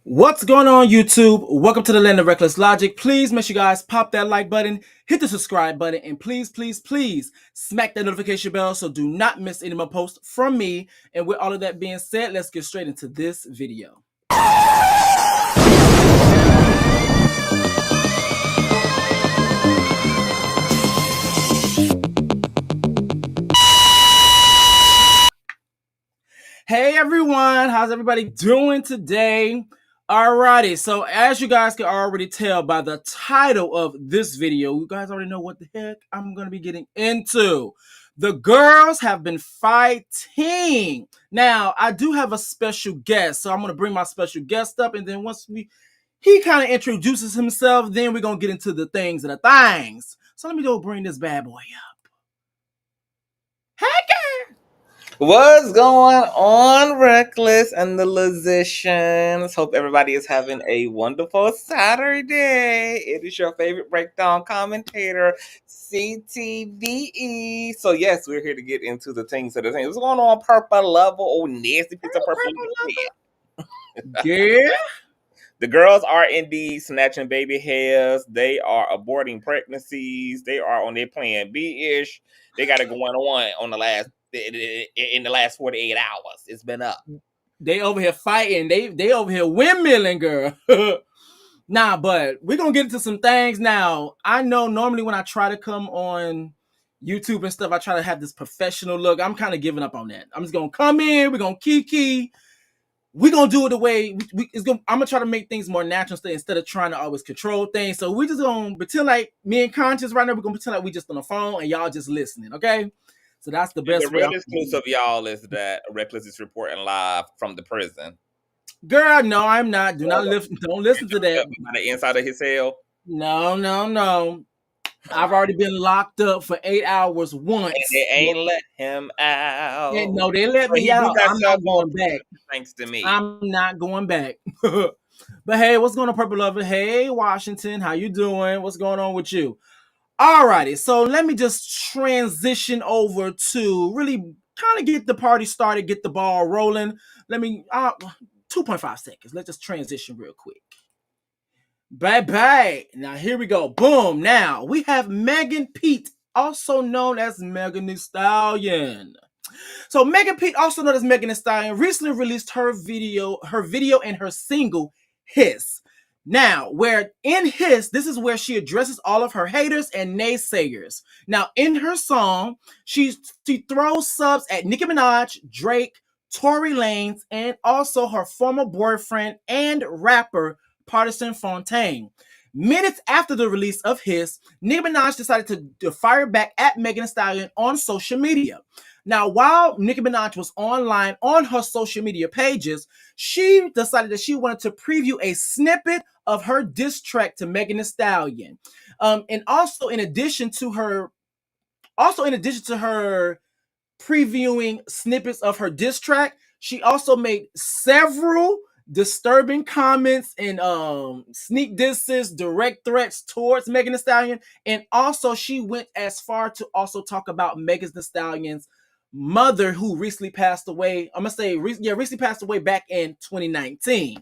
What's going on, YouTube? Welcome to the land of reckless logic. Please make sure you guys pop that like button, hit the subscribe button, and please smack that notification bell so do not miss any more posts from me. And with all of that being said, let's get straight into this video. Hey everyone, how's everybody doing today? Alrighty, so as you guys can already tell by the title of this video, you guys already know what the heck I'm going to be getting into. The girls have been fighting. Now, I do have a special guest, so I'm going to bring my special guest up, and then once he kind of introduces himself, then we're going to get into the things and the things. So let me go bring this bad boy up. Hey girl! What's going on, Reckless and the Logicians? Hope everybody is having a wonderful Saturday. It is your favorite breakdown commentator, CTVE. So yes, we're here to get into the things that are things. What's going on, Purple Level? Oh, nasty piece of purple. Yeah. The girls are indeed snatching baby hairs. They are aborting pregnancies. They are on their plan B-ish. They got it going on in the last 48 hours. It's been up. They over here fighting. They over here windmilling, girl. Nah, but we're gonna get into some things now. I know normally when I try to come on YouTube and stuff, I try to have this professional look. I'm kind of giving up on that. I'm just gonna come in, we're gonna kiki. We're gonna do it the way I'm gonna try to make things more natural instead of trying to always control things. So we just gonna pretend like me and Conscious right now, we're gonna pretend like we just on the phone and y'all just listening, okay? So that's the best The way. real exclusive, y'all, is that Reckless is reporting live from the prison. Girl, no, I'm not. Do not listen. Don't listen to that. By the inside of his cell. No. I've already been locked up for 8 hours once. And they ain't let him out. And no, they let So me he out. do got I'm not going self-control, back. thanks to me. I'm not going back. But hey, what's going on, Purple Lover? Hey, Washington, how you doing? What's going on with you? Alrighty, so let me just transition over to really kind of get the party started, get the ball rolling. Let me 2.5 seconds. Let's just transition real quick. Bye. Now here we go. Boom. Now we have Megan Pete, also known as Megan Thee Stallion. So Megan Pete, also known as Megan Thee Stallion, recently released her video and her single Hiss. Now, where in Hiss, this is where she addresses all of her haters and naysayers. Now, in her song, she throws subs at Nicki Minaj, Drake, Tory Lanez, and also her former boyfriend and rapper Partisan Fontaine. Minutes after the release of Hiss, Nicki Minaj decided to fire back at Megan Thee Stallion on social media. Now, while Nicki Minaj was online on her social media pages, she decided that she wanted to preview a snippet of her diss track to Megan Thee Stallion. And also in addition to her previewing snippets of her diss track, she also made several disturbing comments and sneak disses, direct threats towards Megan Thee Stallion, and also she went as far to also talk about Megan Thee Stallion's mother, who recently passed away. Recently passed away back in 2019.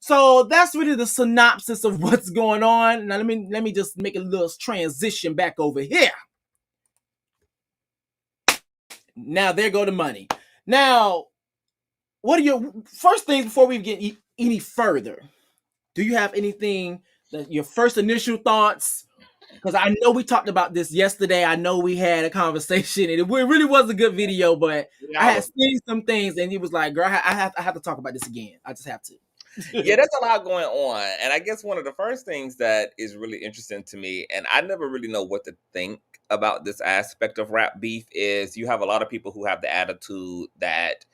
So that's really the synopsis of what's going on. Now let me just make a little transition back over here. Now there go the money. Now, what are your first things before we get any further? Do you have anything that your first initial thoughts? Because I know we talked about this yesterday. I know we had a conversation, and it really was a good video. But I had seen some things, and he was like, "Girl, I have to talk about this again. I just have to." Yeah, there's a lot going on. And I guess one of the first things that is really interesting to me, and I never really know what to think about this aspect of rap beef, is you have a lot of people who have the attitude that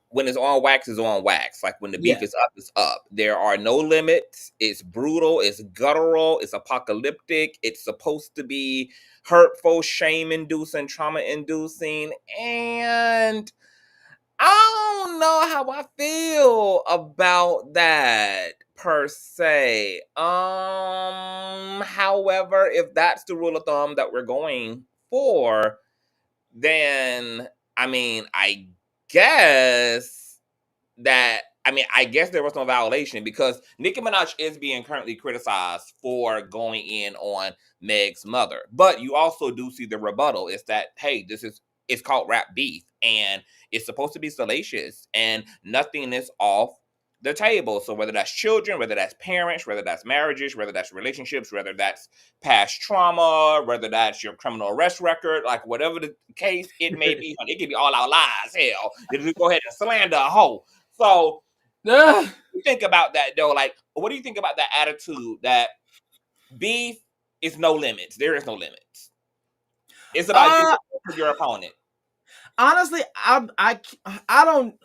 when it's on wax, it's on wax. Like when the beef is up, it's up. There are no limits. It's brutal. It's guttural. It's apocalyptic. It's supposed to be hurtful, shame-inducing, trauma-inducing. And I don't know how I feel about that per se. However, if that's the rule of thumb that we're going for, then I mean, I guess that I mean, I guess there was no violation because Nicki Minaj is being currently criticized for going in on Meg's mother. But you also do see the rebuttal. It's that, hey, it's called rap beef and it's supposed to be salacious and nothing is off the table. So whether that's children, whether that's parents, whether that's marriages, whether that's relationships, whether that's past trauma, whether that's your criminal arrest record, like whatever the case it may be, it could be all out lies. Hell, you just go ahead and slander a hoe. So you think about that though, like what do you think about that attitude that beef is no limits? There is no limits. It's about you for your opponent. Honestly, I don't.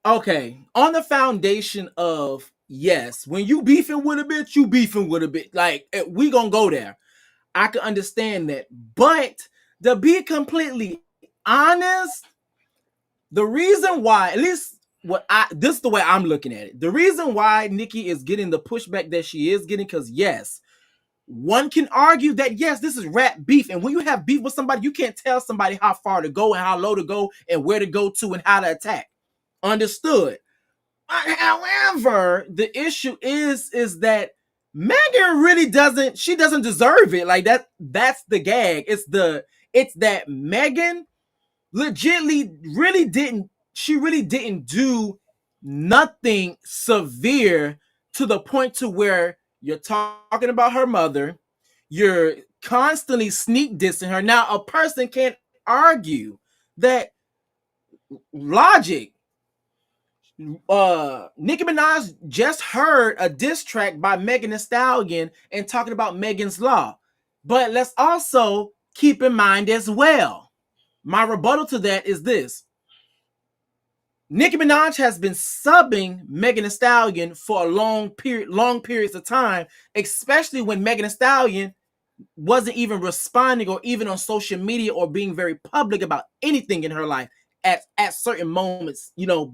Okay, on the foundation of yes, when you beefing with a bitch, you beefing with a bitch. Like we gonna go there. I can understand that, but to be completely honest, the reason why, at least this is the way I'm looking at it. The reason why Nicki is getting the pushback that she is getting, because yes, one can argue that yes, this is rap beef, and when you have beef with somebody, you can't tell somebody how far to go and how low to go and where to go to and how to attack. Understood. However, the issue is that Megan really doesn't deserve it. Like that's the gag. It's that Megan legitly really didn't do nothing severe to the point to where you're talking about her mother, you're constantly sneak dissing her. Now a person can't argue that Logicc, Nicki Minaj just heard a diss track by Megan Thee Stallion and talking about Megan's Law. But let's also keep in mind as well, my rebuttal to that is this. Nicki Minaj has been subbing Megan Thee Stallion for a long periods of time, especially when Megan Thee Stallion wasn't even responding or even on social media or being very public about anything in her life at certain moments, I'm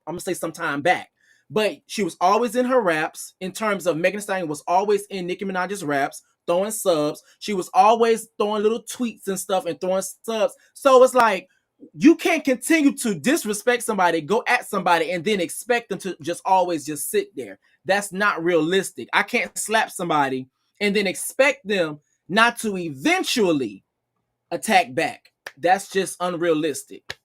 gonna say some time back. But she was always in her raps. In terms of Megan Thee Stallion was always in Nicki Minaj's raps, throwing subs. She was always throwing little tweets and stuff and throwing subs. So it's like you can't continue to disrespect somebody, go at somebody, and then expect them to just always just sit there. That's not realistic. I can't slap somebody and then expect them not to eventually attack back. That's just unrealistic.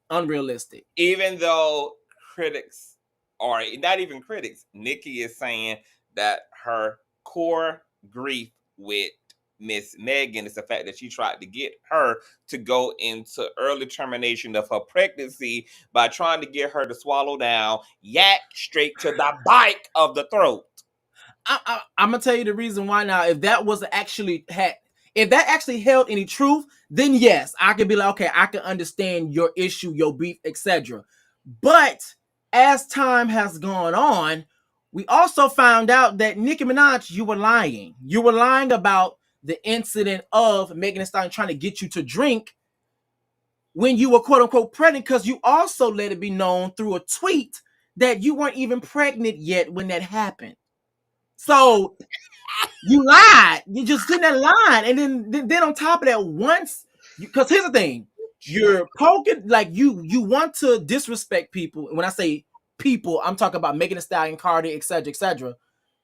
Even though critics, or not even critics, Nicki is saying that her core grief with Miss Megan is the fact that she tried to get her to go into early termination of her pregnancy by trying to get her to swallow down yak straight to the bike of the throat. I'm gonna tell you the reason why now. If that actually held any truth, then yes, I could be like, okay, I can understand your issue, your beef, etc. But as time has gone on, we also found out that Nicki Minaj, you were lying. You were lying about the incident of Megan Thee Stallion trying to get you to drink when you were quote unquote pregnant, because you also let it be known through a tweet that you weren't even pregnant yet when that happened. So you lied. You just sitting there lying, and then on top of that, because here's the thing, you're poking like you want to disrespect people. When I say people, I'm talking about Megan Thee Stallion, Cardi, etc., etc.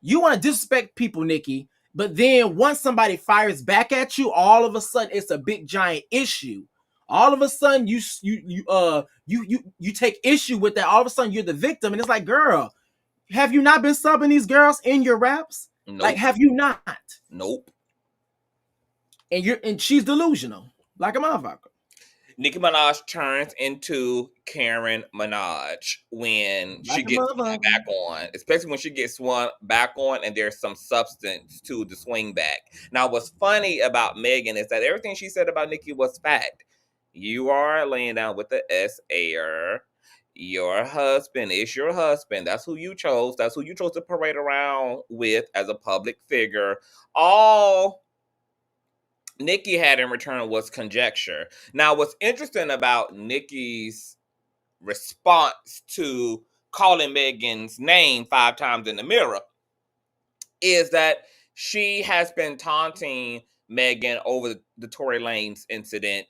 You want to disrespect people, Nicki, but then once somebody fires back at you, all of a sudden it's a big giant issue. All of a sudden you take issue with that. All of a sudden you're the victim, and it's like, girl, have you not been subbing these girls in your raps? Nope. Like, have you not? Nope. And she's delusional, like a motherfucker. Nicki Minaj turns into Karen Minaj when Like she gets back on, especially when she gets swung back on and there's some substance to the swing back. Now, what's funny about Megan is that everything she said about Nicki was fact. You are laying down with the S-air. Your husband is your husband. That's who you chose. That's who you chose to parade around with as a public figure. All Nicki had in return was conjecture. Now, what's interesting about Nicki's response to calling Megan's name 5 times in the mirror is that she has been taunting Megan over the Tory Lanez incident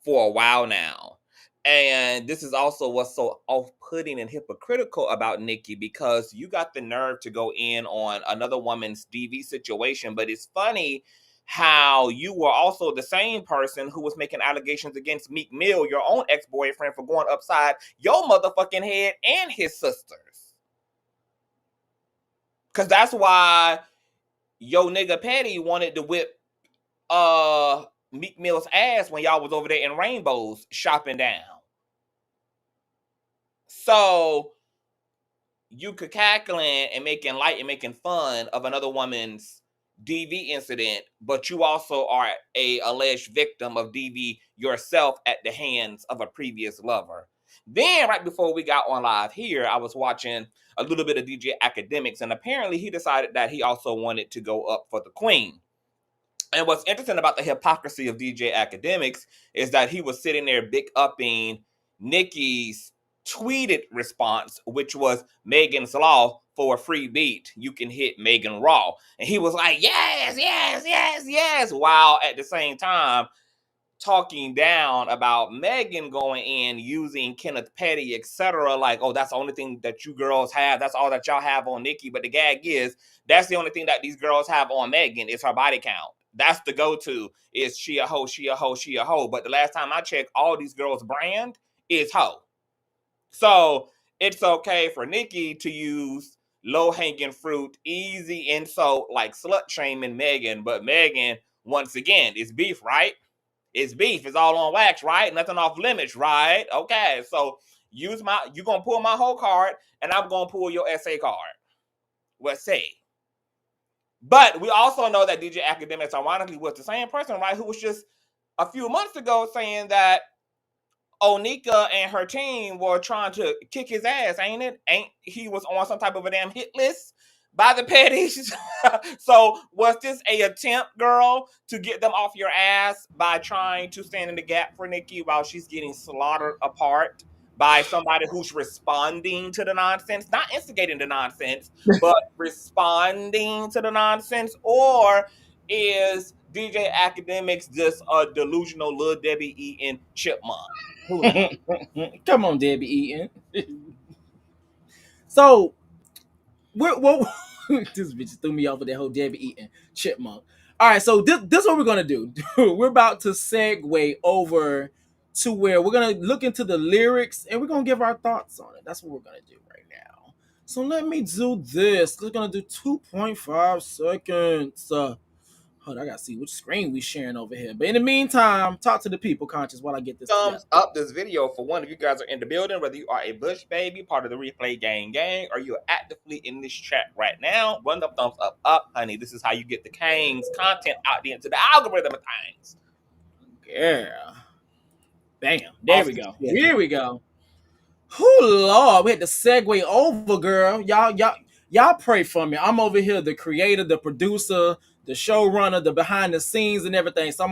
for a while now. And this is also what's so off-putting and hypocritical about Nicki, because you got the nerve to go in on another woman's DV situation. But it's funny how you were also the same person who was making allegations against Meek Mill, your own ex-boyfriend, for going upside your motherfucking head and his sisters. Because that's why yo nigga Petty wanted to whip Meek Mill's ass when y'all was over there in Rainbows shopping down. So you could cackling and making light and making fun of another woman's DV incident, but you also are a alleged victim of DV yourself at the hands of a previous lover. Then right before we got on live here, I was watching a little bit of DJ Academics, and apparently he decided that he also wanted to go up for the queen. And what's interesting about the hypocrisy of DJ Academics is that he was sitting there big upping Nicki's tweeted response, which was Megan's Law for a free beat. You can hit Megan Raw. And he was like, yes, yes, yes, yes. While at the same time talking down about Megan going in, using Kenneth Petty, etc. Like, oh, that's the only thing that you girls have. That's all that y'all have on Nicki. But the gag is, that's the only thing that these girls have on Megan is her body count. That's the go-to, is she a hoe, she a hoe, she a hoe. But the last time I checked, all these girls' brand is hoe. So it's okay for Nicki to use low-hanging fruit, easy insult like slut shaming Megan. But Megan, once again, it's beef, right? It's beef. It's all on wax, right? Nothing off limits, right? Okay, so you're gonna pull my whole card, and I'm gonna pull your SA card. Let's say. But we also know that DJ Academics, ironically, was the same person, right, who was just a few months ago saying that Onika and her team were trying to kick his ass, ain't it? Ain't he was on some type of a damn hit list by the Petties? So was this a attempt, girl, to get them off your ass by trying to stand in the gap for Nicki while she's getting slaughtered apart by somebody who's responding to the nonsense, not instigating the nonsense, but responding to the nonsense? Or is DJ Academics just a delusional Lil Debbie eating chipmunk? Who knows? Come on, Debbie Eaton. So we're this bitch threw me off with that whole Debbie Eaton chipmunk. All right, so this is what we're gonna do. We're about to segue over to where we're gonna look into the lyrics and we're gonna give our thoughts on it. That's what we're gonna do right now. So let me do this. We're gonna do 2.5 seconds. Hold on, I gotta see which screen we sharing over here. But in the meantime, talk to the people, conscious, while I get this together. Thumbs up this video for one of you guys are in the building, whether you are a Bush baby, part of the Replay Gang, or you're actively in this chat right now. Run the thumbs up, honey. This is how you get the Kang's content out there into the algorithm of things. Yeah. Bam. There we go. Here we go. Oh Lord, we had to segue over, girl. Y'all pray for me. I'm over here, the creator, the producer, the showrunner, the behind the scenes and everything. So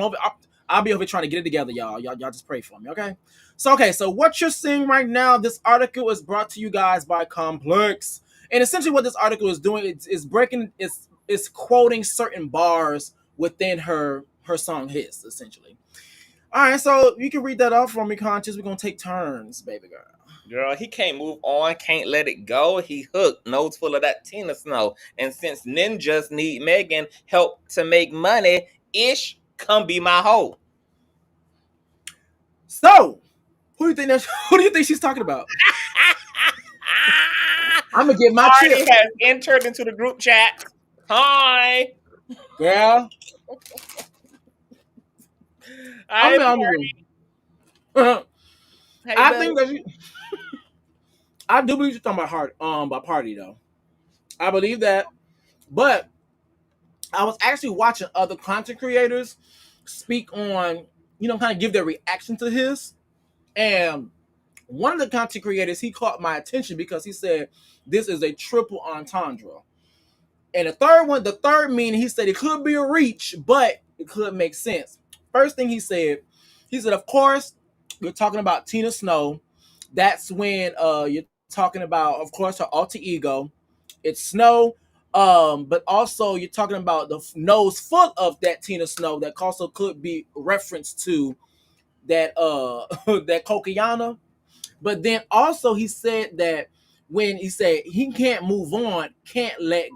I'll be over here trying to get it together, y'all. Y'all just pray for me, okay? So what you're seeing right now, this article is brought to you guys by Complex. And essentially what this article is doing is quoting certain bars within her song hits, essentially. All right, so you can read that off for me, Conscious. We're gonna take turns, baby girl. Girl, he can't move on, can't let it go. He hooked, nose full of that Tina Snow. And since ninjas need Megan help to make money, ish, come be my hoe. So, who do you think she's talking about? I'm gonna get my Party chip. has entered into the group chat. Hi, girl. Hi, I think that I do believe she's talking about party though. I believe that, but I was actually watching other content creators speak on, kind of give their reaction to his, and one of the content creators, he caught my attention because he said this is a triple entendre. And the third meaning, he said it could be a reach, but it could make sense. First thing he said, of course, you're talking about Tina Snow. That's when you're talking about, of course, her alter ego. It's Snow. But also you're talking about the nose full of that Tina Snow that also could be referenced to that that Kokiana. But then also he said that when he said he can't move on, can't let it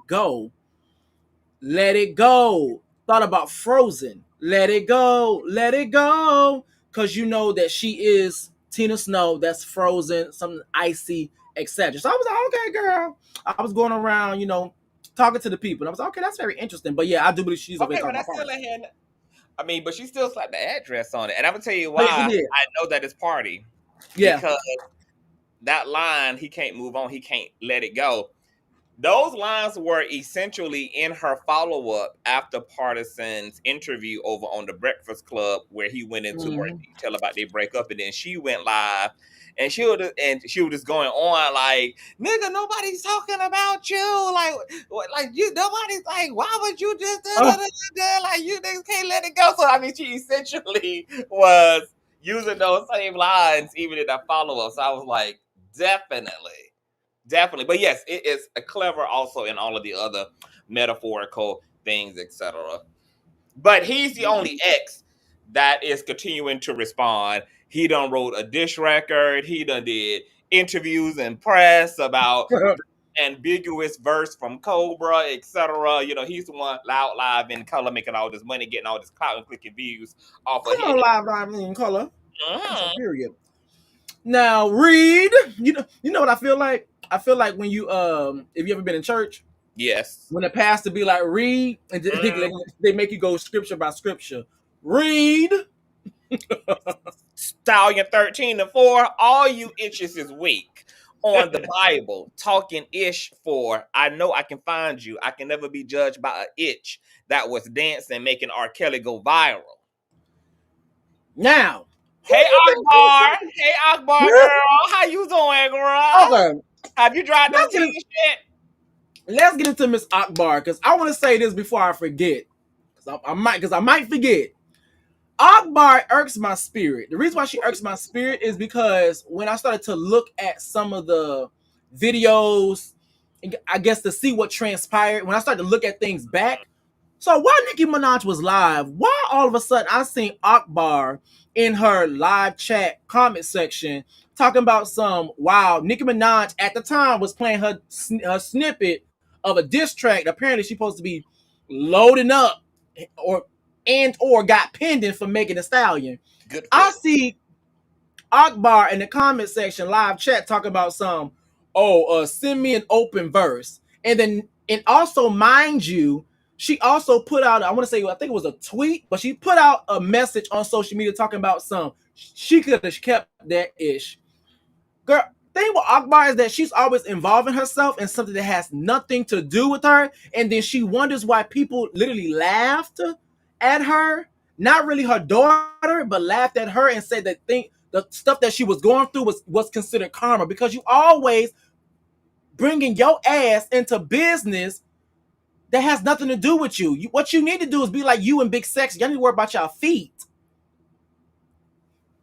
go. Thought about Frozen. Let it go, let it go. Cause you know that she is Tina Snow, that's Frozen, something icy, etc. So I was like, okay, girl. I was going around, talking to the people. And I was like, okay, that's very interesting. But yeah, I do believe she's over here Okay, but talking I about still parties. had. I mean, but she still slapped the address on it, and I'm gonna tell you Oh, yeah, she why did. I know that it's party Yeah. because that line, he can't move on, he can't let it go. Those lines were essentially in her follow up after Partisan's interview over on the Breakfast Club, where he went into more Mm-hmm. detail about their breakup, and then she went live, and she was just going on like, "Nigga, nobody's talking about you. Like you, nobody's like, why would you just Oh, like you niggas can't let it go?" So I mean, she essentially was using those same lines even in that follow up. So I was like, definitely. Definitely. But yes, it is a clever also in all of the other metaphorical things, etc. But he's the only ex that is continuing to respond. He done wrote a dish record. He done did interviews and press about ambiguous verse from Cobra, etc. He's the one loud live in color making all this money, getting all this clout and clicking views off of come his. on, live in color. That's a Mhm. period. Now, Reed, you know what I feel like? I feel like when you if you ever been in church, Yes. when the pastor be like, read, and Mhm. they make you go scripture by scripture. Read. Stallion 13 and 4, all you itches is weak. On the Bible, talking ish for I know I can find you. I can never be judged by an itch that was dancing, making R. Kelly go viral. Now, who Hey you think is Akbar. Hey Akbar talking? girl. How you doing, girl? Okay, Have you dried them let's get tears yet? let's get into Miss Akbar because I want to say this before I forget. Because I might forget. Akbar irks my spirit. The reason why she irks my spirit is because when I started to look at some of the videos, I guess to see what transpired, when I started to look at things back, so while Nicki Minaj was live, why all of a sudden I seen Akbar in her live chat comment section talking about some wow, Nicki Minaj at the time was playing her snippet of a diss track that apparently she's supposed to be loading up or or got pending for Megan Thee Stallion. Good for I you. see Akbar in the comment section live chat talking about some, send me an open verse. And also, mind you, she also put out, I want to say, I think it was a tweet, but she put out a message on social media talking about some, she could have kept that ish. Girl, thing with Akbar is that she's always involving herself in something that has nothing to do with her. And then she wonders why people literally laughed at her. Not really her daughter, but laughed at her and said that the stuff that she was going through was considered karma because you always bringing your ass into business that has nothing to do with you. What you need to do is be like you and Big Sex. Y'all need to worry about y'all feet.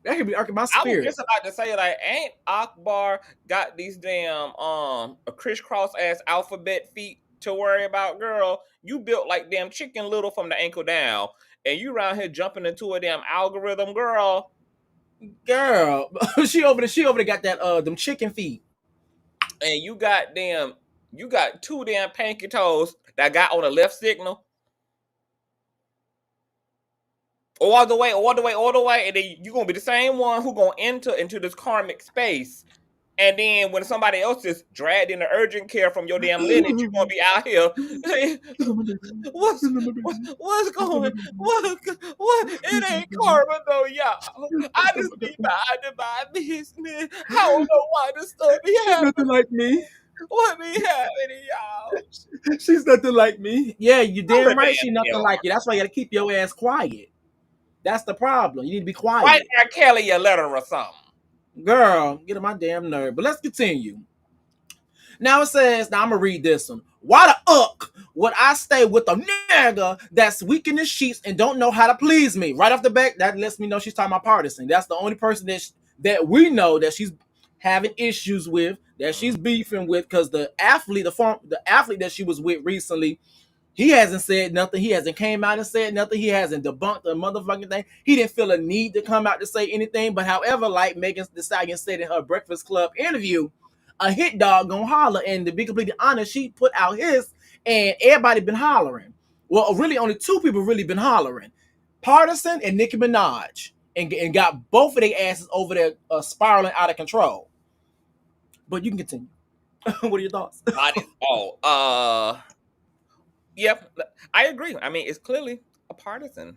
That could be irking my I was spirit. just about to say, like, ain't Akbar got these damn a crisscross ass alphabet feet to worry about, girl? You built like damn Chicken Little from the ankle down, and you around here jumping into a damn algorithm, girl. Girl, she over there got that them chicken feet. And you got two damn panky toes that got on the left signal, all the way, all the way, all the way, and then you gonna be the same one who gonna enter into this karmic space. And then when somebody else is dragged into urgent care from your damn lineage, you're gonna be out here. What's going what it ain't karma though, y'all. I just be minding my business. I don't know why this stuff be She's happening. nothing like me. What be happening, y'all? She's nothing like me. Yeah, you I damn right. remain She nothing ill. like you. That's why you gotta keep your ass quiet. That's the problem. You need to be Write quiet, R. Kelly a letter or something. girl. Get on my damn nerve. But let's continue. Now it says, now I'm gonna read this one. Why the would I stay with a nigga that's weak in the sheets and don't know how to please me? Right off the back, that lets me know she's talking about Partisan. That's the only person that we know that she's having issues with, that she's beefing with, because the athlete that she was with recently He hasn't said nothing. He hasn't came out and said nothing. He hasn't debunked the motherfucking thing. He didn't feel a need to come out to say anything. But however, like Megan Thee Stallion said in her Breakfast Club interview, a hit dog gonna holler. And to be completely honest, she put out his, and everybody been hollering. Well, really, only two people really been hollering: Partisan and Nicki Minaj, and got both of their asses over there spiraling out of control. But you can continue. What are your thoughts? Yep, I agree. I mean, it's clearly a partisan.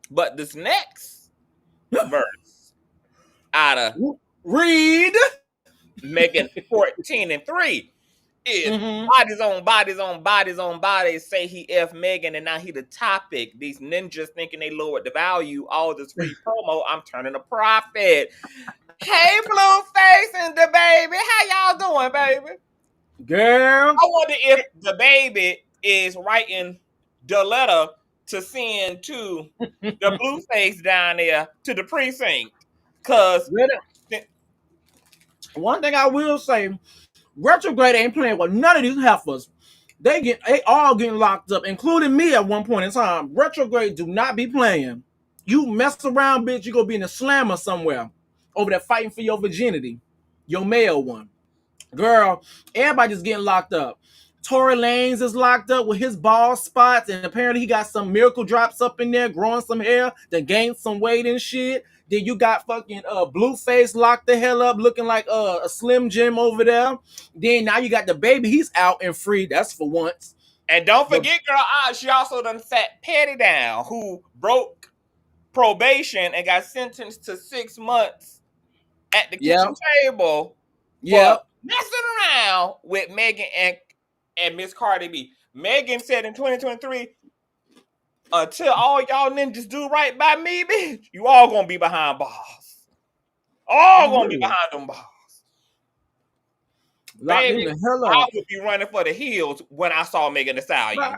But this next verse out of Read. Megan 14:3 is bodies on bodies on bodies on bodies. Say he F Megan and now he the topic. These ninjas thinking they lowered the value. All this free promo, I'm turning a profit. Hey, Blueface and the baby. How y'all doing, baby? Girl. I wonder if the baby is writing the letter to send to the Blueface down there to the precinct. Cause one thing I will say, Retrograde ain't playing with none of these heifers. They all getting locked up, including me at one point in time. Retrograde do not be playing. You mess around, bitch, you gonna be in a slammer somewhere over there fighting for your virginity, your male one. Girl, everybody just getting locked up. Tory Lanez is locked up with his bald spots, and apparently he got some miracle drops up in there, growing some hair, then gained some weight and shit. Then you got fucking Blueface locked the hell up, looking like a Slim Jim over there. Then now you got the baby, he's out and free. That's for once. And don't forget, girl, she also done sat Petty down, who broke probation and got sentenced to 6 months at the kitchen table. Yeah, messing around with Megan and Miss Cardi B. Megan said in 2023, until all y'all ninjas do right by me, bitch, you all gonna be behind bars. All gonna be behind them bars. Baby, I would be running for the hills when I saw Megan Thee Stallion.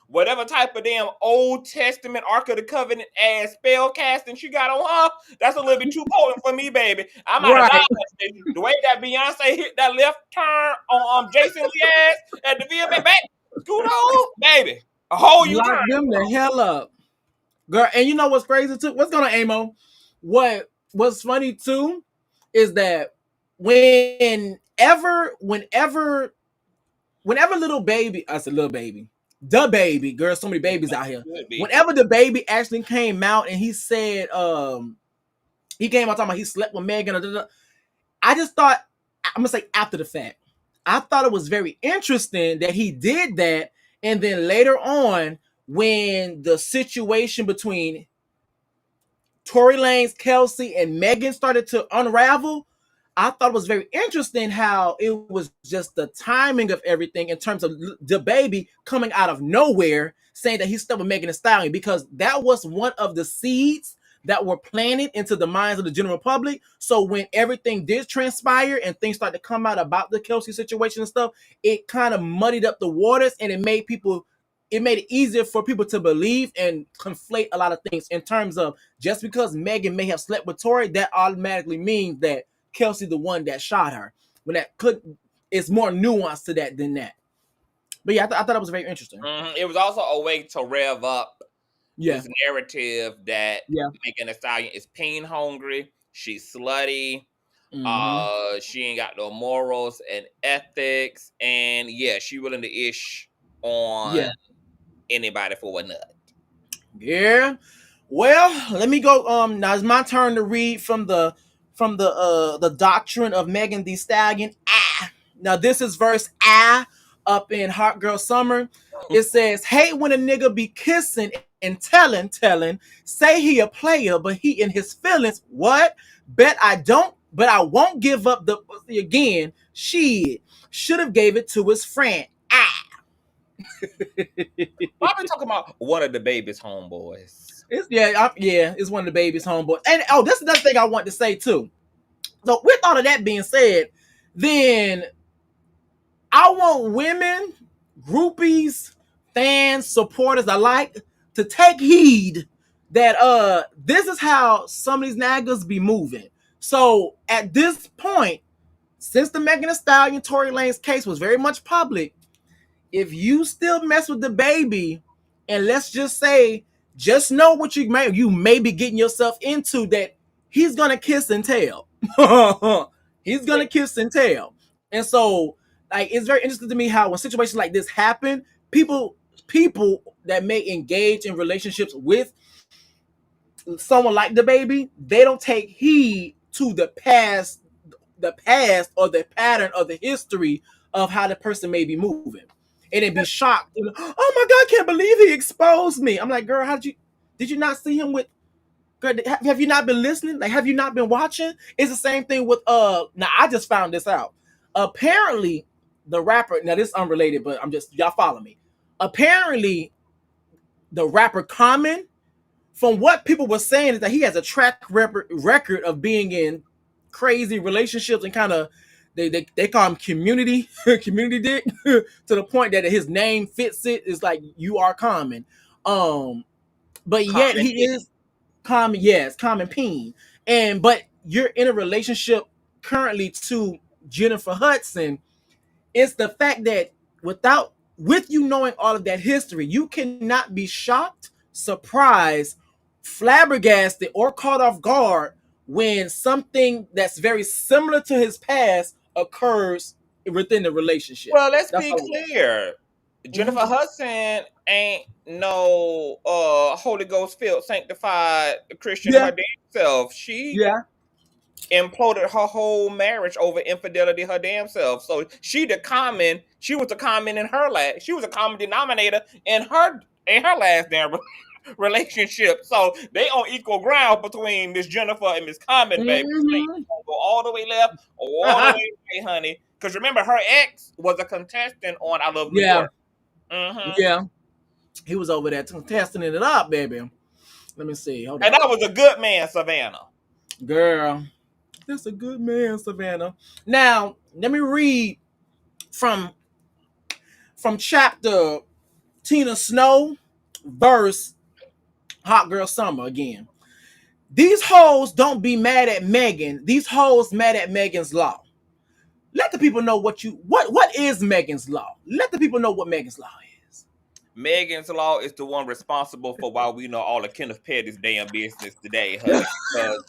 Whatever type of damn Old Testament Ark of the Covenant ass spell casting she got on her, that's a little bit too potent for me, baby. I'm out of dodge. The way that Beyonce hit that left turn on Jason Lee ass at the VMA back, scoot on, baby. A whole U-turn. Lock them the hell up. Girl, and you know what's crazy too? What's going on, Amo? What's funny too is that whenever little baby, I said little baby, the baby, girl, so many babies out here. Whenever the baby actually came out and he said, he came out talking about he slept with Megan. I just thought, I'm gonna say after the fact, I thought it was very interesting that he did that, and then later on, when the situation between Tory Lanez, Kelsey, and Megan started to unravel, I thought it was very interesting how it was just the timing of everything in terms of the baby coming out of nowhere saying that he's still with Megan Thee Stallion, because that was one of the seeds that were planted into the minds of the general public. So when everything did transpire and things started to come out about the Kelsey situation and stuff, it kind of muddied up the waters, and it made it easier for people to believe and conflate a lot of things in terms of just because Megan may have slept with Tory, that automatically means that Kelsey the one that shot her. When it's more nuanced to that than that. But yeah, I thought it was very interesting. It was also a way to rev up this narrative that Megan Thee Stallion is pain hungry, she's slutty, she ain't got no morals and ethics, and she willing to ish on anybody for a nut. Yeah. Well, let me go. Now it's my turn to read from the doctrine of Megan Thee Stallion. Now this is verse up in Hot Girl Summer. It says, hate when a nigga be kissing and telling, say he a player, but he in his feelings. What? Bet I don't, but I won't give up the pussy again. Shit. Should have gave it to his friend. I've been talking about one of the baby's homeboys. It's one of the baby's homeboys. And this is another thing I want to say too. So with all of that being said, then I want women, groupies, fans, supporters alike to take heed that this is how some of these niggas be moving. So at this point, since the Megan Thee Stallion Tory Lanez case was very much public, if you still mess with the baby, and let's just say, just know what you may be getting yourself into, that he's gonna kiss and tell. He's gonna kiss and tell. And so, like, it's very interesting to me how when situations like this happen, people that may engage in relationships with someone like the baby, they don't take heed to the past or the pattern or the history of how the person may be moving, and then be shocked. Oh my God, I can't believe he exposed me. I'm like, girl, did you not see him with? Girl, have you not been listening? Like, have you not been watching? It's the same thing with Now I just found this out. Apparently, the rapper. Now this is unrelated, but y'all follow me. Apparently, the rapper Common, from what people were saying, is that he has a track record of being in crazy relationships, and kind of they call him community dick to the point that his name fits it. It's like, you are Common. But yet Common. he is Common, yes, Common Peen. But you're in a relationship currently to Jennifer Hudson. It's the fact that with you knowing all of that history, you cannot be shocked, surprised, flabbergasted, or caught off guard when something that's very similar to his past occurs within the relationship. Well, let's That's be all. clear. Mm-hmm. Jennifer Hudson ain't no Holy Ghost filled sanctified Christian Yeah, her damn self. She yeah. imploded her whole marriage over infidelity her damn self. So she was the common in her last, she was a common denominator in her last damn relationship. So they on equal ground between Miss Jennifer and Miss Common, baby. So Mm-hmm. go all the way left or all the way right, honey. Because remember, her ex was a contestant on I Love New Yeah, York. Mm-hmm. yeah. He was over there testing it up, baby. Let me see. Hold And on. that was a good man, Savannah. Girl, that's a good man, Savannah. Now, let me read from chapter Tina Snow, verse Hot Girl Summer again. These hoes don't be mad at Megan. These hoes mad at Megan's law. Let the people know what is Megan's law. Let the people know what Megan's law is. Megan's Law is the one responsible for why we know all of Kenneth Petty's damn business today, honey. Because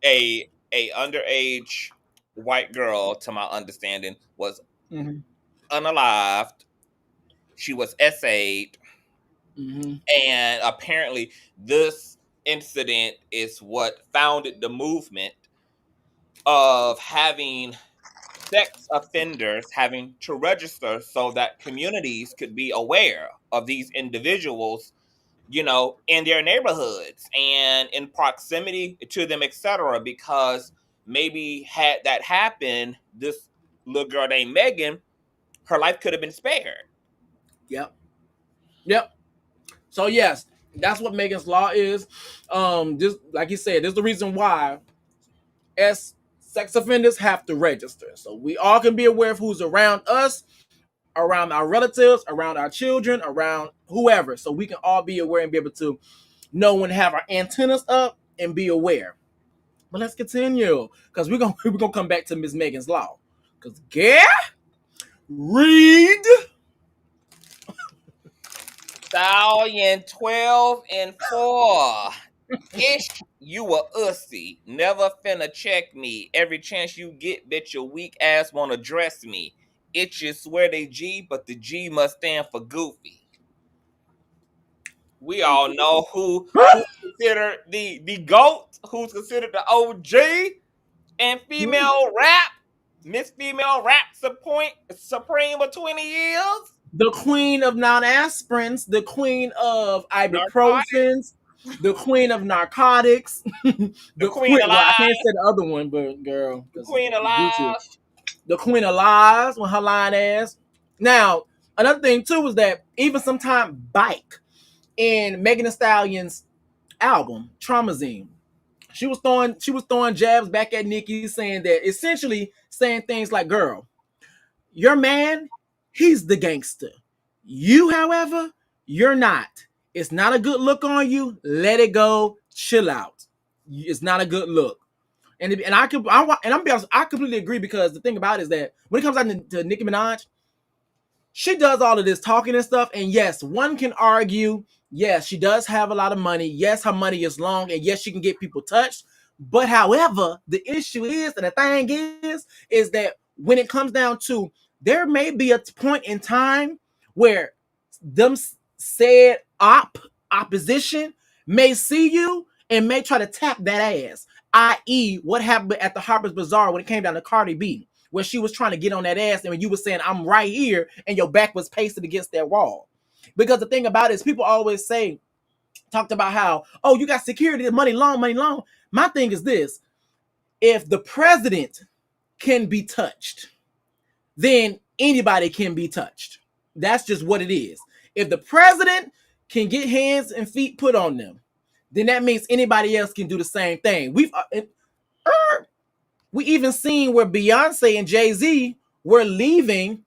a underage white girl, to my understanding, was Mm-hmm. unalived. She was essayed, Mm-hmm. and apparently this incident is what founded the movement of having sex offenders having to register so that communities could be aware of these individuals, in their neighborhoods and in proximity to them, etc. Because maybe had that happened, this little girl named Megan, her life could have been spared. Yep. Yep. So yes, that's what Megan's law is. This, like you said, this is the reason why as sex offenders have to register. So we all can be aware of who's around us, around our relatives, around our children, around whoever. So we can all be aware and be able to know when to have our antennas up and be aware. But let's continue, because we're gonna come back to Miss Megan's law. Because read. Stallion 12-4. Ish, you a ussy. Never finna check me. Every chance you get, bitch, your weak ass wanna dress me. Itches swear they G, but the G must stand for goofy. We all know who's considered the GOAT, who's considered the OG in female rap. Miss Female Rap Supreme of 20 years. The queen of non-aspirins, the queen of Narcotic. ibuprofens, the queen of narcotics, The the Queen queen. Well, I can't alive. say the other one, but girl, The because Queen YouTube. alive. The queen of lies with her lying ass. Now, another thing too was that even sometime Bike in Megan Thee Stallion's album Traumazine, she was throwing jabs back at Nicki, saying that, essentially saying things like, "Girl, your man, he's the gangster. You, however, you're not. It's not a good look on you. Let it go. Chill out. It's not a good look." And I'm be honest, I completely agree, because the thing about it is that when it comes out to Nicki Minaj, she does all of this talking and stuff. And yes, one can argue, yes, she does have a lot of money. Yes, her money is long, and yes, she can get people touched. But however, the issue is, and the thing is that when it comes down to, there may be a point in time where them said opposition may see you and may try to tap that ass. I.e., what happened at the Harper's Bazaar when it came down to Cardi B, where she was trying to get on that ass, and when you were saying, I'm right here, and your back was pasted against that wall. Because the thing about it is, people always say, talked about how, oh, you got security, money long, money long. My thing is this: if the president can be touched, then anybody can be touched. That's just what it is. If the president can get hands and feet put on them, then that means anybody else can do the same thing. We even seen where Beyonce and Jay-Z were leaving,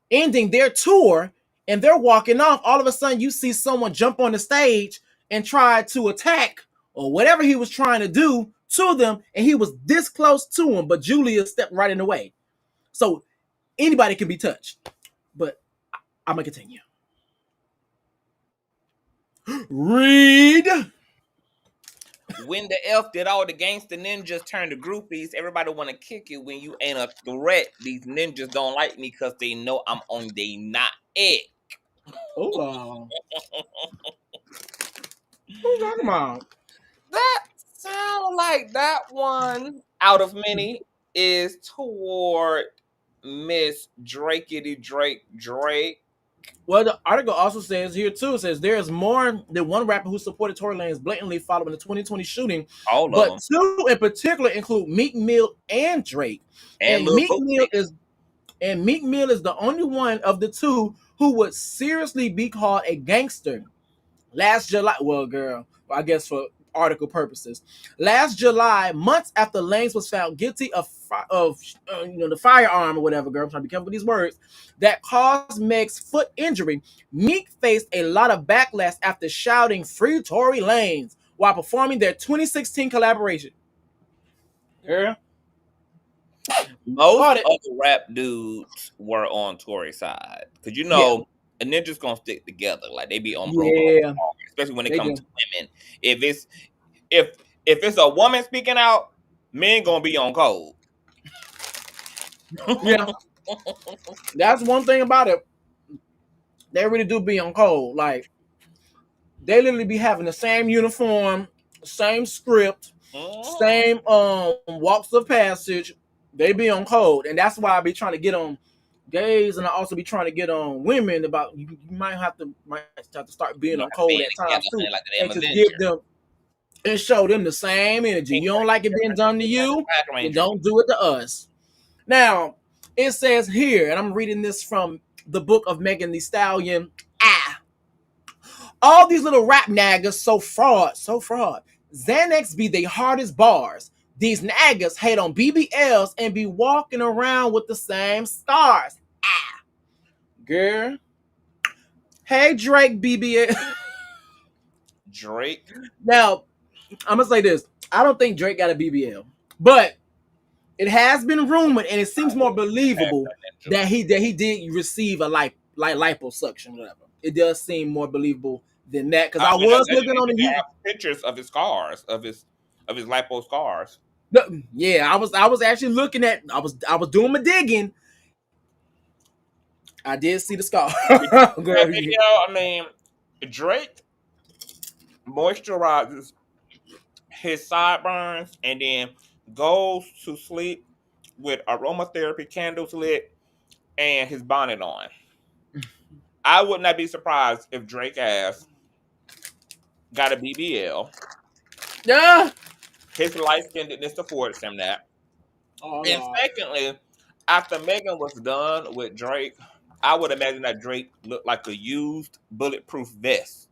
ending their tour, and they're walking off. All of a sudden, you see someone jump on the stage and try to attack or whatever he was trying to do to them, and he was this close to him, but Julia stepped right in the way. So anybody can be touched. But I'm gonna continue. Read. When the elf did all the gangster ninjas turn to groupies, everybody want to kick you when you ain't a threat. These ninjas don't like me because they know I'm on they not it. Oh, wow. Who's talking about? That sound like that one out of many is toward Miss Drakey Drake. Well, the article also says here too, it says there is more than one rapper who supported Tory Lanez blatantly following the 2020 shooting, All of but them. two in particular include Meek Mill and Drake. And And Lil Meek Mill is the only one of the two who would seriously be called a gangster. Last July, well, girl, I guess for article purposes, last July, months after Lanez was found guilty of the firearm or whatever, girl, I'm trying to be careful with these words, that caused Meg's foot injury, Meek faced a lot of backlash after shouting "Free Tory Lanez" while performing their 2016 collaboration. Girl, most audit. of the rap dudes were on Tory's side. Because Yeah, a ninja's gonna stick together. Like they be on bro, yeah, especially when it they comes do. to women. If it's if it's a woman speaking out, men gonna be on code. Yeah, that's one thing about it. They really do be on code. Like, they literally be having the same uniform, same script, same walks of passage. They be on code, and that's why I be trying to get on gays, and I also be trying to get on women about you might have to start being on code Being at together, times too, like the and damn just give Avenger. them and show them the same energy. You don't like it being done to you, Black then Ranger. don't do it to us. Now, it says here, and I'm reading this from the book of Megan Thee Stallion. All these little rap naggers so fraud, so fraud. Xanax be the hardest bars. These naggers hate on BBLs and be walking around with the same scars. Girl. Hey, Drake BBL. Drake. Now, I'm going to say this. I don't think Drake got a BBL. But it has been rumored, and it seems more believable that he did receive a liposuction, whatever. It does seem more believable than that, because I was looking on the have pictures of his scars, of his lipo scars. Yeah, I was actually looking at, I was doing my digging. I did see the scar. Girl, I mean, Drake moisturizes his sideburns and then goes to sleep with aromatherapy candles lit and his bonnet on. I would not be surprised if Drake has got a BBL. yeah. His light skinnedness affords him that. Oh And Lord. secondly, after Megan was done with Drake, I would imagine that Drake looked like a used bulletproof vest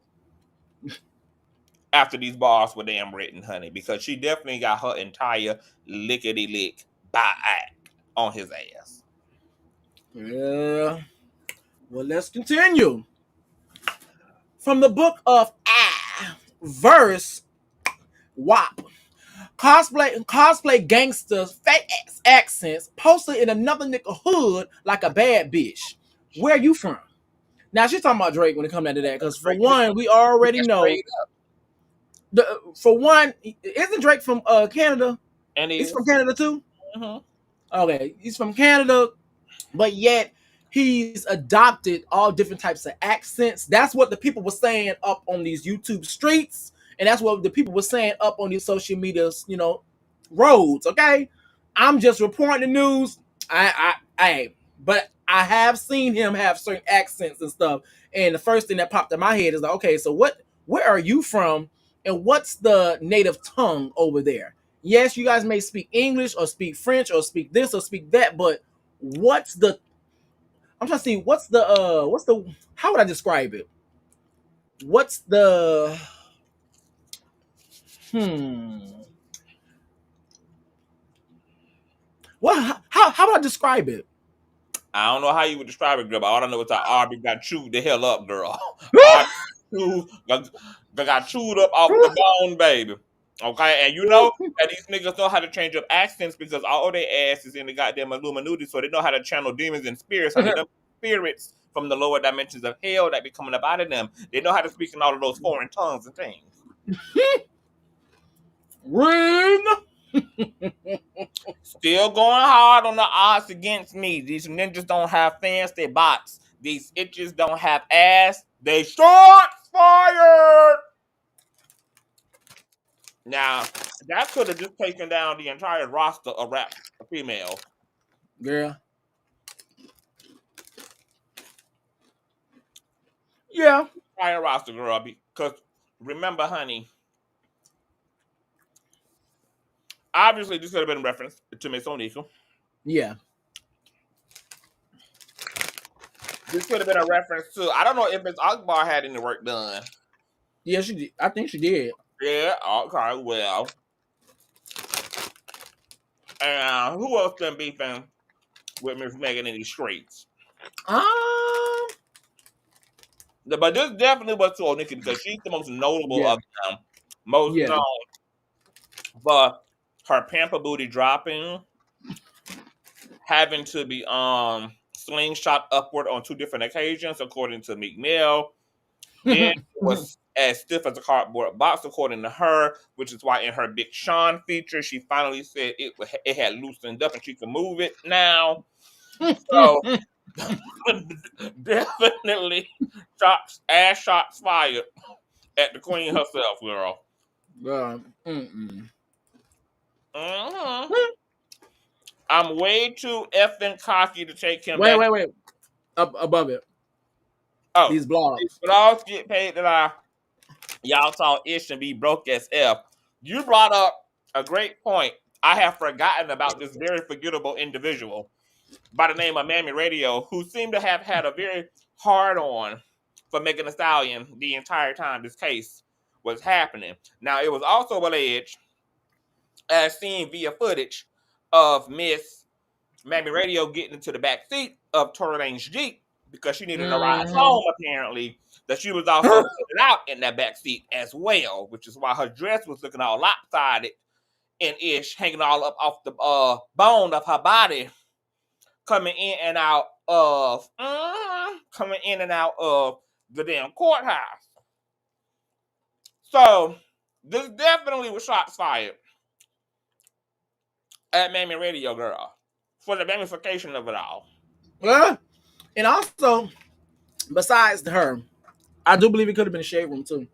after these bars were damn written, honey, because she definitely got her entire lickety lick by act on his ass. Yeah. Well, let's continue. From the book of verse WAP. Cosplay gangsters, fake accents, posted in another nigga hood like a bad bitch. Where you from? Now she's talking about Drake when it comes down to that, because for Drake one, we already know. straight up. For one, isn't Drake from Canada? And He's from is. Canada too. Mhm. Okay, he's from Canada, but yet he's adopted all different types of accents. That's what the people were saying up on these YouTube streets, and that's what the people were saying up on these social medias, roads. Okay, I'm just reporting the news. But I have seen him have certain accents and stuff. And the first thing that popped in my head is like, okay, so where are you from, and what's the native tongue over there? Yes, you guys may speak English or speak French or speak this or speak that, but what's the I'm trying to see what's the how would I describe it? What's the hmm how would I describe it? I don't know how you would describe it, girl, but all I know is that Arby got chewed the hell up, girl. Got chewed up off the bone, baby. Okay, and you know that these niggas know how to change up accents because all their ass is in the goddamn Illuminati, so they know how to channel demons and spirits, honey. Them spirits from the lower dimensions of hell that be coming up out of them. They know how to speak in all of those foreign tongues and things. Ring. Still going hard on the odds against me. These ninjas don't have fancy bots. These itches don't have ass. They shots fired. Now, that could have just taken down the entire roster of rap females. Girl. Yeah. Entire roster, girl. Because remember, honey, obviously this could have been a reference to Miss Onika. Yeah. This could have been a reference to, I don't know if Miss Akbar had any work done. Yeah, she did. I think she did. Yeah, okay, well. And who else been beefing with Miss Megan in these streets? But this definitely was to Onika because she's the most notable of them. Most known for her pamper booty dropping, having to be slingshot upward on 2 different occasions, according to Meek Mill. Then it was as stiff as a cardboard box, according to her, which is why in her Big Sean feature, she finally said it had loosened up and she can move it now. So definitely ass shots fired at the queen herself, girl. I'm way too effing cocky to take him back. Wait. Up above it. Oh, these blogs. These blogs get paid that y'all saw Ish and be broke as F. You brought up a great point. I have forgotten about this very forgettable individual by the name of Mammy Radio, who seemed to have had a very hard on for Megan Thee Stallion the entire time this case was happening. Now, it was also alleged, as seen via footage of Miss Mammy Radio getting into the back seat of Tory Lane's Jeep because she needed a ride home, apparently, that she was also sitting out in that back seat as well, which is why her dress was looking all lopsided and Ish, hanging all up off the bone of her body, coming in and out of the damn courthouse. So this definitely was shots fired at Mammy Radio, girl, for the ramification of it all. Well, and also, besides her, I do believe it could have been a shade room too.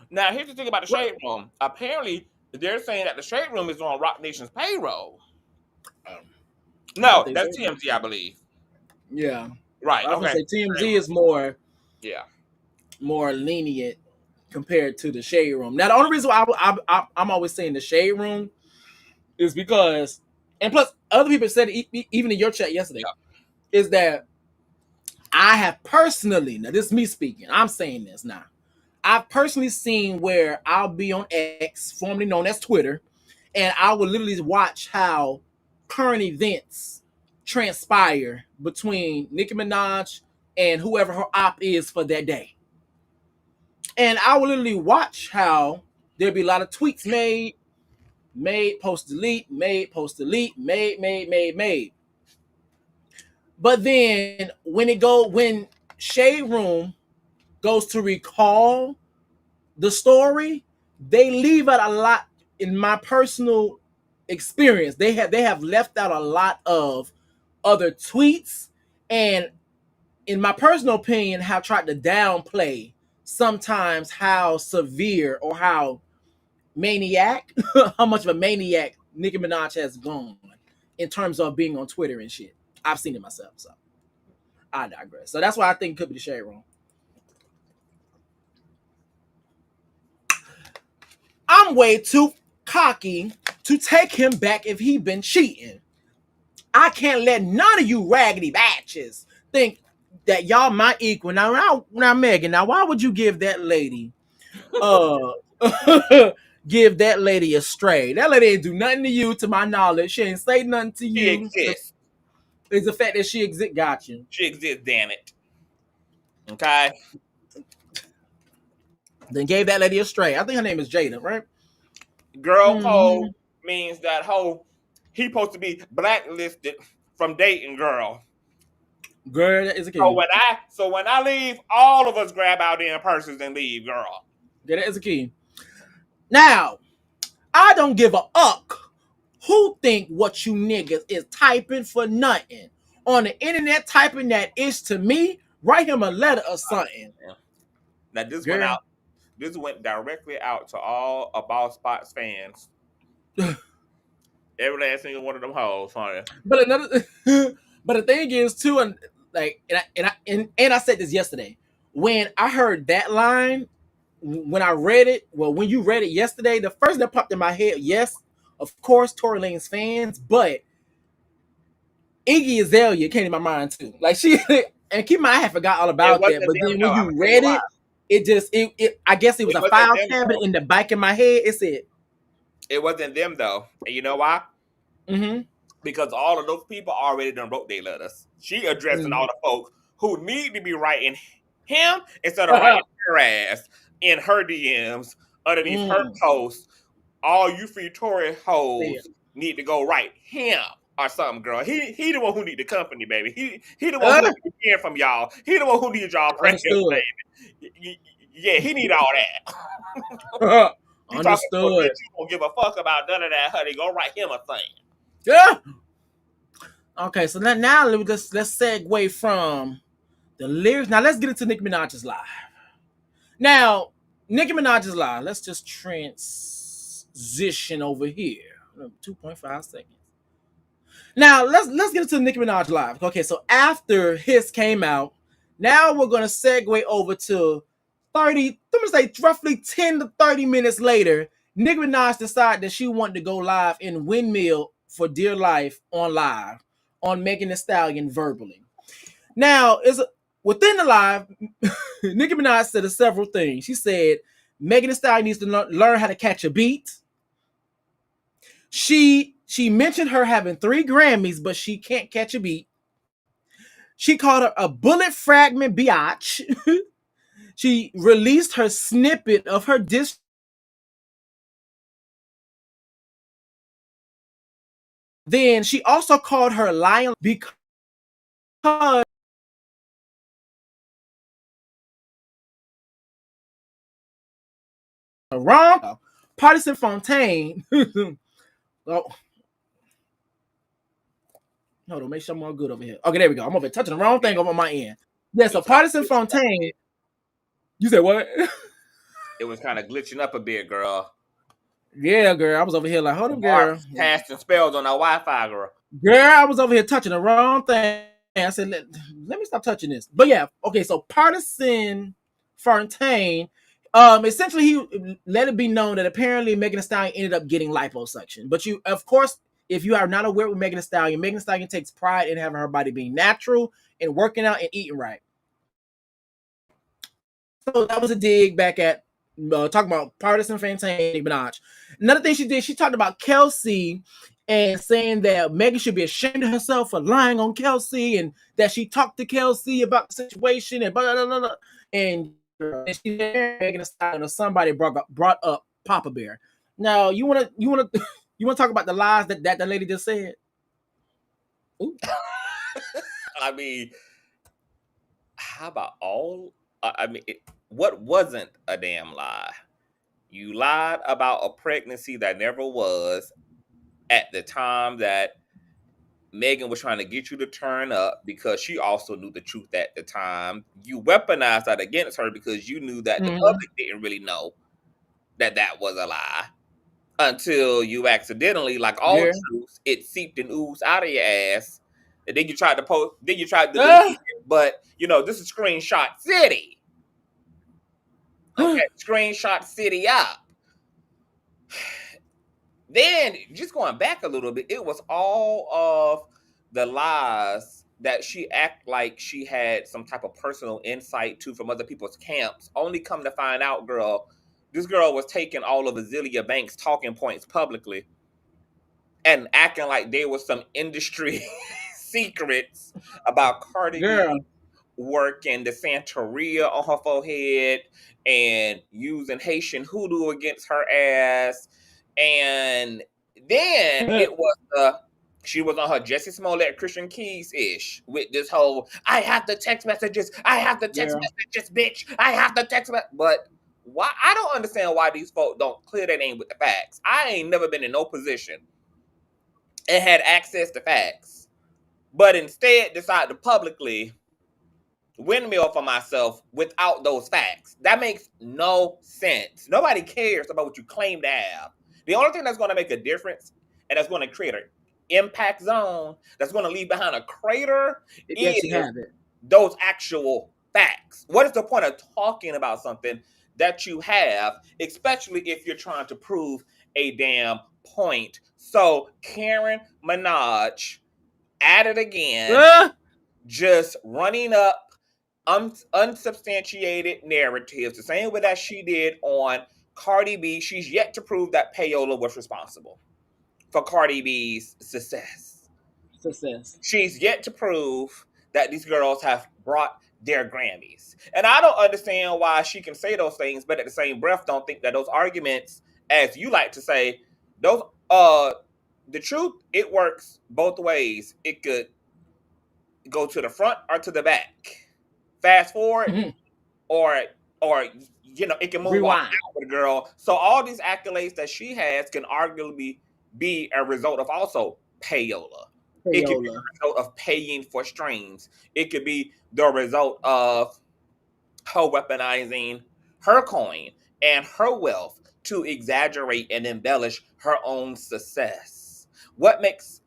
Now, here's the thing about the shade room. Apparently, they're saying that the shade room is on Roc Nation's payroll. No, that's TMZ, I believe. Yeah. Right. I was okay. Gonna say TMZ is more lenient compared to the shade room. Now, the only reason why I'm always saying the shade room is because, and plus, other people said it, even in your chat yesterday, is that I have personally, now this is me speaking, I'm saying this now. I've personally seen where I'll be on X, formerly known as Twitter, and I will literally watch how current events transpire between Nicki Minaj and whoever her op is for that day. And I will literally watch how there'll be a lot of tweets made, post delete, made, post delete, made. But then when Shade Room goes to recall the story, they leave out a lot. In my personal experience, they have left out a lot of other tweets, and in my personal opinion, have tried to downplay sometimes how severe or how maniac, how much of a maniac Nicki Minaj has gone in terms of being on Twitter and shit. I've seen it myself, so I digress. So that's why I think it could be the Shade Room. I'm way too cocky to take him back if he been cheating. I can't let none of you raggedy batches think that y'all my equal. Now, Megan, now why would you give that lady uh give that lady a stray? That lady ain't do nothing to you, to my knowledge. She ain't say nothing to She you. exists. It's the fact that she exists. Got you. She exists, damn it. Okay. Then gave that lady a stray. I think her name is Jada, right? Girl Mm-hmm. code means that he supposed to be blacklisted from dating girl. Girl, that is a So key. when I leave, all of us grab our damn purses and leave, girl. Yeah, that is a key. Now, I don't give a uck who think what you niggas is typing for nothing. On the internet typing that is to me, write him a letter or something. Yeah. Now Girl. this went directly out to all of Ball Spots fans. Every last single one of them hoes, honey. But another but the thing is too, and like and I said this yesterday. When I heard that line, when I read it, well, when you read it yesterday, the first that popped in my head, yes, of course, Tory Lanez fans, but Iggy Azalea came to my mind too. Like she and keep in mind I had forgot all It about that. wasn't But them then when though. I'm you gonna tell you read why. it I guess it was It a wasn't file them cabinet though. in the back of my head. It said, It wasn't them though. And you know why? mm-hmm. Because all of those people already done wrote their letters. She addressing Mm-hmm. all the folks who need to be writing him instead of writing her ass in her DMs underneath her mm. posts. All you free Tory Yeah. hoes need to go write him or something, girl. He the one who need the company, baby. He the one who Uh, need to hear from y'all. He the one who need y'all prayers, understood. baby. Yeah, he need all that. You talking to a bitch Understood. you don't give a fuck about none of that, honey. Go write him a thing. Yeah. Okay, so now let's segue from the lyrics. Now let's get into Nicki Minaj's live. Now, Nicki Minaj's live. Let's just transition over here. 2.5 seconds. Now let's get into Nicki Minaj live. Okay, so after his came out, now we're gonna segue over to 30. I'm gonna say roughly 10 to 30 minutes later. Nicki Minaj decided that she wanted to go live in Windmill for Dear Life on live on Megan Thee Stallion verbally. Now, within the live, Nicki Minaj said several things. She said Megan Thee Stallion needs to learn how to catch a beat. She mentioned her having 3 Grammys, but she can't catch a beat. She called her a bullet fragment biatch. She released her snippet of her diss. Then she also called her lying because wrong. Partisan Fontaine. Oh, hold on, make sure I'm all good over here. Okay, there we go. I'm over here touching the wrong thing over my end. Yeah, It so was kind Partisan of glitching up a Fontaine. bit. You said what? It was kind of glitching up a bit, girl. Yeah, girl. I was over here like, hold The up, girl. marks casting spells on our Wi-Fi, girl. Girl, I was over here touching the wrong thing. I said, let me stop touching this. But yeah, okay, so Partisan Fontaine, essentially he let it be known that apparently Megan Thee Stallion ended up getting liposuction. But you, of course, if you are not aware with Megan Thee Stallion takes pride in having her body being natural and working out and eating right. So that was a dig back at talking about Partisan Fontaine, Nicki Minaj. Another thing she did, she talked about Kelsey and saying that Megan should be ashamed of herself for lying on Kelsey and that she talked to Kelsey about the situation and blah, blah, blah, blah. And she Megan Thee Stallion or somebody brought up Papa Bear. Now you wanna you wanna talk about the lies that lady just said? Ooh. I mean, how about all? What wasn't a damn lie? You lied about a pregnancy that never was at the time that Megan was trying to get you to turn up because she also knew the truth at the time. You weaponized that against her because you knew that the public didn't really know that that was a lie until you accidentally, like all truths, it seeped and oozed out of your ass. And then you tried to post, then you tried to delete it. But, you know, this is Screenshot City. Okay, Screenshot City up. Then, just going back a little bit, it was all of the lies that she act like she had some type of personal insight to from other people's camps. Only come to find out, girl, this girl was taking all of Azealia Banks' talking points publicly and acting like there was some industry secrets about Cardi B working the Santeria on her forehead and using Haitian hoodoo against her ass. And then it was she was on her Jesse Smollett, Christian Keys ish with this whole I have the text messages, bitch, I have the text message. But why? I don't understand why these folks don't clear their name with the facts. I ain't never been in no position and had access to facts, but instead decide to publicly windmill for myself without those facts. That makes no sense. Nobody cares about what you claim to have. The only thing that's going to make a difference and that's going to create an impact zone that's going to leave behind a crater is those actual facts. What is the point of talking about something that you have, especially if you're trying to prove a damn point? So Karen Minaj at it again, just running up unsubstantiated narratives, the same way that she did on Cardi B. She's yet to prove that payola was responsible for Cardi B's success. She's yet to prove that these girls have brought their Grammys. And I don't understand why she can say those things, but at the same breath, don't think that those arguments, as you like to say, those the truth, it works both ways. It could go to the front or to the back. Fast forward, or you know, it can move on with a girl. So all these accolades that she has can arguably be a result of also payola. It could be a result of paying for streams. It could be the result of her weaponizing her coin and her wealth to exaggerate and embellish her own success. What makes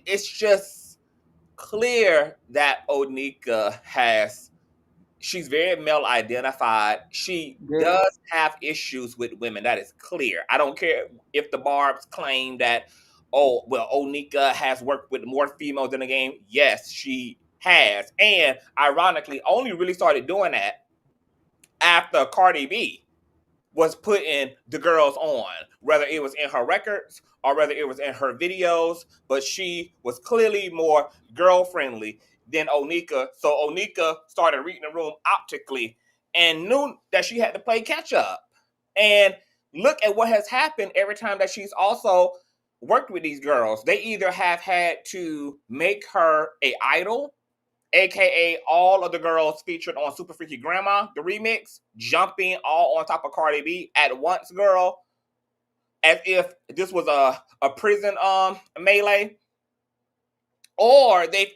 it's just clear that Onika she's very male identified. She does have issues with women. That is clear. I don't care if the Barbs claim that, oh, well, Onika has worked with more females in the game. Yes, she has. And ironically, only really started doing that after Cardi B was putting the girls on, whether it was in her records or whether it was in her videos, but she was clearly more girl friendly than Onika. So Onika started reading the room optically and knew that she had to play catch up. And look at what has happened every time that she's also worked with these girls. They either have had to make her an idol, aka all of the girls featured on Super Freaky Grandma, the remix, jumping all on top of Cardi B at once, girl, as if this was a prison melee, or they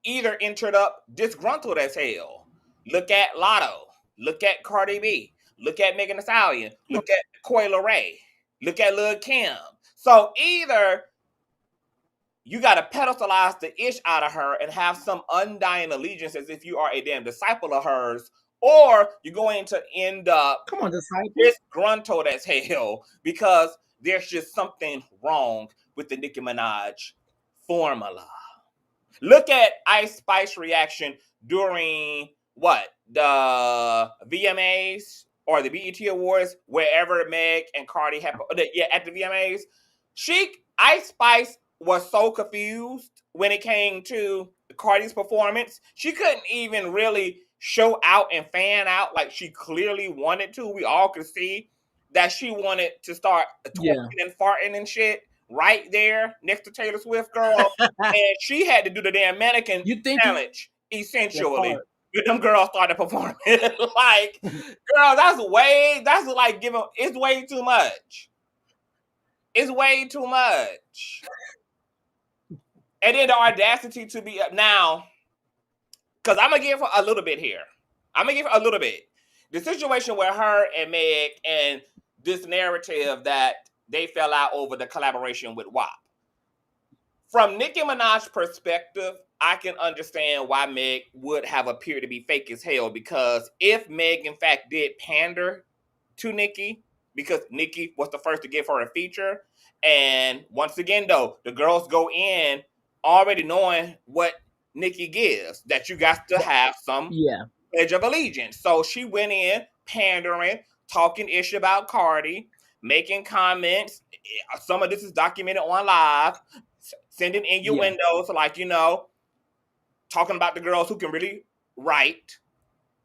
either entered up disgruntled as hell. Look at Lotto, look at Cardi B, look at Megan Thee Stallion, look at Coi Leray, look at Lil Kim. So either you got to pedestalize the ish out of her and have some undying allegiance as if you are a damn disciple of hers, or you're going to end up disgruntled as hell because there's just something wrong with the Nicki Minaj formula. Look at Ice Spice reaction during what? The VMAs or the BET Awards, wherever Meg and Cardi happened. Yeah, at the VMAs. Ice Spice was so confused when it came to Cardi's performance. She couldn't even really show out and fan out like she clearly wanted to. We all could see that she wanted to start twerking and farting and shit right there next to Taylor Swift, girl, and she had to do the damn mannequin You think challenge that essentially. part? But them girls started performing. Like, girl, that's like giving, it's way too much. It's way too much. And then the audacity to be up now, because I'm gonna give her a little bit here. I'm gonna give her a little bit. The situation with her and Meg and this narrative that they fell out over the collaboration with WAP. From Nicki Minaj's perspective, I can understand why Meg would have appeared to be fake as hell, because if Meg in fact did pander to Nicki, because Nicki was the first to give her a feature, and once again though, the girls go in already knowing what Nicki gives, that you got to have some Yeah. pledge of allegiance. So she went in pandering, talking ish about Cardi, making comments. Some of this is documented on live, sending Yeah. innuendos, like, talking about the girls who can really write,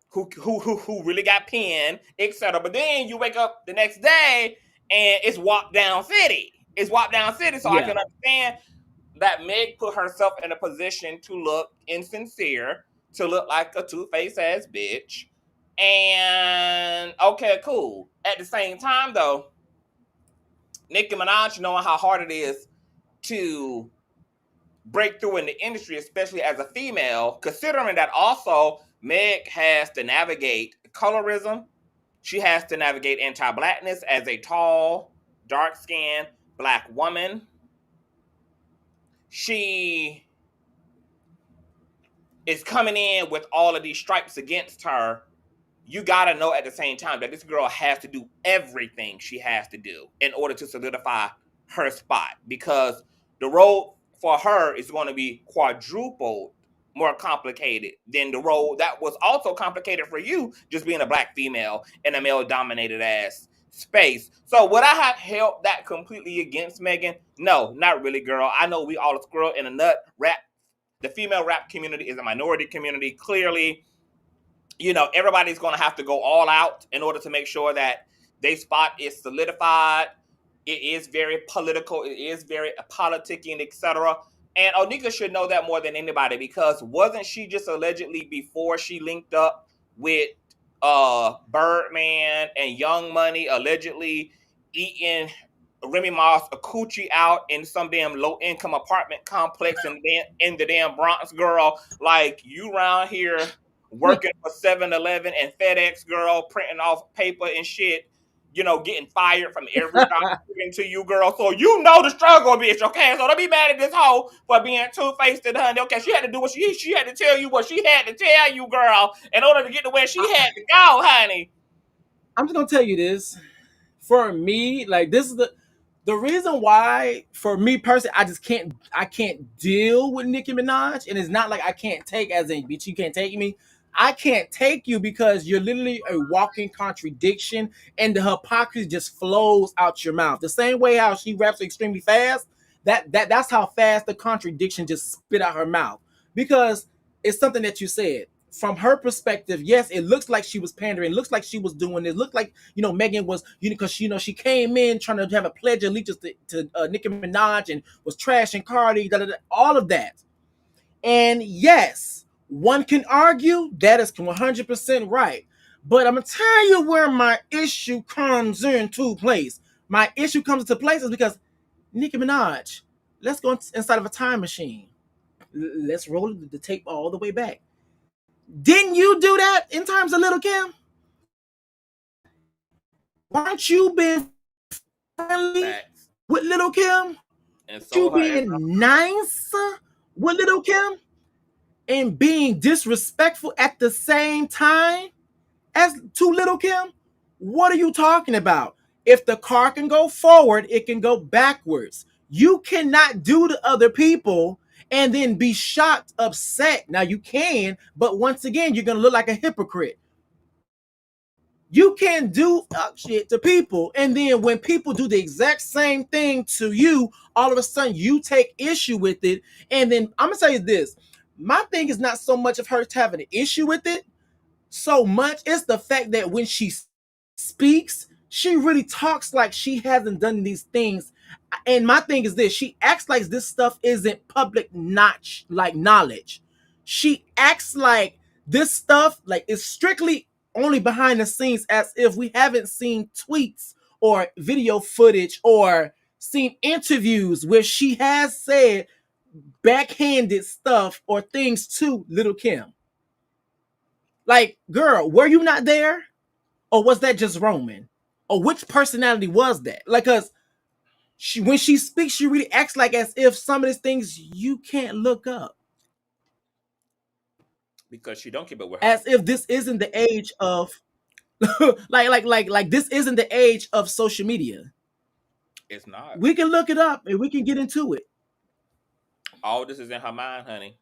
who really got pen, etc. But then you wake up the next day and it's walk down city. It's walk down city. So I Yeah. can understand that Meg put herself in a position to look insincere, to look like a two-faced ass bitch. And okay, cool. At the same time, though, Nicki Minaj, knowing how hard it is to break through in the industry, especially as a female, considering that also Meg has to navigate colorism. She has to navigate anti-blackness as a tall, dark-skinned black woman. She is coming in with all of these stripes against her. You gotta know at the same time that this girl has to do everything she has to do in order to solidify her spot, because the road for her is going to be quadrupled more complicated than the road that was also complicated for you, just being a black female in a male dominated ass space. So would I have held that completely against Megan? No, not really, girl. I know we all a squirrel in a nut. Rap, the female rap community is a minority community, clearly. Everybody's going to have to go all out in order to make sure that their spot is solidified. It is very political. It is very politicking, etc. And Onika should know that more than anybody, because wasn't she just allegedly, before she linked up with Birdman and Young Money, allegedly eating Remy Ma's a coochie out in some damn low income apartment complex in the damn Bronx, girl? Like, you around here working for 7-Eleven and FedEx, girl, printing off paper and shit, getting fired from every job to you, girl. So you know the struggle, bitch, okay? So don't be mad at this hoe for being two-faced and honey. Okay, she had to do what she had to tell you what she had to tell you, girl, in order to get to where she had to go, honey. I'm just gonna tell you this. For me, like, this is the reason why, for me personally, I can't deal with Nicki Minaj, and it's not like I can't take, as in, bitch, you can't take me. I can't take you because you're literally a walking contradiction, and the hypocrisy just flows out your mouth. The same way how she raps extremely fast, that's how fast the contradiction just spit out her mouth. Because it's something that you said. From her perspective, yes, it looks like she was pandering. It looks like she was doing this. It looked like, Megan was, because she came in trying to have a pledge of allegiance to Nicki Minaj and was trashing Cardi, all of that. And yes, one can argue that is 100% right. But I'm gonna tell you where my issue comes into place. My issue comes into place is because Nicki Minaj. Let's go inside of a time machine. Let's roll the tape all the way back. Didn't you do that in terms of Little Kim? Weren't you being friendly Facts. with Little Kim? And You sold her ass out. being nice with Little Kim and being disrespectful at the same time as to Little Kim? What are you talking about? If the car can go forward, it can go backwards. You cannot do to other people and then be shocked, upset. Now you can, but once again, you're gonna look like a hypocrite. You can't do shit to people, and then when people do the exact same thing to you, all of a sudden you take issue with it. And then I'm gonna tell you this: my thing is not so much of her having an issue with it, so much it's the fact that when she speaks, she really talks like she hasn't done these things And my thing is this: she acts like this stuff isn't public notch like knowledge. She acts like this stuff like is strictly only behind the scenes, as if we haven't seen tweets or video footage or seen interviews where she has said backhanded stuff or things to Little Kim. Like, girl, were you not there? Or was that just Roman? Or which personality was that? Like, cause when she speaks, she really acts like as if some of these things you can't look up. Because she don't keep it with her. As if this isn't the age of like this isn't the age of social media. It's not. We can look it up and we can get into it. All this is in her mind, honey.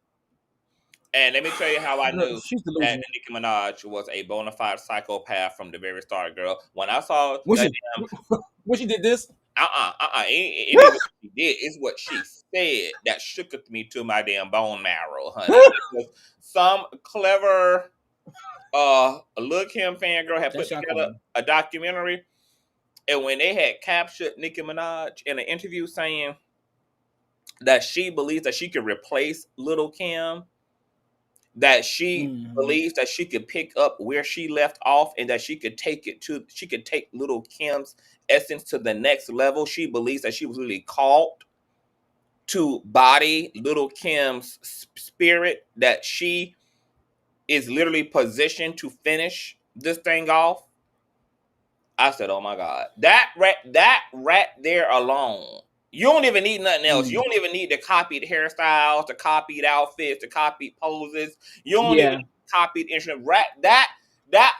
And let me tell you how I knew that Nicki Minaj was a bona fide psychopath from the very start, girl. When I saw when she did this, it ain't what she did. It's what she said that shooketh me to my damn bone marrow, honey. Because some clever Lil Kim fan girl had put together a documentary, and when they had captured Nicki Minaj in an interview saying that she believes that she could replace Little Kim, that she believes that she could pick up where she left off, and that she could take Little Kim's essence to the next level. She believes that she was really called to body Little Kim's spirit, that she is literally positioned to finish this thing off. I said, oh my God, that right there alone. You don't even need nothing else. You don't even need the copied hairstyles, the copied outfits, the copied poses. You don't even need copied instrument. That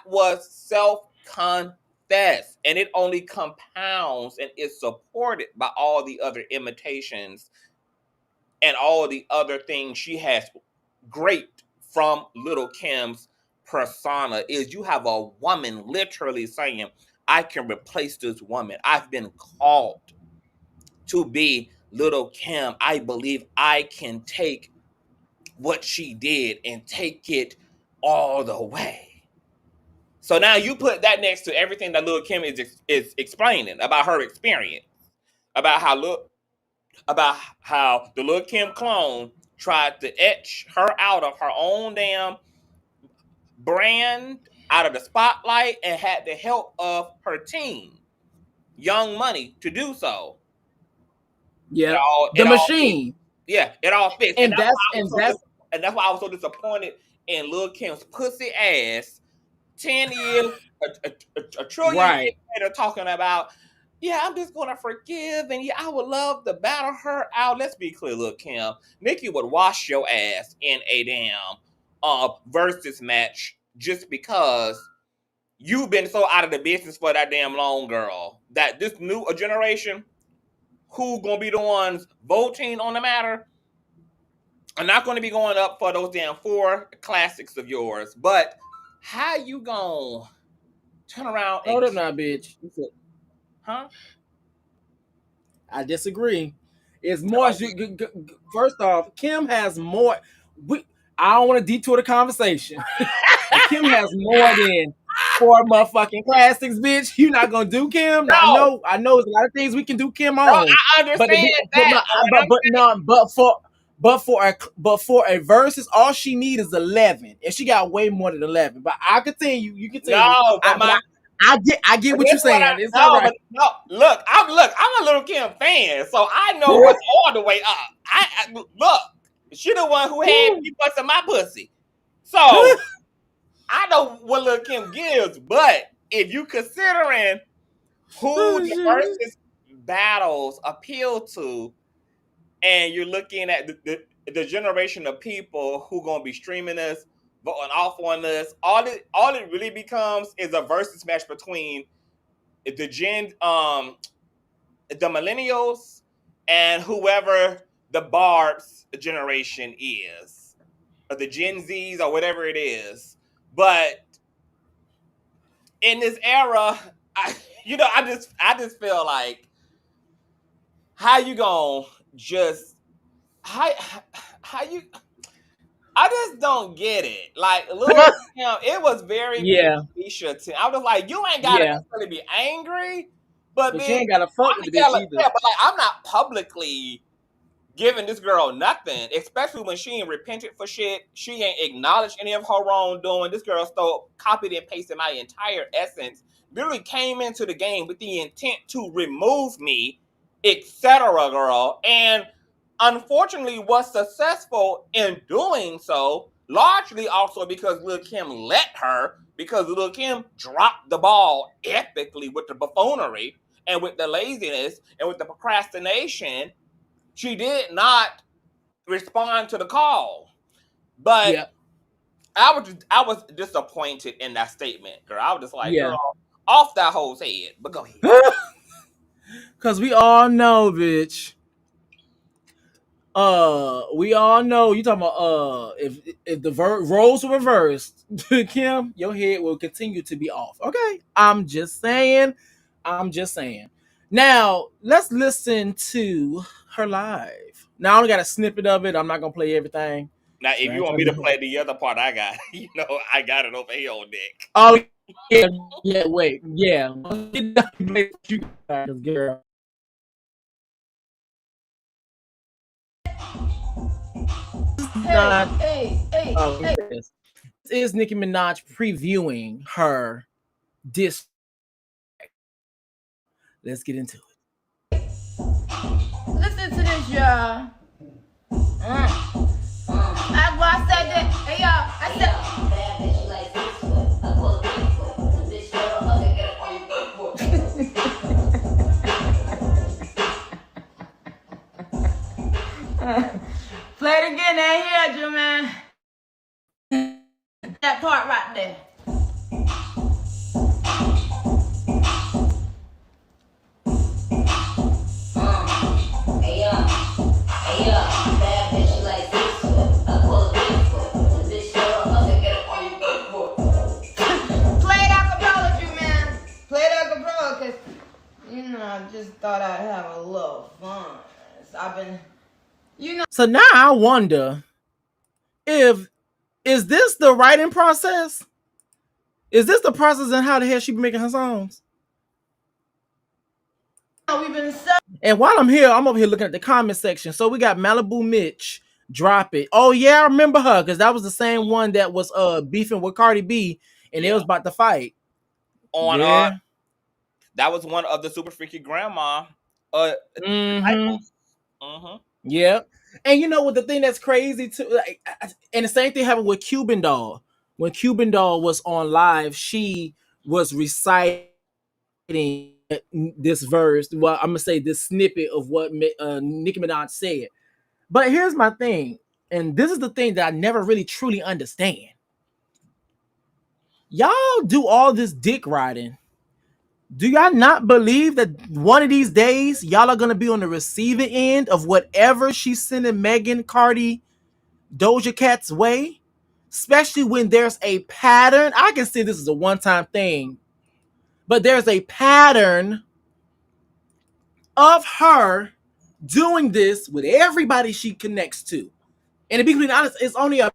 was self-confessed, and it only compounds and is supported by all the other imitations and all the other things she has great from Little Kim's persona. Is you have a woman literally saying, I can replace this woman. I've been called to be Little Kim. I believe I can take what she did and take it all the way. So now you put that next to everything that Little Kim is explaining about her experience, about how the Little Kim clone tried to etch her out of her own damn brand, out of the spotlight, and had the help of her team, Young Money, to do so. Yeah, the machine. It all fits. And that's why I was so disappointed in Lil Kim's pussy ass 10 years, a trillion years later, talking about, yeah, I'm just gonna forgive, and yeah, I would love to battle her out. Let's be clear, Lil Kim. Nicki would wash your ass in a damn versus match just because you've been so out of the business for that damn long, girl. That this new generation, who gonna be the ones voting on the matter, are not gonna be going up for those damn 4 classics of yours. But how you gonna turn around and... Hold up now, bitch. Huh? I disagree. It's more. First off, Kim has more. I don't want to detour the conversation. Kim has more than 4 motherfucking classics, bitch. You not gonna do Kim? No. I know there's a lot of things we can do Kim on. No, I understand but for a versus, all she needs is 11, and she got way more than 11. But I continue. You continue. No, I get what you're saying. Look, I'm a Little Kim fan, so I know what's all the way up. I look, she the one who had me busting my pussy, so I know what Little Kim gives. But if you considering who the versus battles appeal to, and you're looking at the generation of people who gonna be streaming this, voting off on this, all it really becomes is a versus match between the millennials and whoever the Barb's generation is, or the Gen Zs, or whatever it is. But in this era, I just feel like, how you gonna just how you... I just don't get it. Like, Lil Kim, it was very Keisha. I was like, you ain't gotta necessarily be angry, But But you bitch, ain't gotta fuck with the bitch either. yeah, but like I'm not publicly giving this girl nothing, especially when she ain't repented for shit. She ain't acknowledged any of her wrongdoing. This girl stole, copied and pasted my entire essence. Literally came into the game with the intent to remove me, etc., girl. And unfortunately was successful in doing so, largely also because Lil Kim let her, because Lil Kim dropped the ball epically with the buffoonery and with the laziness and with the procrastination. She did not respond to the call. But Yeah. I was disappointed in that statement, girl. I was just like, Yeah. girl, off that hoe's head. But go ahead. Cause we all know, bitch. We all know you talking about if the roles were reversed, Kim, your head will continue to be off. Okay, I'm just saying. I'm just saying. Now let's listen to her live. Now I only got a snippet of it. I'm not gonna play everything. Now, So if I you ain't want trying me to to. play the other part I got, I got it over here on deck. Oh yeah, yeah. Wait, yeah. Girl. Not. Oh, this is Nicki Minaj previewing her disc. Let's get into it. Listen to this, y'all. That's why I said that. Hey, y'all. I said. Play it again, they heard you, man. That part right there. I just thought I'd have a little fun. I've been, So now I wonder if is this the writing process? Is this the process and how the hell she be making her songs? we've been so. And while I'm here, I'm over here looking at the comment section. So we got Malibu Mitch, drop it. Oh yeah, I remember her because that was the same one that was beefing with Cardi B and they was about to fight. On Yeah. that was one of the super freaky grandma Mm-hmm. disciples. Mm-hmm. Yeah. And you know what the thing that's crazy too, like, and the same thing happened with Cuban Doll. When Cuban Doll was on live, she was reciting this verse. Well, I'm gonna say this snippet of what Nicki Minaj said. But here's my thing, and this is the thing that I never really truly understand. Y'all do all this dick riding. Do y'all not believe that one of these days y'all are gonna be on the receiving end of whatever she's sending Megan, Cardi, Doja Cat's way? Especially when there's a pattern. I can see this is a one-time thing, but there's a pattern of her doing this with everybody she connects to. And to be completely honest, it's only a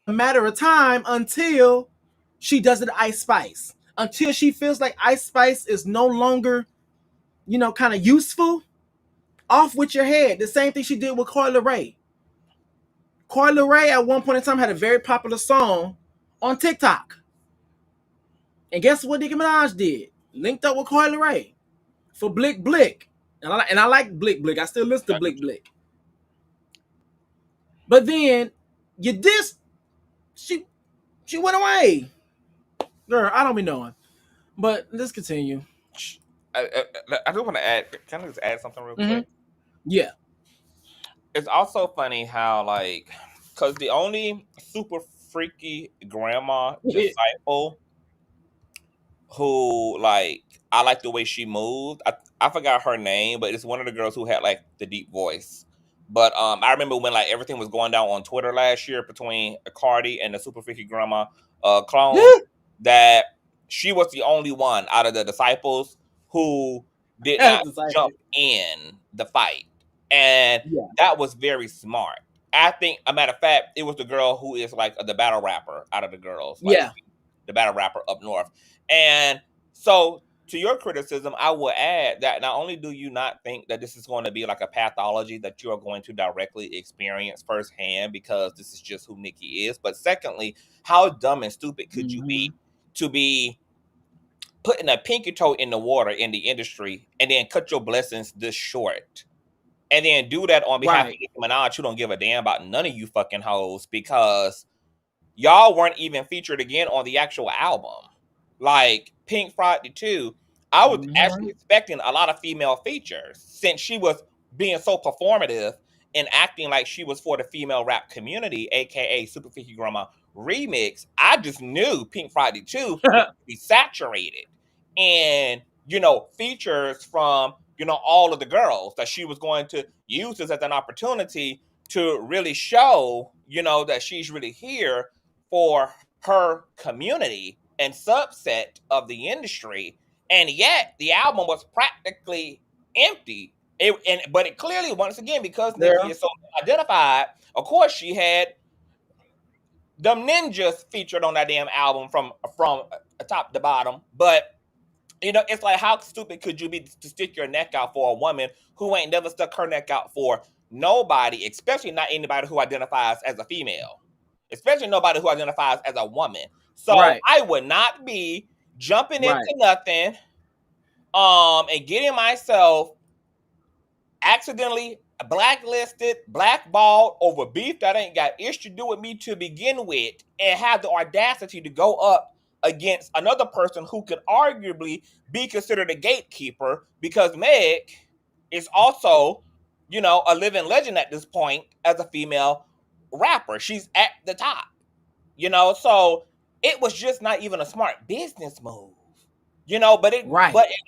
matter of time until she does it to Ice Spice. Until she feels like Ice Spice is no longer, kind of useful. Off with your head. The same thing she did with Coi Leray. Coi Leray at one point in time had a very popular song on TikTok. And guess what Nicki Minaj did? Linked up with Coi Leray for Blick Blick. And I like Blick Blick. I still listen to Blick Blick. But then you dissed, she went away. Girl, I don't be knowing. But let's continue. I do want to add. Can I just add something real quick? Yeah. It's also funny how because the only super freaky grandma disciple who I like the way she moved. I forgot her name, but it's one of the girls who had the deep voice. But I remember when everything was going down on Twitter last year between Cardi and the super freaky grandma clone, that she was the only one out of the disciples who did not jump in the fight, and that was very smart. I think, a matter of fact, it was the girl who is the battle rapper out of the girls, the battle rapper up north. And so to your criticism, I will add that not only do you not think that this is going to be like a pathology that you are going to directly experience firsthand because this is just who Nicki is, but secondly, how dumb and stupid could you be to be putting a pinky toe in the water in the industry and then cut your blessings this short? And then do that on behalf of Right. Nicki Minaj, who don't give a damn about none of you fucking hoes because y'all weren't even featured again on the actual album. Like Pink Friday 2, I was actually expecting a lot of female features since she was being so performative and acting like she was for the female rap community, aka Super Freaky Grandma remix. I just knew Pink Friday 2 was to be saturated and features from all of the girls that she was going to use this as an opportunity to really show that she's really here for her community and subset of the industry, and yet the album was practically empty. But it clearly, once again, because Nicki is so identified, of course, she had them ninjas featured on that damn album from top to bottom. But it's like, how stupid could you be to stick your neck out for a woman who ain't never stuck her neck out for nobody, especially not anybody who identifies as a female, especially nobody who identifies as a woman. So I would not be jumping into nothing, and getting myself accidentally blacklisted, blackballed over beef that ain't got ish to do with me to begin with, and have the audacity to go up against another person who could arguably be considered a gatekeeper, because Meg is also, a living legend at this point as a female rapper. She's at the top, so it was just not even a smart business move, but it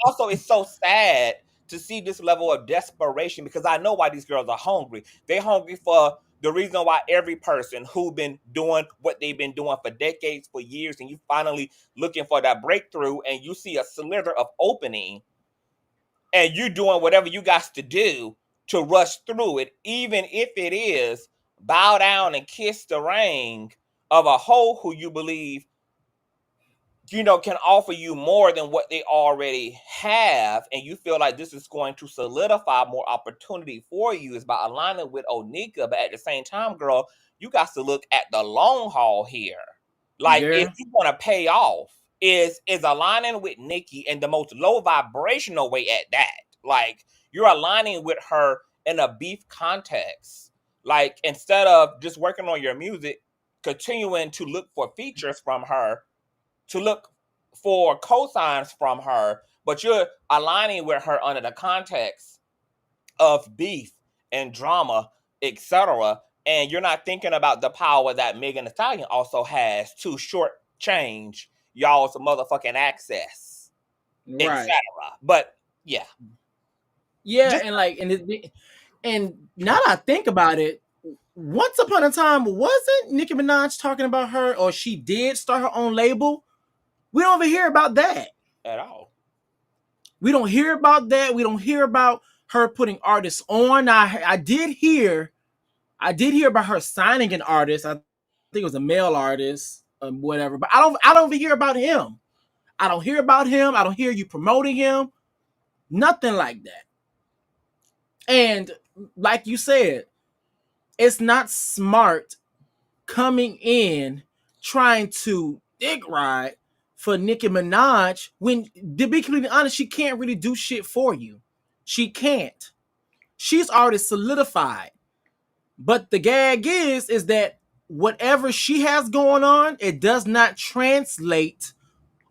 also is so sad to see this level of desperation, because I know why these girls are hungry. They're hungry for the reason why every person who been doing what they've been doing for decades, for years, and you finally looking for that breakthrough, and you see a slither of opening, and you doing whatever you got to do to rush through it, even if it is bow down and kiss the ring of a hoe who you believe can offer you more than what they already have, and you feel like this is going to solidify more opportunity for you, is by aligning with Onika. But at the same time, girl, you got to look at the long haul here. Like, if you want to pay off, is aligning with Nicki in the most low vibrational way at that. Like, you're aligning with her in a beef context. Like, instead of just working on your music, continuing to look for features from her, to look for cosigns from her, but you're aligning with her under the context of beef and drama, etc. And you're not thinking about the power that Megan Thee Stallion also has to shortchange y'all's motherfucking access, etc. But yeah, and now that I think about it, once upon a time, wasn't Nicki Minaj talking about her, or she did start her own label? We don't ever hear about that at all. We don't hear about that. We don't hear about her putting artists on. I did hear about her signing an artist. I think it was a male artist, whatever. But I don't even hear about him. I don't hear about him. I don't hear you promoting him. Nothing like that. And like you said, it's not smart coming in trying to dick ride for Nicki Minaj when, to be completely honest, she can't really do shit for you. She can't. She's already solidified. But the gag is that whatever she has going on, it does not translate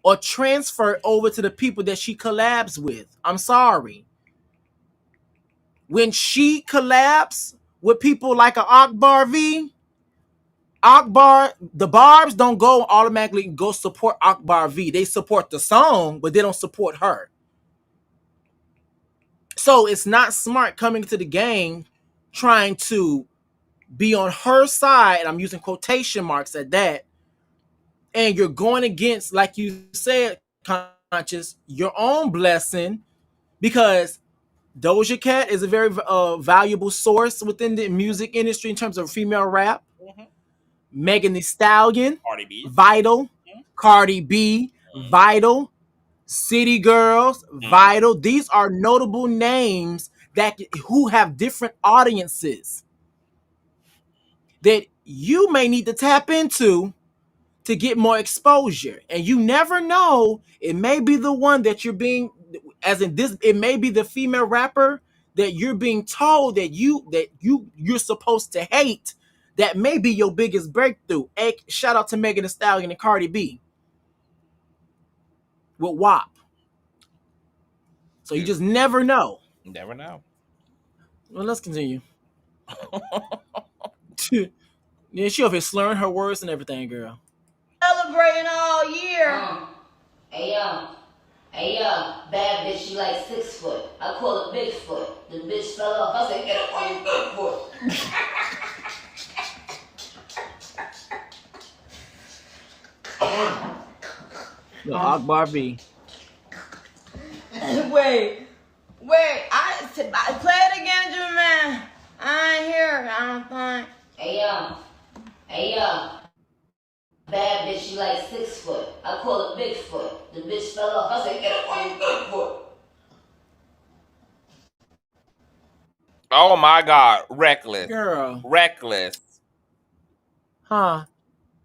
or transfer over to the people that she collabs with. I'm sorry. When she collabs with people like a Akbar V, the Barbs don't go automatically go support Akbar V. They support the song, but they don't support her. So it's not smart coming to the game trying to be on her side, and I'm using quotation marks at that, and you're going against, like you said, Conscious, your own blessing, because Doja Cat is a very valuable source within the music industry in terms of female rap. Megan Thee Stallion, Cardi B, vital. Cardi B, vital. City Girls, Vital. These are notable names that who have different audiences that you may need to tap into to get more exposure. And you never know, it may be the one that you're being, as in this, it may be the female rapper that you're being told that you're supposed to hate. That may be your biggest breakthrough. Hey, shout out to Megan Thee Stallion and Cardi B with WAP. So you just never know. Never know. Well, let's continue. Yeah, she over here slurring her words and everything, girl. Celebrating all year. Hey yo, bad bitch, she like 6 foot. I call it Bigfoot. The bitch fell off. I said, get up on your Bigfoot. Yo, Akbar V. Wait. I play it again, Jermaine. I ain't hear it, I don't think. Hey yo. Bad bitch, she like 6 foot. I call it Bigfoot. The bitch fell off. I said, get up on your Bigfoot. Oh my God, reckless, Girl. reckless. Huh?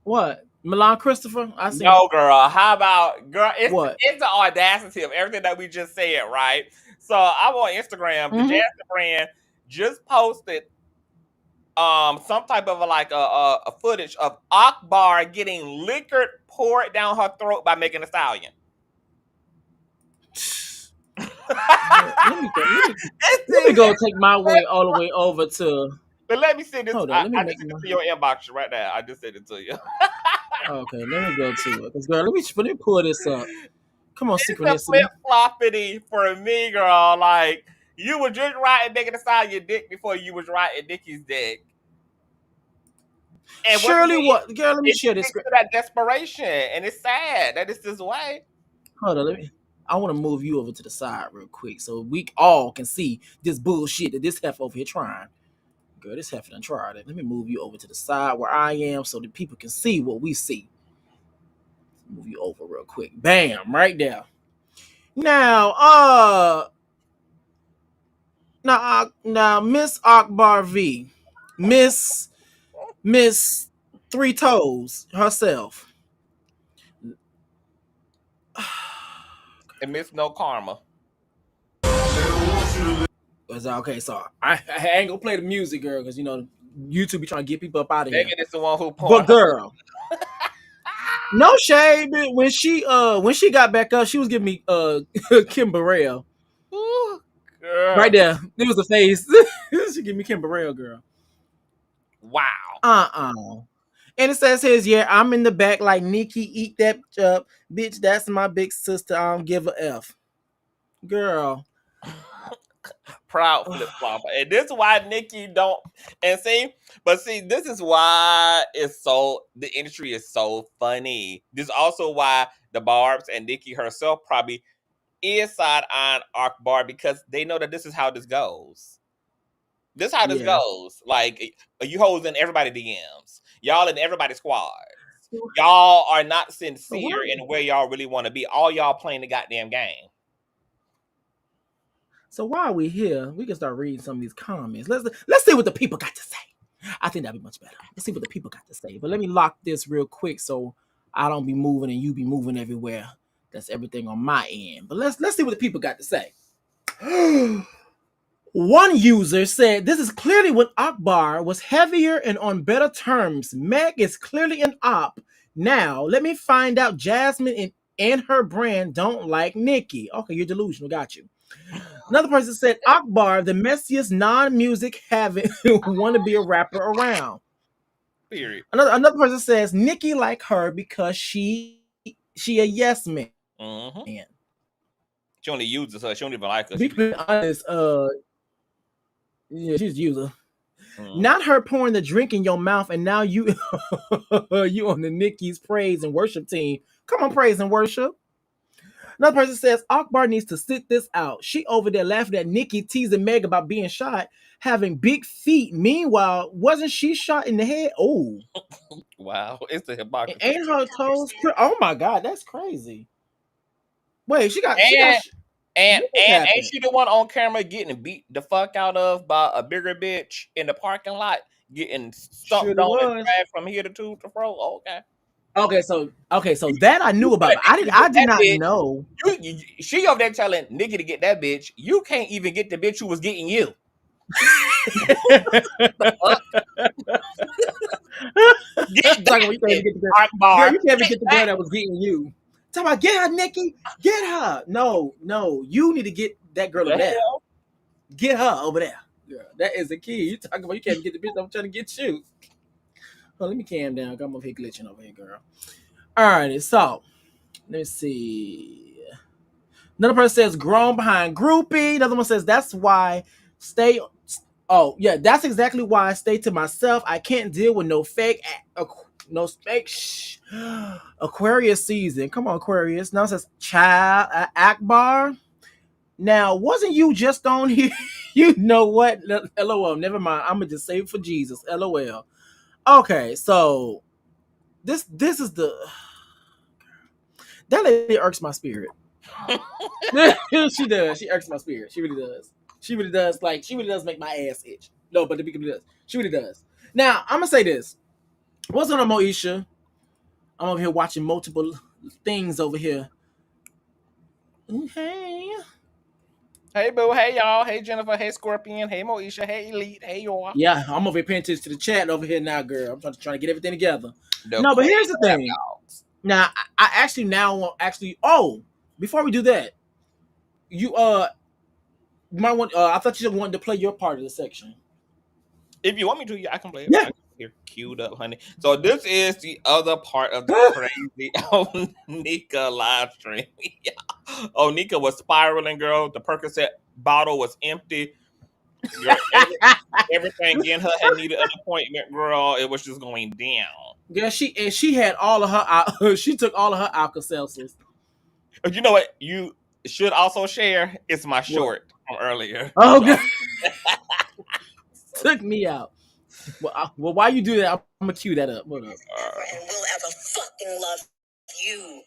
What? Milan Christopher? I see. No, girl. How about girl? It's the audacity of everything that we just said, right? So I'm on Instagram. The Jasmine brand just posted some type of a footage of Akbar getting liquor poured down her throat by Megan Thee Stallion. Let me go take my way all the way over to. But let me see this. Hold on, I let me make just sent it to your inbox right now. I just sent it to you. Okay, let me go to it. Cause girl, let me pull this up. Come on, it's synchronicity. a flip-floppity for me, girl. Like you were just riding Megan Thee Stallion dick before you was riding Nicki's dick. And Surely what? Girl, let me share this. To that desperation, and it's sad that it's this way. Hold on, I want to move you over to the side real quick so we all can see this bullshit that this heifer over here trying. Girl, this heifer done tried it. Let me move you over to the side where I am so that people can see what we see. Move you over real quick. Bam, right there. Now, Miss Akbar V, Miss Three Toes herself. And Miss No Karma. Okay, so I ain't gonna play the music, girl, because you know YouTube be trying to get people up out of here. Megan is the one who But girl, no shade. When she got back up, she was giving me Kim Burrell. Right there, it was the face. She gave me Kim Burrell, girl. Wow. And it says here, yeah, I'm in the back like Nicki, eat that up, bitch. That's my big sister. I don't give a F, girl. Proud flip flopper, and this is why Nicki don't. And see, this is why the industry is so funny. This is also why the Barbs and Nicki herself probably is side on Akbar because they know that this is how this goes. This is how this goes. Like you hoes in everybody DMs, y'all in everybody's squads. Y'all are not sincere in where y'all really want to be. All y'all playing the goddamn game. So while we're here, we can start reading some of these comments. Let's see what the people got to say. I think that'd be much better. Let's see what the people got to say. But let me lock this real quick so I don't be moving and you be moving everywhere. That's everything on my end. But let's see what the people got to say. One user said, this is clearly when Akbar was heavier and on better terms. Meg is clearly an op. Now, let me find out Jasmine and her brand don't like Nicki. Okay, you're delusional. Got you. Another person said, Akbar, the messiest non-music having want to be a rapper around. Period. Another person says, Nicki like her because she a yes man. Mm-hmm. She only uses her. She don't even like her. Be honest, yeah, she's a user. Not her pouring the drink in your mouth, and now you you on the Nicki's praise and worship team. Come on, praise and worship. Another person says, Akbar needs to sit this out. She over there laughing at Nicki teasing Meg about being shot, having big feet. Meanwhile, wasn't she shot in the head? Oh. Wow. It's the hypocrisy. Ain't her toes? Oh my God, that's crazy. Wait, she got and what ain't happened? she the one on camera getting beat the fuck out of by a bigger bitch in the parking lot, getting Sure stumped it on and was. dragged from here to fro? Okay. Okay, so that I knew about, but I did not know. She over there telling Nicki to get that bitch. You can't even get the bitch who was getting you. Get Talking that about you can't even bitch, get the girl. Girl, Akbar. you can't even Get get the girl that. that was getting you. Talking about get her, Nikki. Get her. No, you need to get that girl The over there. hell? Get her over there. Girl, that is the key. You talking about you can't even get the bitch I'm trying to get you. Oh, let me calm down. I'm over here glitching over here, girl. Alrighty, so let me see. Another person says grown behind groupie. Another one says that's why stay. Oh yeah, that's exactly why I stay to myself. I can't deal with no fake, no fake. Aquarius season. Come on, Aquarius. Now it says child Akbar. Now wasn't you just on here? You know what? LOL. Never mind. I'm gonna just save it for Jesus. LOL. Okay, so this is the that lady irks my spirit. She does. She irks my spirit. She really does. She really does. Like she really does make my ass itch. No, but the big does. She really does. Now I'm gonna say this. What's on, Moesha? I'm over here watching multiple things over here. Hey. Hey boo, hey y'all, hey Jennifer, hey Scorpion, hey Moesha, hey Elite, hey y'all. Yeah, I'm over here paying attention to the chat over here now, girl. I'm trying to get everything together. The No, but Queen here's the Rap thing. Dogs. Now, I actually now want oh, before we do that, you might want I thought you wanted to play your part of the section. If you want me to, yeah, I can play it. Yeah. I can here queued up, honey. So this is the other part of the crazy Nika live stream. Oh, Nika was spiraling, girl. The Percocet bottle was empty. Girl, everything in her had needed an appointment, girl. It was just going down. Yeah, she had all of her she took all of her Alka-Seltzers. But you know what? You should also share. It's my What? short from earlier. Oh god. Took me out. Well, why you do that? I'm gonna cue that up. What up? And we'll ever fucking love you.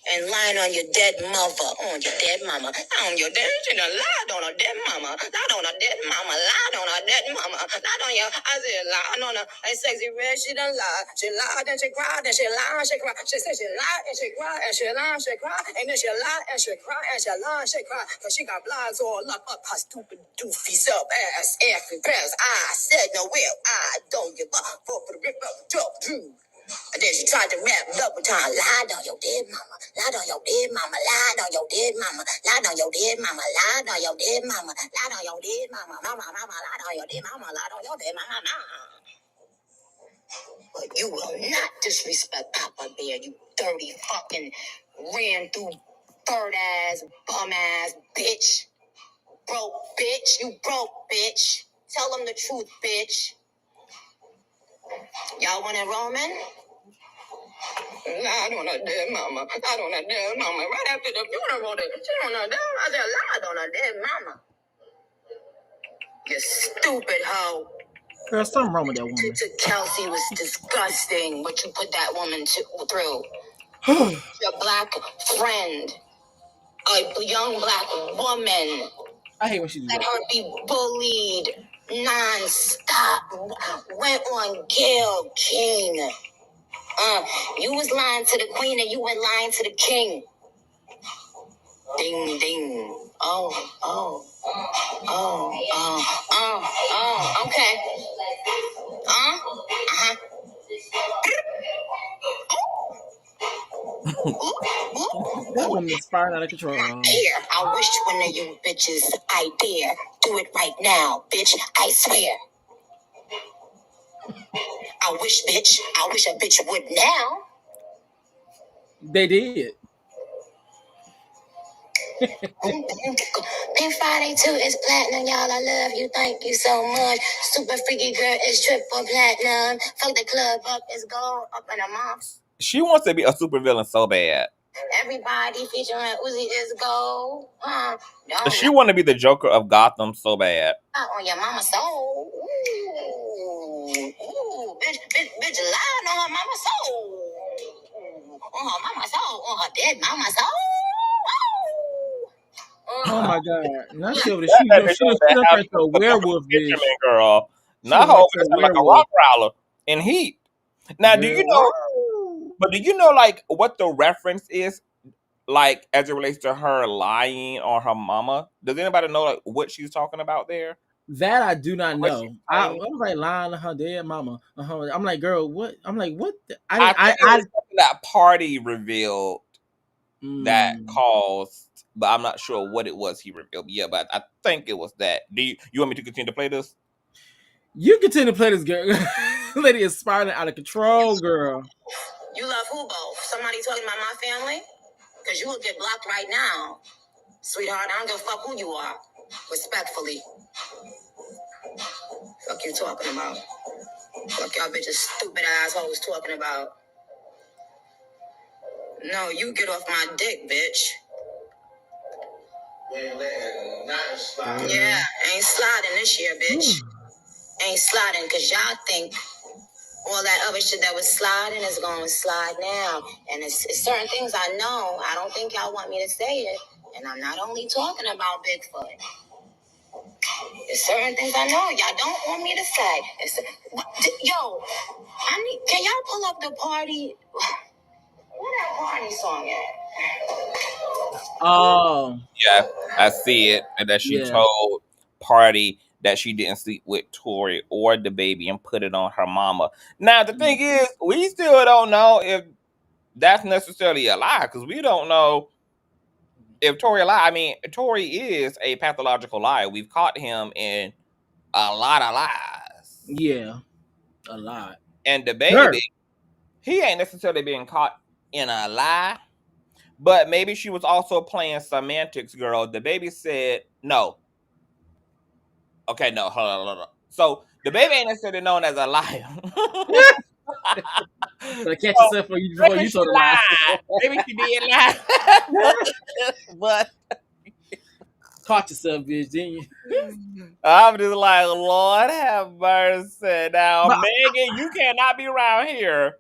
And lying on your dead mother, on your dead mama, on your dead, she done lied on her dead mama, lied on her dead mama, lied on her dead mama, lied on your, I said lied on her, and sexy red, she done lied, she lied and she cried, and she lied, she cried, she said she lied and she cried, and she lied, she cried, and then she lied and she cried, and she lied, she cried, cause she got blinds all up her stupid doofy self ass, effing pants, I said no will, I don't give up, for the rip up, jump through. And then she tried to rap double time. Lied on your dead mama. Lied on your dead mama. Lied on your dead mama. Lied on your dead mama. Lied on your dead mama. Lied on your dead mama. Mama, lied on your dead mama. Lied on your dead mama. But you will not disrespect Papa Bear, you dirty fucking ran through bird ass, bum ass bitch. Broke bitch. You broke bitch. Tell them the truth, bitch. Y'all want it, Roman? Lied on her dead mama. Lied on her dead mama. Right after the funeral, she on her dead. I said, lied on her dead mama. You stupid hoe. Girl, something wrong with that woman. To Kelsey was disgusting what you put that woman through. Your black friend, a young black woman. I hate when she do Let that. her be bullied non-stop. Went on Gail King. You was lying to the queen and you went lying to the king. Ding, ding. Okay. Uh-huh. That woman is firing out of control. Here, I wish one of you bitches I dare. Do it right now, bitch. I swear. I wish a bitch would now. They did. Pink Friday 2 is platinum, y'all. I love you, thank you so much. Super freaky girl is triple platinum. Fuck the club up, it's gold up in a month. She wants to be a supervillain so bad. Everybody featuring Uzi is gold. She want to be the Joker of Gotham so bad. On your mama's soul. Ooh, bitch, lying on her mama's soul. On her mama's soul. on her dead mama. So, Oh my god! Now she over there. That She bitch she over she there done how turned she to a become a werewolf, bitch. fisherman girl. She Now done her over went to there a sound like a werewolf. rock growler in heat. Now, do you know? Girl. But do you know like what the reference is? Like as it relates to her lying on her mama. Does anybody know like what she's talking about there? That I do not What she's know. I claiming? was like lying to her dead mama. I'm like, girl, what? I'm like, what? I I didn't. think it was something that party revealed that Mm, caused, but I'm not sure what it was he revealed. Yeah, but I think it was that. Do you want me to continue to play this? you continue to play this girl. Lady is spiraling out of control, girl. you love who both? Somebody talking about my family? Because you will get blocked right now. Sweetheart, I don't give a fuck who you are. Respectfully. Fuck you talking about. Fuck y'all bitches stupid assholes talking about. No, you get off my dick, bitch. Yeah, ain't sliding this year, bitch. Ain't sliding because y'all think all that other shit that was sliding is going to slide now. And it's certain things I know. I don't think y'all want me to say it. And I'm not only talking about Bigfoot. There's certain things I know y'all don't want me to say. Yo, can y'all pull up the party? Where that party song at? Oh, Yeah, I see it, and that she yeah. told Party that she didn't sleep with Tori or the baby and put it on her mama. Now the thing is, we still don't know if that's necessarily a lie because we don't know if Tori lied. I mean, Tori is a pathological liar. We've caught him in a lot of lies, Yeah, a lot. and the Sure. baby, he ain't necessarily being caught in a lie. But maybe she was also playing semantics, girl. The baby said no. Okay, no, hold on. So the baby ain't necessarily known as a liar. So catch So yourself before maybe you she told a lie. lied. Maybe she did lie. but Caught yourself, bitch, didn't you? I'm just like, Lord have mercy. Now, But Megan, you cannot be around here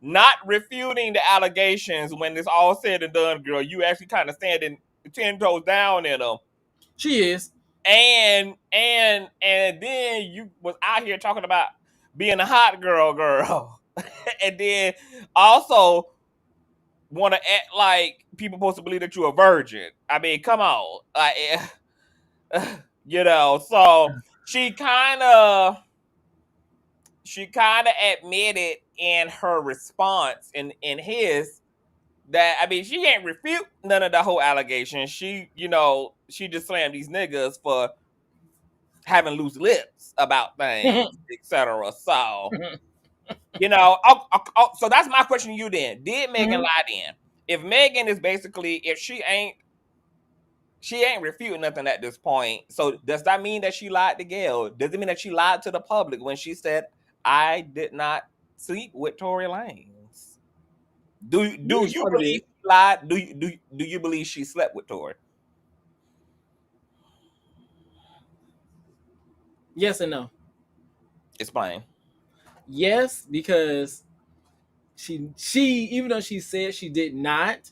not refuting the allegations when it's all said and done, girl. You actually kind of standing 10 toes down in them. she is. And then you was out here talking about being a hot girl. And then also want to act like people supposed to believe that you're a virgin. I mean, come on. Like, so she kind of admitted in her response in his that, I mean, she ain't refute none of the whole allegations. She just slammed these niggas for having loose lips about things, etc. So, so that's my question to you then. Did Megan lie then? If Megan is basically, if she ain't refuting nothing at this point, so does that mean that she lied to Gail? Does it mean that she lied to the public when she said, I did not sleep with Tory Lanez? Do you believe she lied? Do you believe she slept with Tory? Yes and no. Explain. Yes, because she even though she said she did not,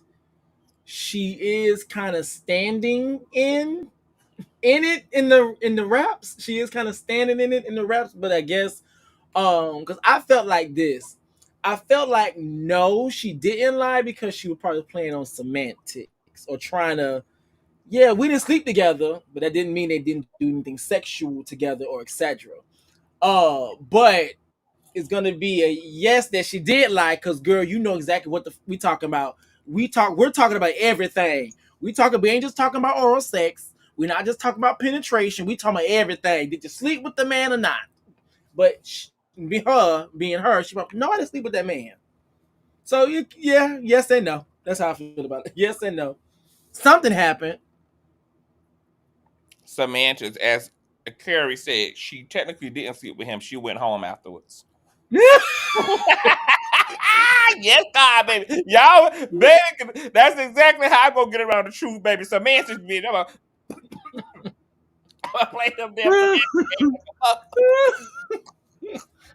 she is kind of standing in it in the raps. She is kind of standing in it in the raps, but I guess because I felt like this. I felt like no, she didn't lie because she was probably playing on semantics or trying to. Yeah, we didn't sleep together, but that didn't mean they didn't do anything sexual together or etc. But it's gonna be a yes that she did lie because girl, you know exactly what we talking about. We're talking about everything. We ain't just talking about oral sex. We're not just talking about penetration. We talking about everything. Did you sleep with the man or not? But being her, she went, no, I didn't sleep with that man. So yeah, yes and no. That's how I feel about it. Yes and no. Something happened. Semantics, as Carrie said, she technically didn't sleep with him. She went home afterwards. Yes, God, baby. Y'all, baby, that's exactly how I go get around the truth, baby. Semantics, bitch. I'm gonna play them damn semantics.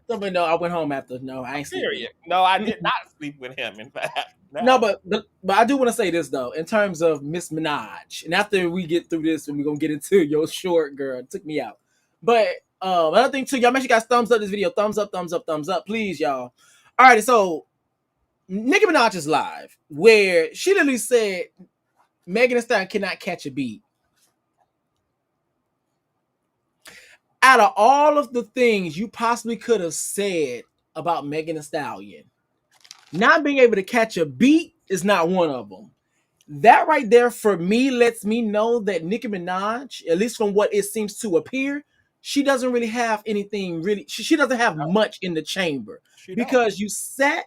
Somebody no, I went home after. No, I ain't sleep with him. Period. No, I did not sleep with him, in fact. No, Now, but I do want to say this though, in terms of Miss Minaj, and after we get through this, and we're gonna get into your short girl, it took me out. But another thing too, y'all make sure you guys thumbs up this video, thumbs up, thumbs up, thumbs up, please, y'all. All right, so Nicki Minaj is live, where she literally said Megan Thee Stallion cannot catch a beat. Out of all of the things you possibly could have said about Megan Thee Stallion, not being able to catch a beat is not one of them. That right there for me lets me know that Nicki Minaj, at least from what it seems to appear, she doesn't really have anything really. She doesn't have much in the chamber she don't. because you sat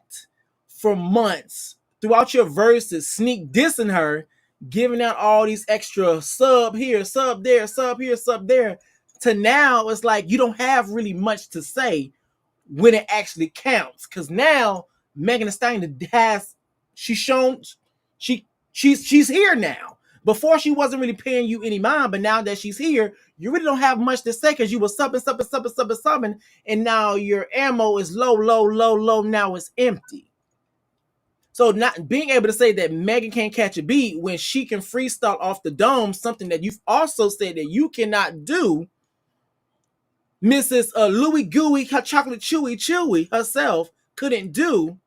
for months throughout your verses, sneak dissing her, giving out all these extra sub here, sub there, sub here, sub there. To now, it's like you don't have really much to say when it actually counts. Because now Megan Thee Stallion has she's shown she's here now. Before she wasn't really paying you any mind, but now that she's here, you really don't have much to say because you were subbing, and now your ammo is low, low, low, low. Now it's empty. So not being able to say that Megan can't catch a beat when she can freestyle off the dome, something that you've also said that you cannot do. Mrs. Louie Gooey, her chocolate chewy herself couldn't do,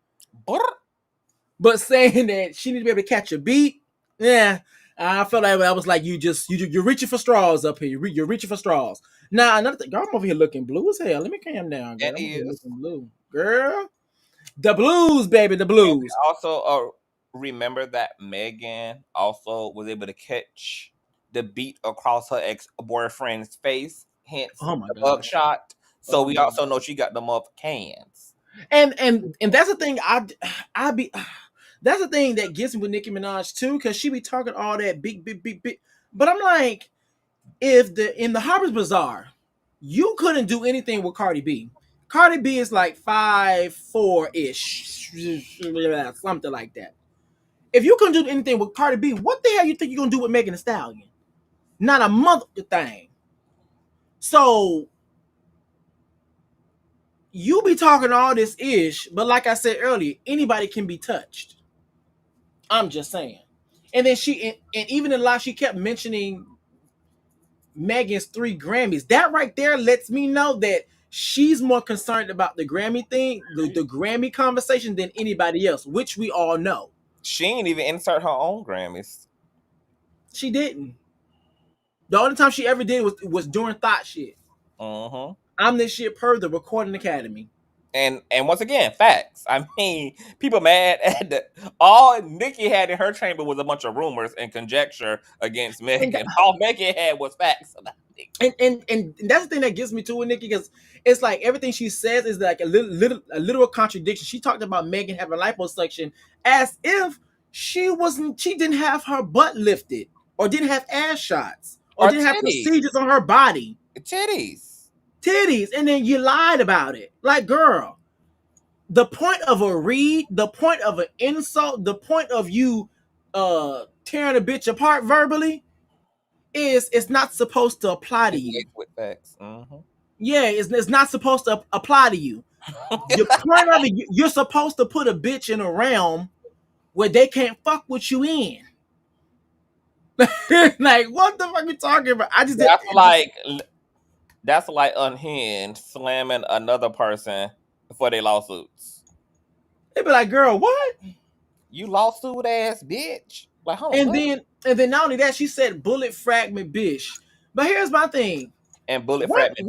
but saying that she needs to be able to catch a beat, yeah, I felt like I was like you're reaching for straws up here. You're reaching for straws. Now another thing, girl, I'm over here looking blue as hell. Let me calm down, girl. And I'm over here is. looking blue, girl. The blues, baby, the And we blues. also remember that Megan also was able to catch the beat across her ex-boyfriend's face, hence Oh my the god. buckshot. So Oh we my also god. know she got them up cans. And that's the thing. I be that's the thing that gets me with Nicki Minaj too, because she be talking all that big. But I'm like, if in the Harper's Bazaar, you couldn't do anything with Cardi B. Cardi B is like 5'4" ish, something like that. If you couldn't do anything with Cardi B, what the hell you think you're gonna do with Megan Thee Stallion? Not a mother thing. So you be talking all this ish, but like I said earlier, anybody can be touched. I'm just saying. And then and even in live, she kept mentioning Megan's 3 Grammys. That right there lets me know that she's more concerned about the Grammy thing, the Grammy conversation than anybody else, which we all know. She ain't even insert her own Grammys. She didn't. The only time she ever did was during Thought Shit. Mm-hmm. I'm this shit per the Recording Academy. And once again, facts. I mean, people mad at all Nicki had in her chamber was a bunch of rumors and conjecture against Megan. All Megan had was facts about Nicki. And that's the thing that gets me to with Nicki, because it's like everything she says is like a literal contradiction. She talked about Megan having liposuction as if she didn't have her butt lifted or didn't have ass shots or Or didn't have titties. procedures on her body. Titties. And then you lied about it. Like, girl, the point of a read, the point of an insult, the point of you tearing a bitch apart verbally is it's not supposed to apply to you. With facts. Mm-hmm. Yeah, it's not supposed to apply to you. The point of it, you're supposed to put a bitch in a realm where they can't fuck with you in. Like, what the fuck are you talking about? That's like Unhinged slamming another person for their lawsuits. They be like, girl, what? You lawsuit ass bitch. Like, hold on. And then not only that, she said bullet fragment bitch. But here's my thing. And bullet What fragment.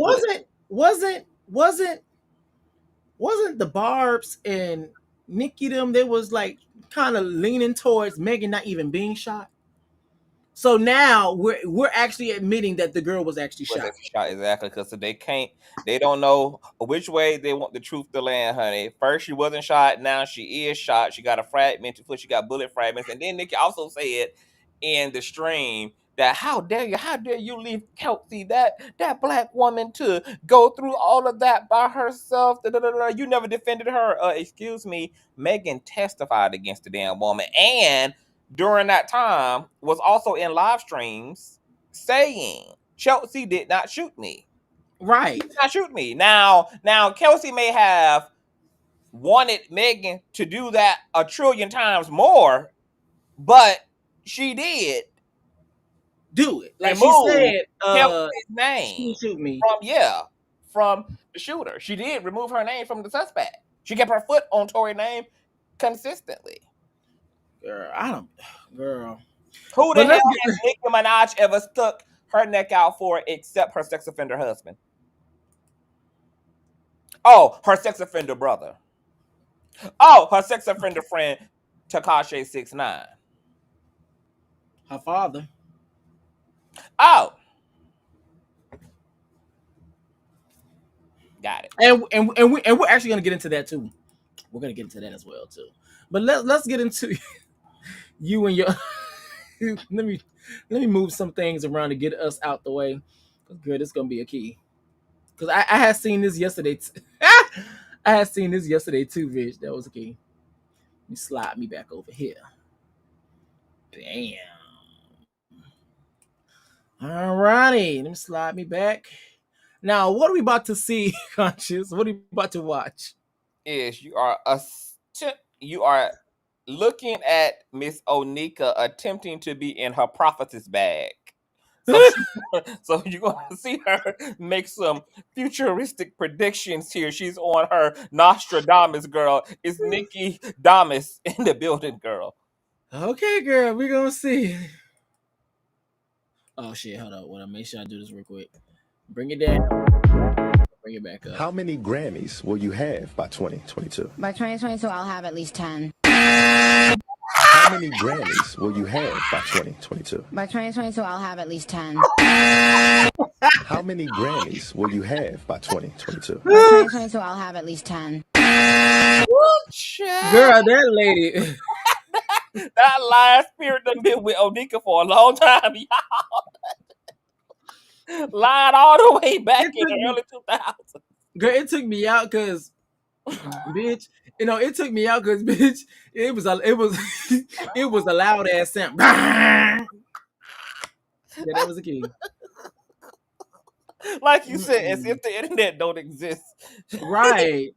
wasn't the Barbs and Nicki them, they was like kind of leaning towards Megan not even being shot? So now we're actually admitting that the girl was actually shot. Exactly, because they don't know which way they want the truth to land, honey. First she wasn't shot, now she is shot. She got a fragmented foot, she got bullet fragments. And then Nicki also said in the stream that how dare you leave Kelsey, that black woman, to go through all of that by herself. You never defended her. Excuse me, Megan testified against the damn woman, and during that time was also in live streams saying Chelsea did not shoot me. Right. She did not shoot me. Now Kelsey may have wanted Megan to do that 1,000,000,000 times more, but she did Do it. Like she remove said, Kelly's name shoot me. from the shooter. She did remove her name from the suspect. She kept her foot on Tory's name consistently. Girl. Who the But hell let's has Nicki Minaj ever stuck her neck out for except her sex offender husband? Oh, her sex offender brother. Oh, her sex offender friend, Tekashi 6ix9ine. Her father. Oh. Got it. And we're actually gonna get into that too. We're gonna get into that as well too. But let's get into you and your let me move some things around to get us out the way. Girl, this is gonna be a key. Because I had seen this yesterday. I had seen this yesterday too, bitch. That was a key. Let me slide me back over here. Damn. Alrighty. Let me slide me back. Now, what are we about to see, Conscious? What are we about to watch? Is you are looking at Miss Onika attempting to be in her prophetess bag. So you're gonna see her make some futuristic predictions here. She's on her Nostradamus, girl. It's Nicki Damus in the building, girl. Okay, girl, we're gonna see. Oh shit, hold up. Well, I'll make sure I do this real quick. Bring it down. Bring it back up. How many Grammys will you have by 2022? By 2022, I'll have at least 10. How many Grammys will you have by 2022? By 2022, I'll have at least 10. How many Grammys will you have by 2022? By 2022, I'll have at least 10. Girl, that lady. That last spirit done been with Onika for a long time, y'all. Lying all the way back in the early 2000s. Girl, it took me out because, bitch. It took me out because, bitch. It was a loud ass sound. Yeah, that was a key. Like you said, as if the internet don't exist. Right.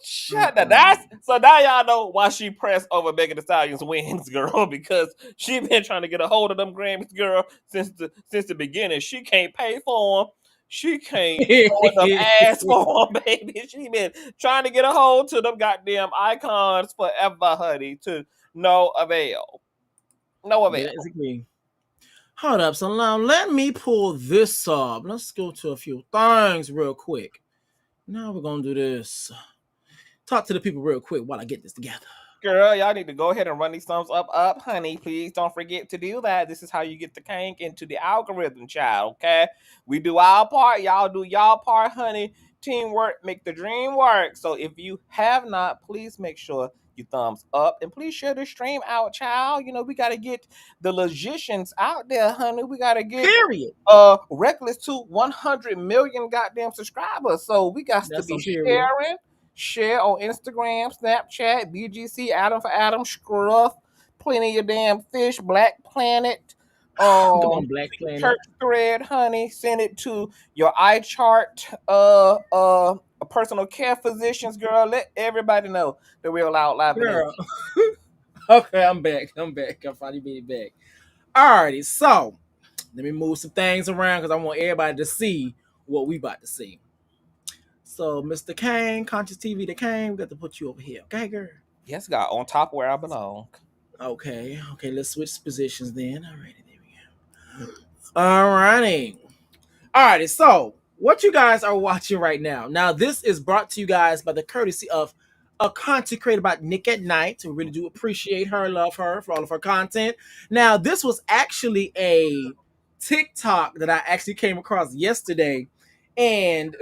Shut up. So now y'all know why she pressed over Megan Thee Stallion's wings, girl, because she been trying to get a hold of them Grammys, girl, since the beginning. She can't pay for them. She can't throw enough ass for them, baby. She been trying to get a hold to them goddamn icons forever, honey, to no avail. No avail. That is a key. Hold up. So now let me pull this up. Let's go to a few things real quick. Now we're going to do this. Talk to the people real quick while I get this together. Girl, y'all need to go ahead and run these thumbs up, honey. Please don't forget to do that. This is how you get the kank into the algorithm, child, okay? We do our part. Y'all do y'all part, honey. Teamwork make the dream work. So if you have not, please make sure you thumbs up. And please share the stream out, child. We got to get the logicians out there, honey. We got to get Reckless to 100 million goddamn subscribers. So we got to be sharing. Share on Instagram, Snapchat, BGC, Adam for Adam, Scruff, Plenty of Damn Fish, Black Planet, Come on, Black Planet. Church Thread, honey. Send it to your iChart, personal care physicians, girl. Let everybody know that we're allowed live. Girl. Okay, I'm back. I'm finally being back. Alrighty, so let me move some things around because I want everybody to see what we about to see. So, Mr. Kane, Conscious TV, the Kane, we got to put you over here. Okay, girl? Yes, God, on top where I belong. Okay, let's switch positions then. Alrighty, there we go. Alrighty, so what you guys are watching right now. Now, this is brought to you guys by the courtesy of a content creator by Nick at Night. We really do appreciate her, love her for all of her content. Now, this was actually a TikTok that I actually came across yesterday, and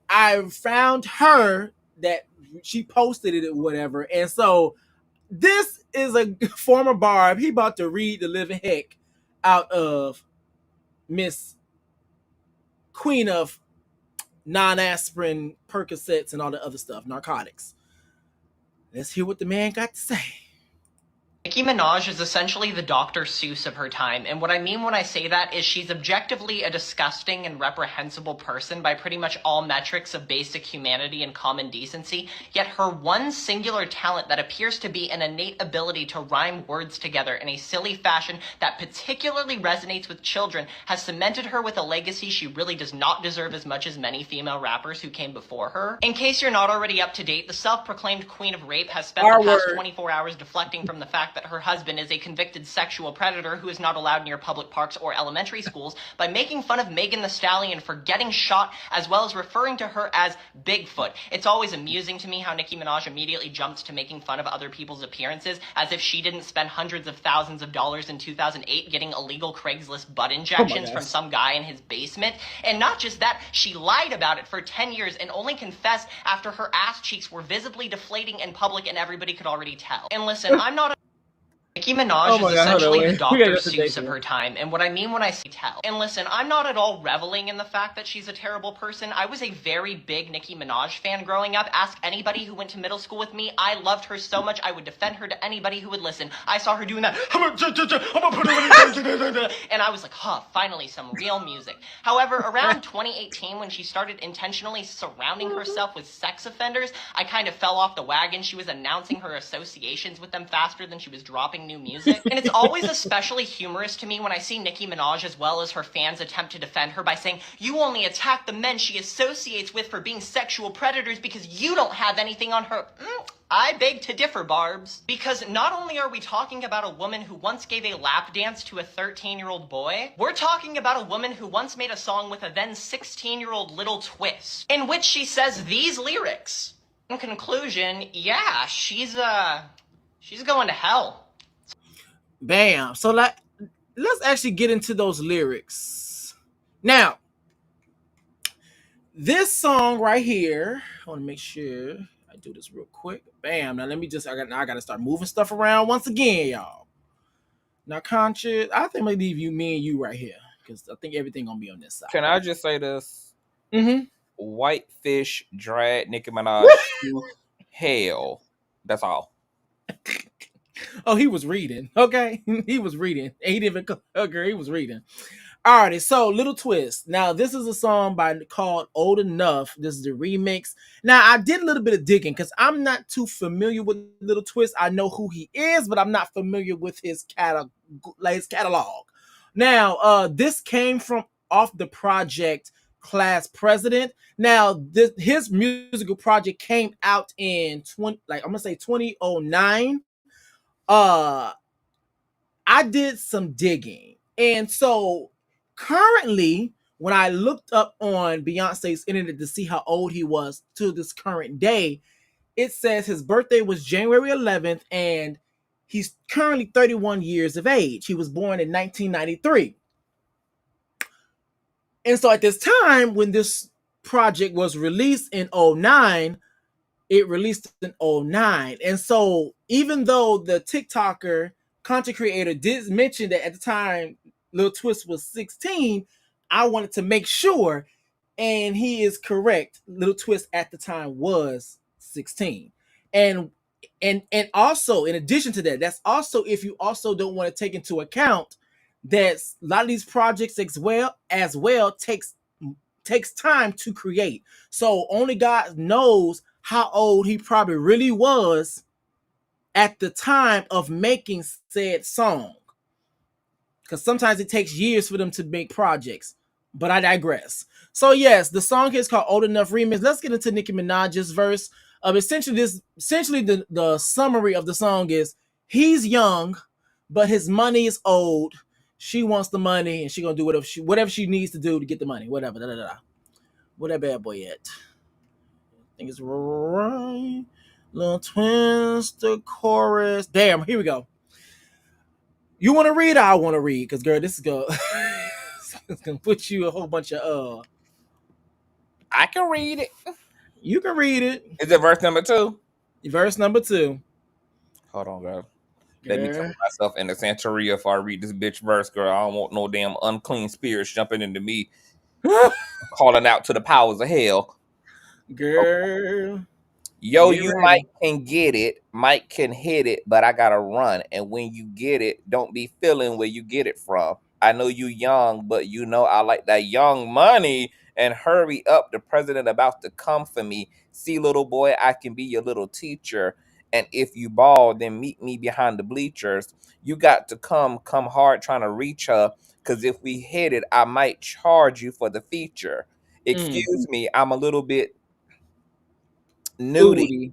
I found her that she posted it or whatever. And so this is a former Barb. He about to read the living heck out of Miss Queen of non-aspirin, Percocets, and all the other stuff, narcotics. Let's hear what the man got to say. Nicki Minaj is essentially the Dr. Seuss of her time, and what I mean when I say that is she's objectively a disgusting and reprehensible person by pretty much all metrics of basic humanity and common decency, yet her one singular talent that appears to be an innate ability to rhyme words together in a silly fashion that particularly resonates with children has cemented her with a legacy she really does not deserve as much as many female rappers who came before her. In case you're not already up to date, the self-proclaimed queen of rape has spent the past 24 hours deflecting from the fact that her husband is a convicted sexual predator who is not allowed near public parks or elementary schools by making fun of Megan Thee Stallion for getting shot, as well as referring to her as Bigfoot. It's always amusing to me how Nicki Minaj immediately jumps to making fun of other people's appearances, as if she didn't spend hundreds of thousands of dollars in 2008 getting illegal Craigslist butt injections from some guy in his basement. And not just that, she lied about it for 10 years and only confessed after her ass cheeks were visibly deflating in public and everybody could already tell. And listen, I'm not a Nicki Minaj is essentially the Dr. Seuss of her time, and what I mean when I say tell. And listen, I'm not at all reveling in the fact that she's a terrible person. I was a very big Nicki Minaj fan growing up. Ask anybody who went to middle school with me. I loved her so much, I would defend her to anybody who would listen. I saw her doing that, and I was like, huh, finally some real music. However, around 2018, when she started intentionally surrounding herself with sex offenders, I kind of fell off the wagon. She was announcing her associations with them faster than she was dropping new music. And it's always especially humorous to me when I see Nicki Minaj as well as her fans attempt to defend her by saying, you only attack the men she associates with for being sexual predators because you don't have anything on her. I beg to differ, Barbs. Because not only are we talking about a woman who once gave a lap dance to a 13-year-old boy, we're talking about a woman who once made a song with a then 16-year-old Little Twist, in which she says these lyrics. In conclusion, yeah, she's going to hell. Bam. So let's actually get into those lyrics. Now, this song right here, I want to make sure I do this real quick. Bam. Now let me just, I got to start moving stuff around once again, y'all. Now, Conscious, I think I'm going to leave me and you right here because I think everything going to be on this side. Can I just say this? Mm-hmm. Whitefish drag Nicki Minaj to hell. That's all. Oh, he was reading. Okay. He was reading. He didn't even okay, he was reading. Alrighty, so Little Twist. Now, this is a song called Old Enough. This is the remix. Now, I did a little bit of digging because I'm not too familiar with Little Twist. I know who he is, but I'm not familiar with his catalog. Now, this came from off the project Class President. Now, his musical project came out in 2009. I did some digging, and so currently when I looked up on Beyonce's internet to see how old he was to this current day, it says his birthday was January 11th and he's currently 31 years of age. He was born in 1993. And so at this time when this project was released in 2009, it released in 2009. And so even though the TikToker content creator did mention that at the time Lil Twist was 16, I wanted to make sure, and he is correct. Lil Twist at the time was 16. And also in addition to that, that's also if you also don't want to take into account that a lot of these projects as well takes time to create. So only God knows how old he probably really was at the time of making said song. Because sometimes it takes years for them to make projects. But I digress. So yes, the song is called Old Enough Remix. Let's get into Nicki Minaj's verse. Essentially the summary of the song is he's young, but his money is old. She wants the money and she's gonna do whatever she needs to do to get the money. Whatever. Where that bad boy at? I think it's right. Little Twist, the chorus. Damn, here we go. You want to read? I want to read because, girl, this is gonna it's gonna put you a whole bunch of I can read it. You can read it. Is it verse number 2? Verse number 2. Hold on, girl. Let me cover myself in the Santeria if I read this bitch verse, girl. I don't want no damn unclean spirits jumping into me, calling out to the powers of hell. Girl. Okay. Yo, Get you ready. Mike can get it, Mike can hit it, but I gotta run. And when you get it, don't be feeling where you get it from. I know you young, but you know I like that young money. And hurry up, the president about to come for me. See, little boy, I can be your little teacher. And if you ball, then meet me behind the bleachers. You got to come hard trying to reach her. Cause if we hit it, I might charge you for the feature. Excuse me, I'm a little bit nudie.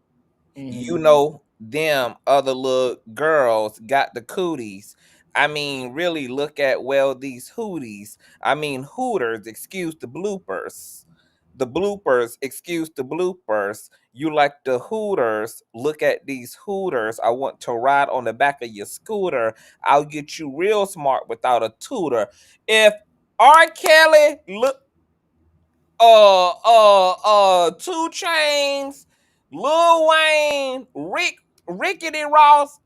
Booty. You know, them other little girls got the cooties. I mean, really look at, well, these hooties. I mean, hooters, excuse the bloopers. The bloopers, excuse the bloopers. You like the hooters. Look at these hooters. I want to ride on the back of your scooter. I'll get you real smart without a tutor. If R. Kelly look 2 Chains, Lil Wayne, Rickety Ross.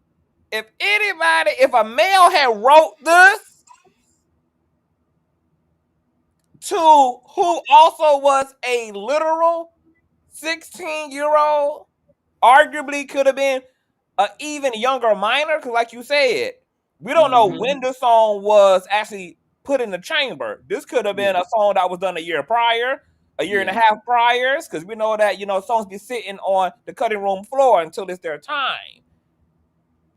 If a male had wrote this to who also was a literal 16-year-old, arguably could have been an even younger minor, because like you said, we don't know when the song was actually put in the chamber. This could have been a song that was done a year prior, a year and a half prior, because we know that, songs be sitting on the cutting room floor until it's their time.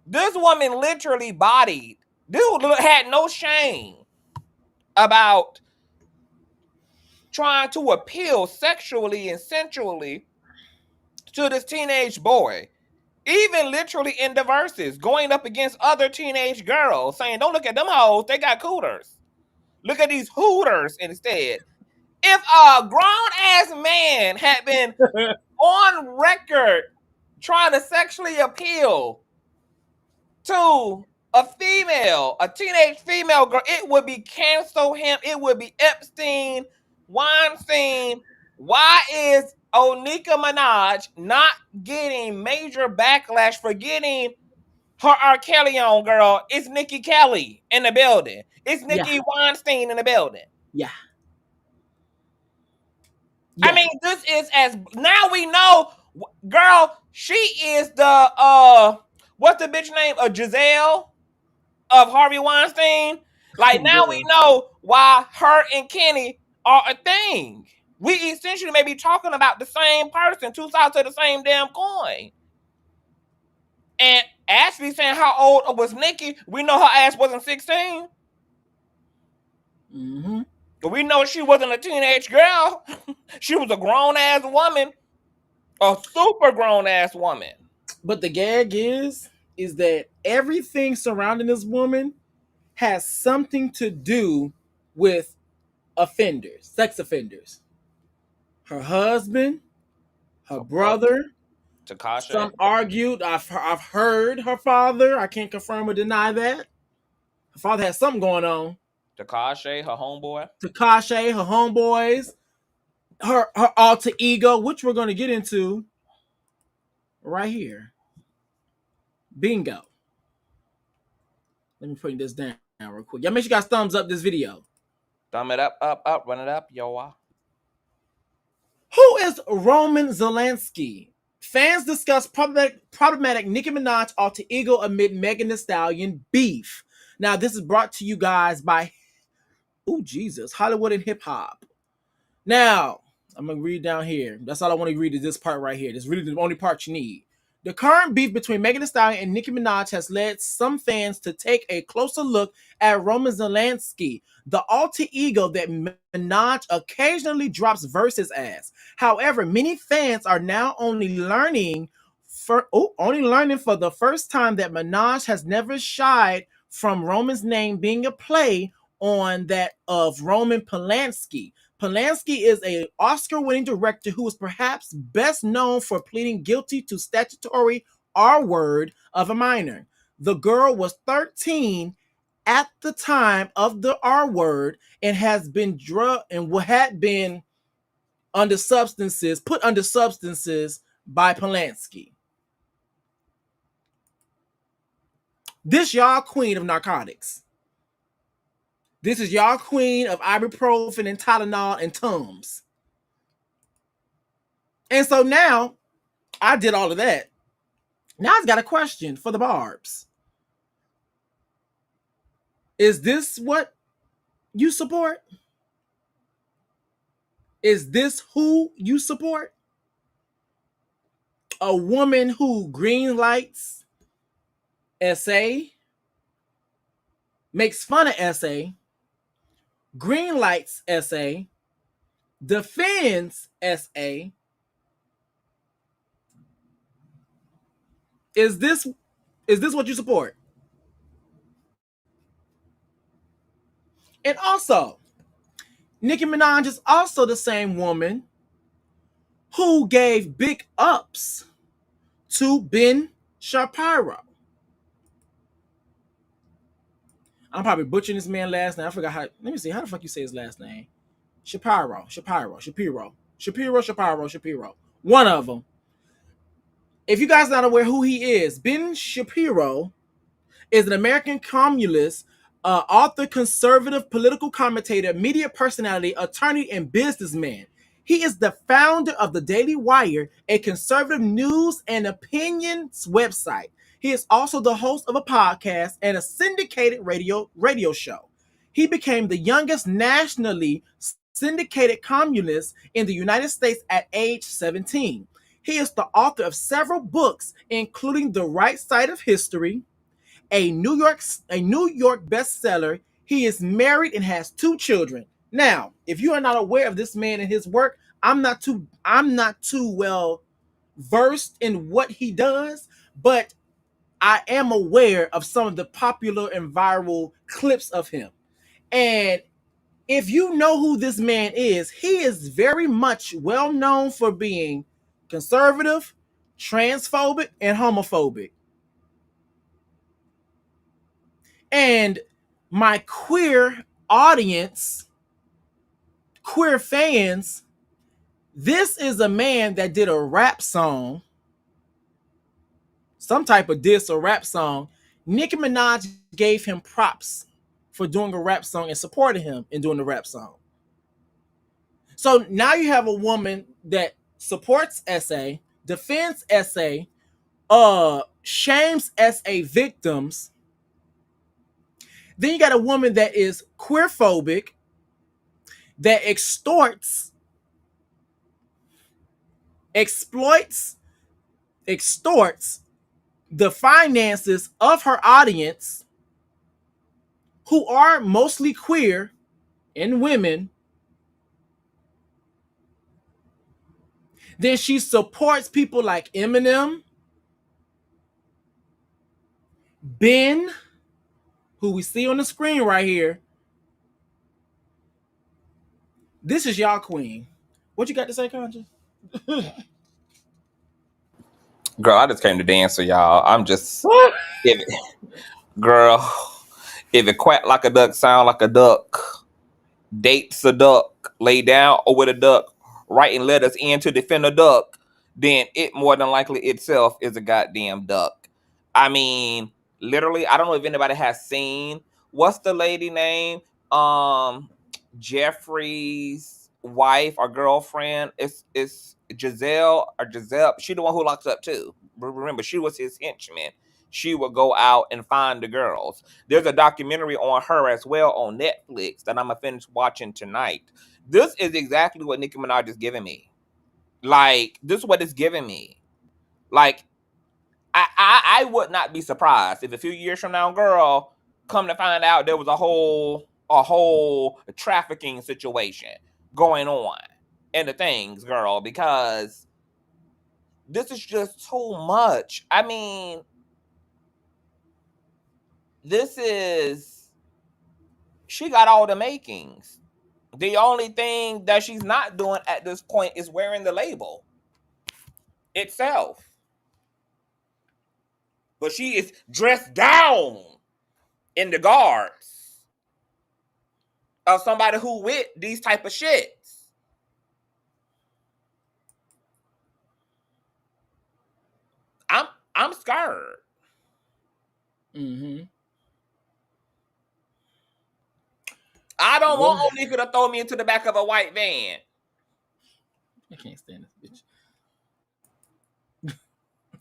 This woman literally bodied. This had no shame about trying to appeal sexually and sensually to this teenage boy. Even literally in the verses, going up against other teenage girls, saying, don't look at them hoes, they got cooters. Look at these hooters instead. If a grown-ass man had been on record trying to sexually appeal to a female, a teenage female girl, it would be cancel him. It would be Epstein, Weinstein. Why is Nicki Minaj not getting major backlash for getting her R. Kelly on, girl? It's Nikki Kelly in the building. It's Nikki Weinstein in the building. Yeah. I mean, this is as now we know, girl. She is the what's the bitch name of Giselle of Harvey Weinstein? Like now we know why her and Kenny are a thing. We essentially may be talking about the same person, 2 sides of the same damn coin. And Ashley saying how old was Nikki, we know her ass wasn't 16. But we know she wasn't a teenage girl. She was a grown-ass woman. A super grown-ass woman. But the gag is that everything surrounding this woman has something to do with offenders, sex offenders. Her husband, her brother. Tekashi. Some argued. I've heard her father. I can't confirm or deny that. Her father has something going on. Tekashi, her homeboy. Tekashi, her homeboys. Her alter ego, which we're going to get into right here. Bingo. Let me put this down real quick. Y'all make sure you guys thumbs up this video. Thumb it up, run it up, yo. Who is Roman Zelensky? Fans discuss problematic Nicki Minaj alter ego amid Megan Thee Stallion beef. Now, this is brought to you guys by, Hollywood and Hip Hop. Now, I'm going to read down here. That's all I want to read is this part right here. This is really the only part you need. The current beef between Megan Thee Stallion and Nicki Minaj has led some fans to take a closer look at Roman Zelensky, the alter ego that Minaj occasionally drops verses as. However, many fans are now only learning for the first time that Minaj has never shied from Roman's name being a play on that of Roman Polanski. Polanski is an Oscar-winning director who is perhaps best known for pleading guilty to statutory R-word of a minor. The girl was 13 at the time of the R-word and had been under substances, put under substances by Polanski. This y'all queen of narcotics. This is y'all queen of ibuprofen and Tylenol and Tums. And so now I did all of that. Now I've got a question for the Barbs. Is this what you support? Is this who you support? A woman who green lights SA, makes fun of SA, green lights SA, defends SA. Is this what you support? And also, Nicki Minaj is also the same woman who gave big ups to Ben Shapiro. I'm probably butchering this man's last name. I forgot how. Let me see. How the fuck you say his last name? Shapiro. One of them. If you guys not aware who he is, Ben Shapiro is an American communist, author, conservative, political commentator, media personality, attorney, and businessman. He is the founder of the Daily Wire, a conservative news and opinions website. He is also the host of a podcast and a syndicated radio show. He became the youngest nationally syndicated communist in the United States at age 17. He is the author of several books, including The Right Side of History, a New York bestseller. He is married and has 2 children. Now, if you are not aware of this man and his work, I'm not too well versed in what he does, but I am aware of some of the popular and viral clips of him. And if you know who this man is, he is very much well known for being conservative, transphobic, and homophobic. And my queer audience, queer fans, this is a man that did a rap song, some type of diss or rap song. Nicki Minaj gave him props for doing a rap song and supported him in doing the rap song. So now you have a woman that supports SA, defends SA, shames SA victims. Then you got a woman that is queerphobic, that extorts, exploits, extorts the finances of her audience, who are mostly queer and women. Then she supports people like Eminem, Ben, who we see on the screen right here. This is y'all queen. What you got to say, Conja? Girl, I just came to dance for y'all. I'm just, girl, if it quack like a duck, sound like a duck, dates a duck, lay down over the duck, writing letters in to defend a duck, then it more than likely itself is a goddamn duck. I mean, literally, I don't know if anybody has seen, what's the lady name? Jeffrey's wife or girlfriend. It's Giselle or Giselle. She the one who locks up too. Remember, she was his henchman. She would go out and find the girls. There's a documentary on her as well on Netflix that I'm gonna finish watching tonight. This is exactly what Nicki Minaj is giving me. Like, this is what it's giving me. Like, I would not be surprised if a few years from now, girl, come to find out there was a whole trafficking situation going on and the things, girl, because this is just too much. I mean, she got all the makings. The only thing that she's not doing at this point is wearing the label itself. But she is dressed down in the guards of somebody who with these type of shits. I'm scared. Mm-hmm. I don't want Onika to throw me into the back of a white van. I can't stand this bitch.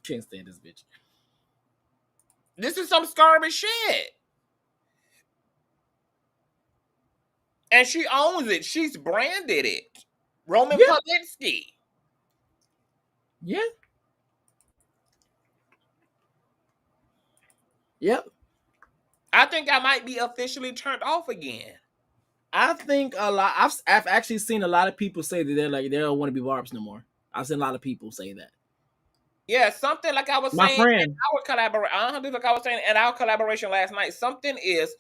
Can't stand this bitch. This is some scary shit. And she owns it. She's branded it. Roman Yeah. Polanski. Yeah. Yep. I think I might be officially turned off again. I think a lot. I've actually seen a lot of people say that they're like they don't want to be barbs no more. I've seen a lot of people say that. Yeah, something like I was My saying friend. in our collaboration. Like I was saying in our collaboration last night. Something is.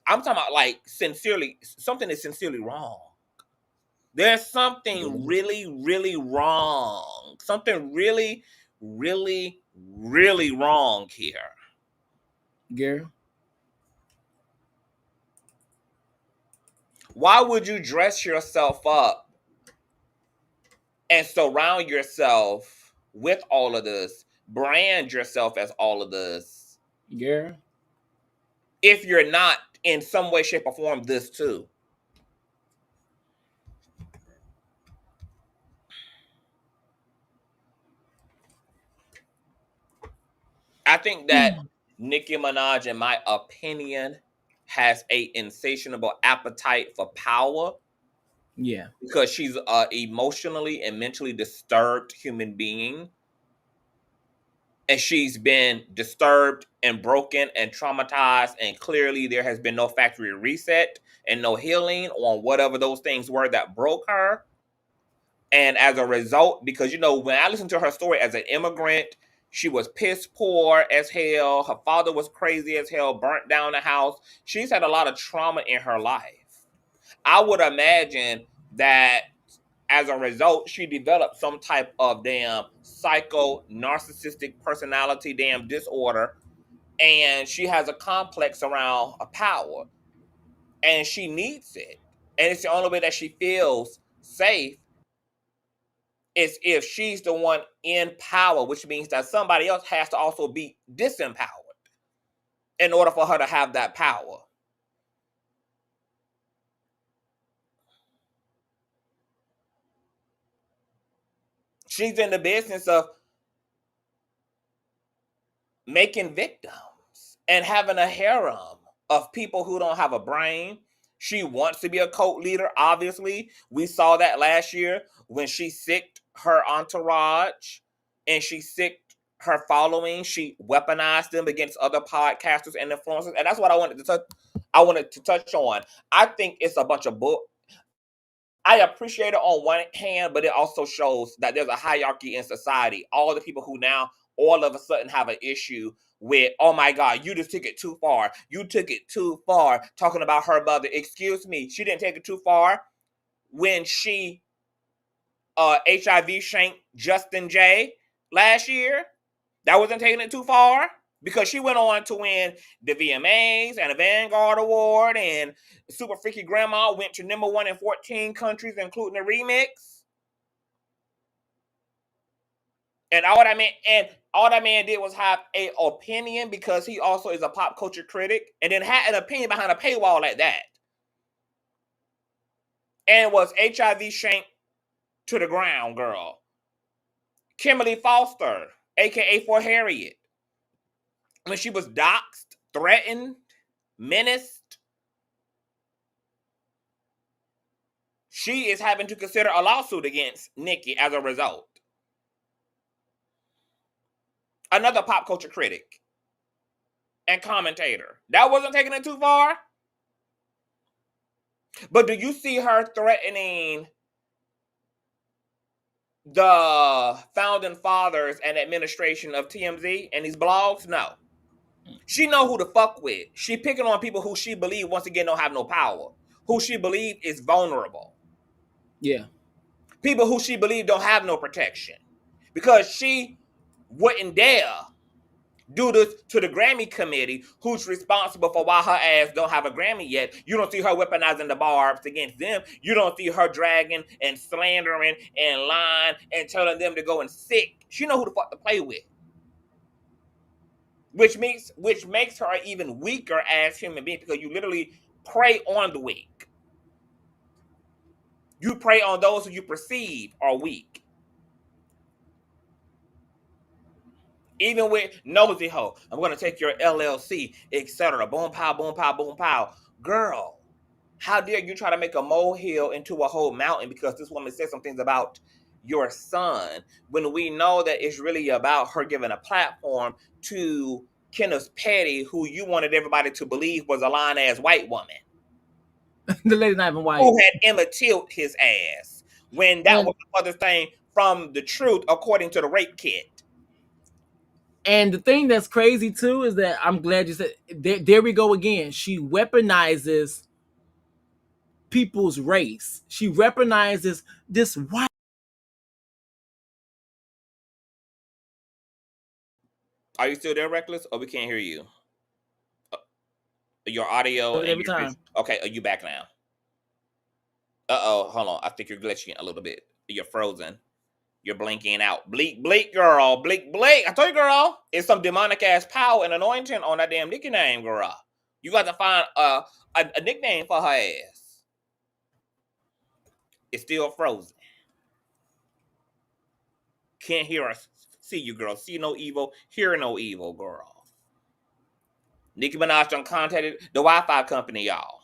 I'm talking about like sincerely. Something is sincerely wrong. There's something really, really wrong. Something really, really, really wrong here. Gary. Why would you dress yourself up and surround yourself with all of this, brand yourself as all of this, Gary. if you're not in some way, shape, or form this too? I think that Nicki Minaj, in my opinion, has a insatiable appetite for power Yeah. because she's a emotionally and mentally disturbed human being. And she's been disturbed and broken and traumatized, and clearly there has been no factory reset and no healing on whatever those things were that broke her. And as a result, because when I listened to her story as an immigrant, she was piss poor as hell. Her father was crazy as hell, burnt down the house. She's had a lot of trauma in her life. I would imagine that as a result, she developed some type of damn psycho narcissistic personality, damn disorder. And she has a complex around a power. And she needs it. And it's the only way that she feels safe is if she's the one in power, which means that somebody else has to also be disempowered in order for her to have that power. She's in the business of making victims and having a harem of people who don't have a brain. She wants to be a cult leader, obviously. We saw that last year when she sicked her entourage and she sicked her following. She weaponized them against other podcasters and influencers. And that's what I wanted to touch on. I think it's a bunch of bull. I appreciate it on one hand, but it also shows that there's a hierarchy in society. All the people who now all of a sudden have an issue with, oh my God, you just took it too far. You took it too far talking about her mother. Excuse me, she didn't take it too far when she HIV shanked Justin J last year. That wasn't taking it too far because she went on to win the VMAs and a Vanguard Award, and Super Freaky Grandma went to #1 in 14 countries, including the remix. And all that man did was have an opinion because he also is a pop culture critic, and then had an opinion behind a paywall like that. And was HIV shanked to the ground, girl. Kimberly Foster, aka For Harriet, when she was doxxed, threatened, menaced, she is having to consider a lawsuit against Nicki as a result. Another pop culture critic and commentator. That wasn't taking it too far. But do you see her threatening the founding fathers and administration of TMZ and these blogs? No. She know who to fuck with. She picking on people who she believe, once again, don't have no power. Who she believe is vulnerable. Yeah. People who she believe don't have no protection. Because she wouldn't dare do this to the Grammy committee, who's responsible for why her ass don't have a Grammy yet. You don't see her weaponizing the barbs against them. You don't see her dragging and slandering and lying and telling them to go and sick. She know who the fuck to play with. Which makes her an even weaker as human being, because you literally prey on the weak. You prey on those who you perceive are weak. Even with nosy hoe, I'm gonna take your LLC, etc. Boom pow, boom pow, boom pow. Girl, how dare you try to make a molehill into a whole mountain because this woman said some things about your son when we know that it's really about her giving a platform to Kenneth Petty, who you wanted everybody to believe was a lying ass white woman. The lady's not even white. Who had Emma tilt his ass when that was the other thing from the truth according to the rape kit. And the thing that's crazy too is that I'm glad you said there we go again. She weaponizes people's race. She weaponizes this white. Are you still there, Reckless? Or we can't hear you? Your audio and Every your time. Okay, are you back now? Uh-oh, hold on. I think you're glitching a little bit. You're frozen. You're blinking out. Bleak, bleak, girl. Bleak, bleak. I told you, girl. It's some demonic ass power and anointing on that damn Nicki name, girl. You got to find a nickname for her ass. It's still frozen. Can't hear us. See you, girl. See no evil. Hear no evil, girl. Nicki Minaj done contacted the Wi-Fi company, y'all.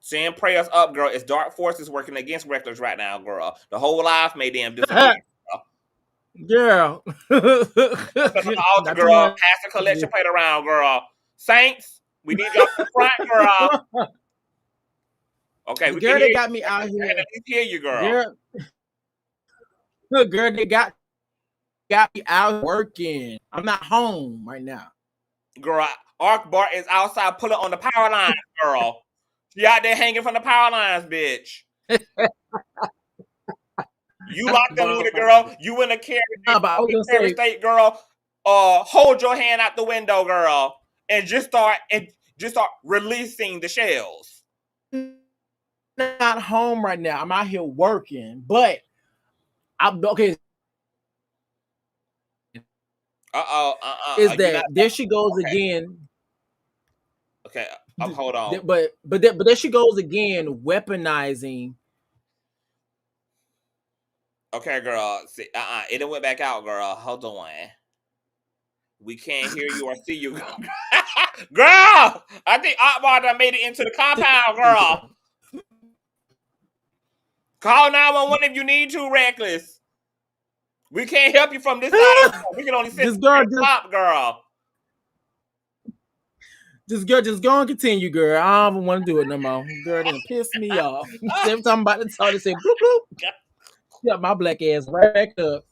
Send prayers up, girl. It's dark forces working against Reckless right now, girl. The whole life made them disappear. Girl. Put on the altar, girl. Pastor collection plate around, girl. Saints, we need y'all to front, girl. Okay, we girl, can they hear got you. me out here. I can at least hear you, girl. Girl, they got me out working. I'm not home right now. Girl, Akbar is outside pulling on the power lines, girl. She out there hanging from the power lines, bitch. You locked them with a girl. You in a carry state, girl. Hold your hand out the window, girl, and just start releasing the shells. Not home right now. I'm out here working, but I'm okay. Is that there she goes again? Okay, hold on. But there she goes again, weaponizing. Okay, girl. See, it went back out, girl. Hold on. We can't hear you or see you, girl. I think Akbar done made it into the compound, girl. Call 911 if you need to, Reckless. We can't help you from this side. We can only sit top, girl. Just go and continue, girl. I don't want to do it no more. Girl, didn't piss me off. Every time I'm about to talk, they say bloop bloop. Yeah, my black ass right back up.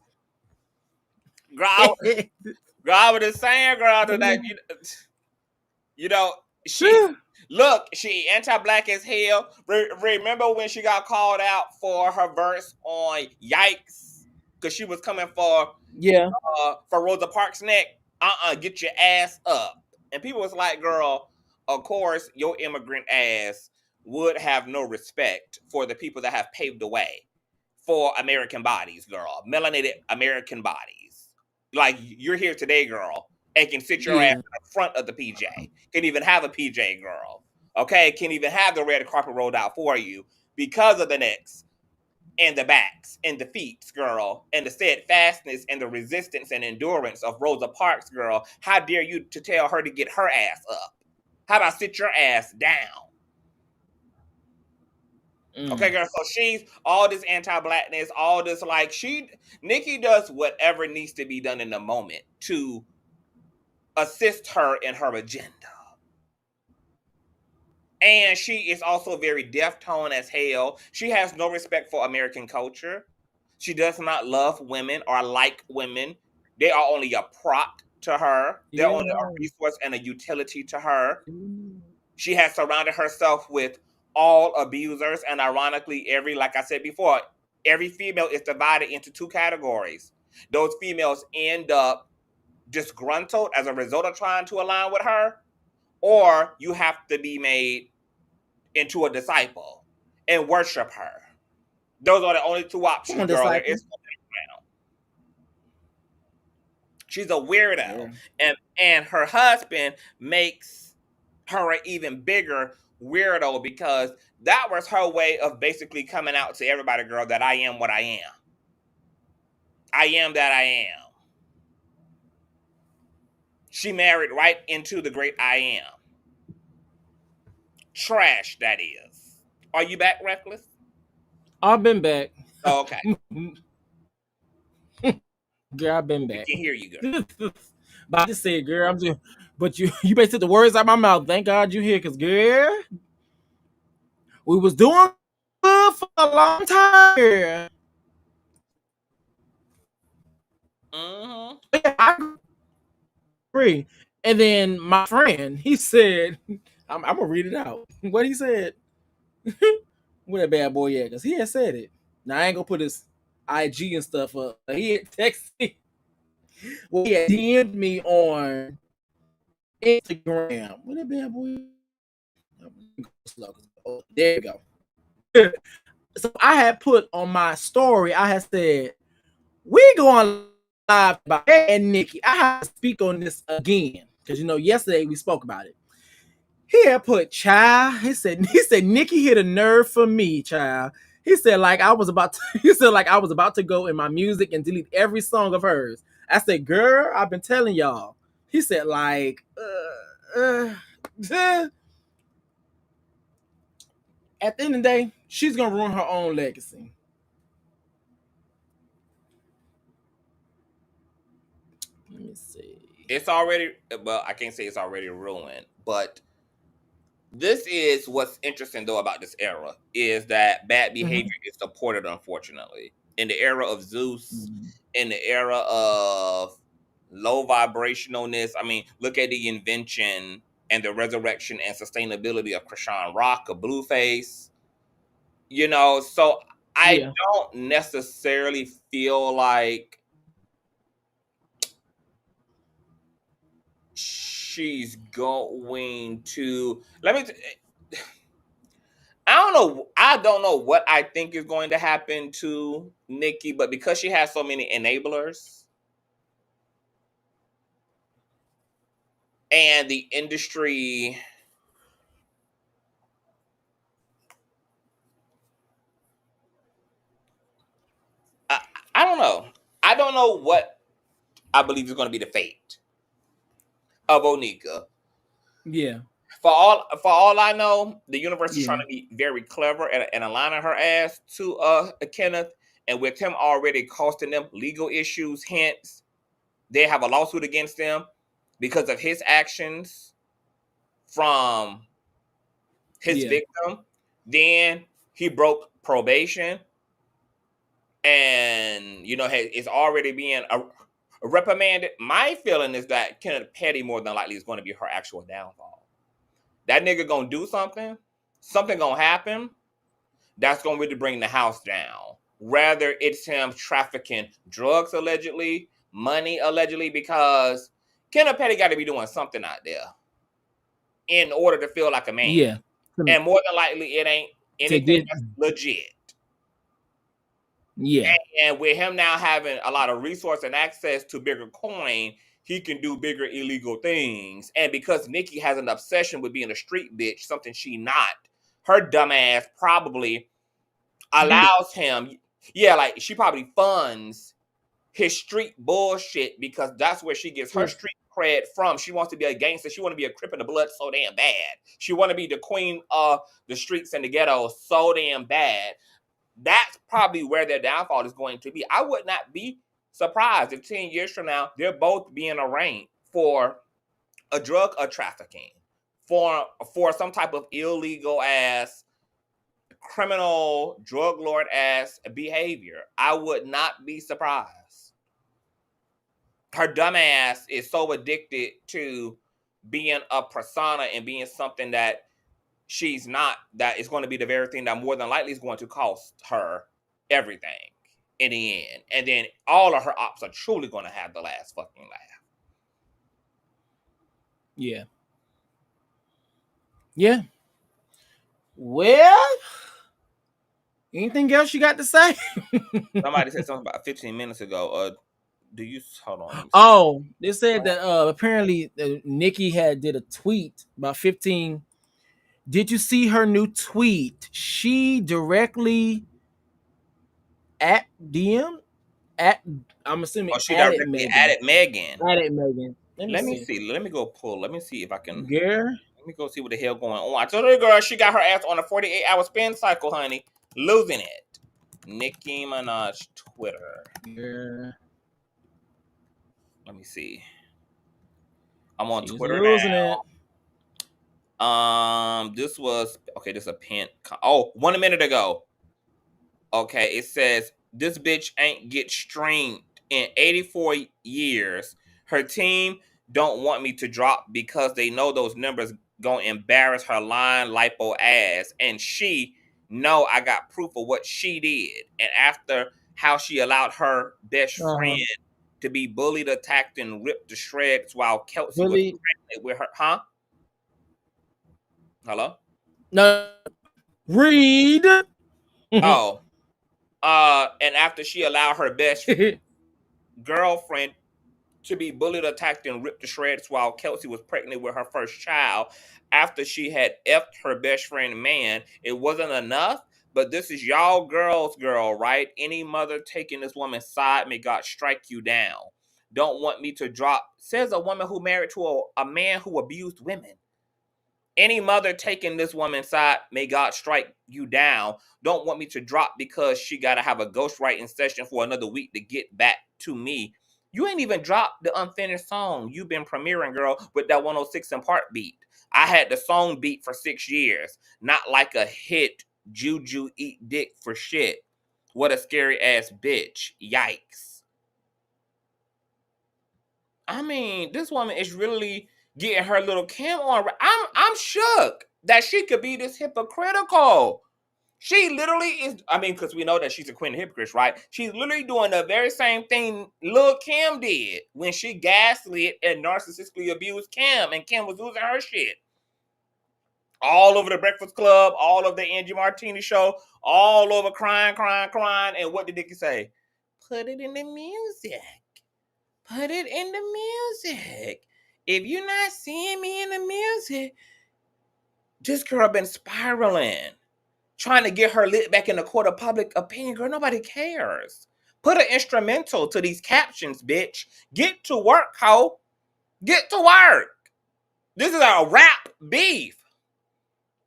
Girl, I was just saying, girl, that you know, she anti-black as hell. Remember when she got called out for her verse on Yikes? Because she was coming for Rosa Parks' neck. Get your ass up. And people was like, girl, of course, your immigrant ass would have no respect for the people that have paved the way for American bodies, girl. Melanated American bodies. Like, you're here today, girl, and can sit your ass in the front of the PJ. Can even have a PJ, girl. Okay? Can even have the red carpet rolled out for you because of the necks and the backs and the feet, girl, and the steadfastness and the resistance and endurance of Rosa Parks, girl. How dare you to tell her to get her ass up? How about sit your ass down? Okay, girl. So she's all this anti-blackness, all this Nicki does whatever needs to be done in the moment to assist her in her agenda. And she is also very deaf-tone as hell. She has no respect for American culture. She does not love women or like women. They are only a prop to her. They're only a resource and a utility to her. She has surrounded herself with all abusers. And ironically, like I said before, every female is divided into two categories. Those females end up disgruntled as a result of trying to align with her, or you have to be made into a disciple and worship her. Those are the only two options, girl. There is no background. She's a weirdo. And her husband makes her an even bigger weirdo because that was her way of basically coming out to everybody, girl, that I am what I am. I am that I am. She married right into the great I am. Trash, that is. Are you back, Reckless? I've been back. Oh, okay. Girl, I've been We back. can hear you, girl. But I just said, girl, I'm just, but you better take the words out of my mouth. Thank God you here, cause girl, we was doing good for a long time. Girl. Mm-hmm. Yeah, I agree. And then my friend, he said, I'm gonna read it out. What he said, where that bad boy at? Cause he had said it. Now I ain't gonna put his IG and stuff up. He had texted me. Well, he had DM'd me on Instagram. Where that bad boy? Oh, there you go. So I had put on my story, I had said, we going live about and Nicki. I have to speak on this again. Because yesterday we spoke about it. He had put child. He said Nicki hit a nerve for me, child. He said like I was about to, he said like I was about to go in my music and delete every song of hers. I said, girl, I've been telling y'all. He said like at the end of the day, she's gonna ruin her own legacy. Let me see. It's already, well, I can't say it's already ruined, but this is what's interesting though about this era is that bad behavior is supported, unfortunately. In the era of Zeus, in the era of low vibrationalness, I mean, look at the invention and the resurrection and sustainability of Krishan Rock, of Blueface. So I don't necessarily feel like she's going to I don't know what I think is going to happen to Nicki, but because she has so many enablers and the industry, I don't know. I don't know what I believe is going to be the fate of Onika. Yeah. For all I know, the universe is trying to be very clever and aligning her ass to Kenneth, and with him already costing them legal issues, hence they have a lawsuit against them because of his actions from his victim. Then he broke probation, and is already being reprimanded. My feeling is that Kenneth Petty more than likely is going to be her actual downfall. That nigga gonna do something gonna happen that's gonna really bring the house down. Rather it's him trafficking drugs allegedly, money allegedly, because Kenneth Petty got to be doing something out there in order to feel like a man. Yeah. And more than likely it ain't anything that's legit. Yeah. And with him now having a lot of resource and access to bigger coin, he can do bigger illegal things. And because Nicki has an obsession with being a street bitch, something she not, her dumb ass probably allows him, like she probably funds his street bullshit because that's where she gets her street cred from. She wants to be a gangster. She want to be a Crip in the blood so damn bad. She want to be the queen of the streets and the ghetto so damn bad. That's probably where their downfall is going to be. I would not be surprised if 10 years from now, they're both being arraigned for a drug or trafficking, for some type of illegal ass, criminal, drug lord ass behavior. I would not be surprised. Her dumb ass is so addicted to being a persona and being something that she's not, that is going to be the very thing that more than likely is going to cost her everything in the end. And then all of her ops are truly going to have the last fucking laugh. Yeah. Yeah. Well, anything else you got to say? Somebody said something about 15 minutes ago. Do you hold on? Oh, they said that apparently Nicki did a tweet about 15. Did you see her new tweet? She directly at DM I'm assuming Oh, she added directly Megan. added Megan. Added Megan. Let me see. Let me go pull. Let me see if I can. Girl. Let me go see what the hell going on. I told her, girl, she got her ass on a 48-hour spin cycle, honey. Losing it. Nicki Minaj Twitter. Yeah. Let me see. I'm on She's Twitter losing now. This was okay. This is a pin. Oh, 1 minute ago. Okay, it says this bitch ain't get streamed in 84 years. Her team don't want me to drop because they know those numbers gonna embarrass her lying lipo ass, and she know I got proof of what she did. And after how she allowed her best friend to be bullied, attacked, and ripped to shreds while Kelsey was pregnant with her, huh? Hello? No. Read. Oh. And after she allowed her best girlfriend to be bullied, attacked, and ripped to shreds while Kelsey was pregnant with her first child, after she had effed her best friend man, it wasn't enough. But this is y'all girls, girl, right? Any mother taking this woman's side, may God strike you down. Don't want me to drop, says a woman who married to a man who abused women. Any mother taking this woman's side, may God strike you down. Don't want me to drop because she got to have a ghostwriting session for another week to get back to me. You ain't even dropped the unfinished song you've been premiering, girl, with that 106 and part beat. I had the song beat for 6 years. Not like a hit, Juju eat dick for shit. What a scary ass bitch. Yikes. I mean, this woman is really getting her little cam on. I'm shook that she could be this hypocritical. She literally is. I mean, because we know that she's a queen of hypocrites, right? She's literally doing the very same thing Lil Kim did when she gaslit and narcissistically abused Kim, and Kim was losing her shit. All over the Breakfast Club, all over the Angie Martini show, all over crying. And what did Nicki say? Put it in the music. Put it in the music. If you're not seeing me in the music, this girl been spiraling, trying to get her lit back in the court of public opinion. Girl, nobody cares. Put an instrumental to these captions, bitch. Get to work, ho. Get to work. This is a rap beef.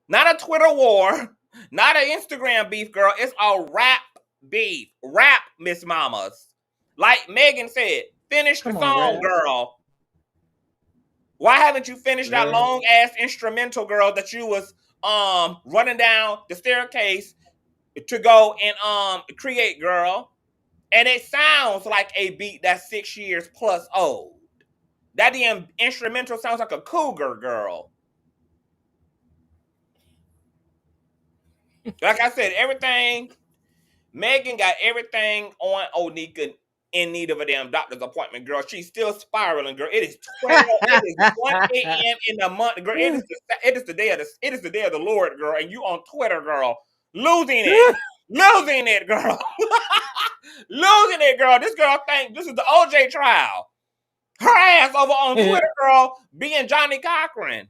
Not a Twitter war. Not an Instagram beef, girl. It's a rap beef. Rap, Miss Mamas. Like Megan said, finish the song, girl. Why haven't you finished that long ass instrumental, girl, that you was running down the staircase to go and create, girl? And it sounds like a beat that's 6 years plus old. That damn instrumental sounds like a cougar, girl. Like I said, everything, Megan got everything on Onika in need of a damn doctor's appointment, girl. She's still spiraling, girl. It is 12. It is 1 a.m. in the month, girl. It is the day of the Lord, girl. And you on Twitter, girl, losing it, girl, losing it, girl. This girl think this is the OJ trial. Her ass over on Twitter, girl, being Johnny Cochran.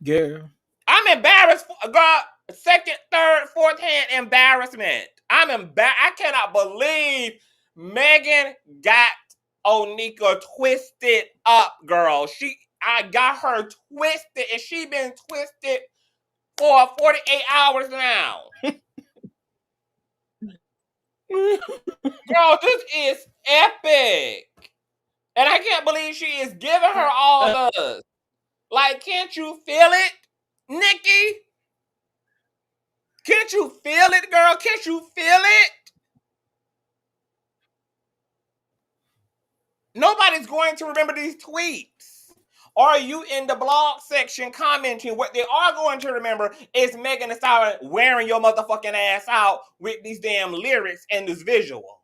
Girl, I'm embarrassed, girl. Second, third, fourth hand embarrassment. I'm embarrassed. I cannot believe Megan got Onika twisted up, girl. I got her twisted, and she been twisted for 48 hours now. Girl, this is epic. And I can't believe she is giving her all this. Like, can't you feel it, Nicki? Can't you feel it, girl? Can't you feel it? Nobody's going to remember these tweets. Are you in the blog section commenting? What they are going to remember is Megan Thee Stallion wearing your motherfucking ass out with these damn lyrics and this visual.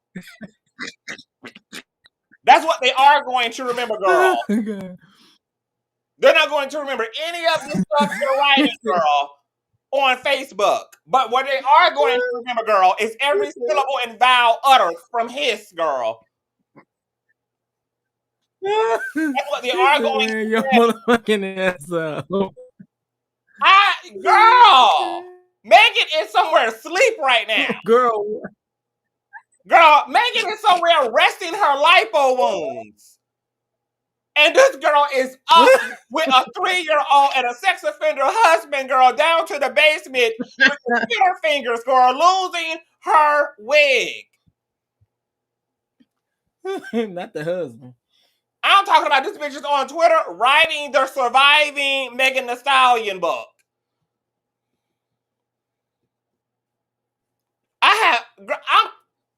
That's what they are going to remember, girl. They're not going to remember any of this stuff you're writing, girl, on Facebook. But what they are going to remember, girl, is every syllable and vowel uttered from his, girl. That's what they are going to remember. Your motherfucking ass up. Girl, Megan is somewhere asleep right now. Girl. Girl, Megan is somewhere resting her lipo wounds. And this girl is up with a 3-year-old and a sex offender husband, girl, down to the basement with her fingers, girl, losing her wig. Not the husband. I'm talking about this bitch is on Twitter writing the surviving Megan Thee Stallion book.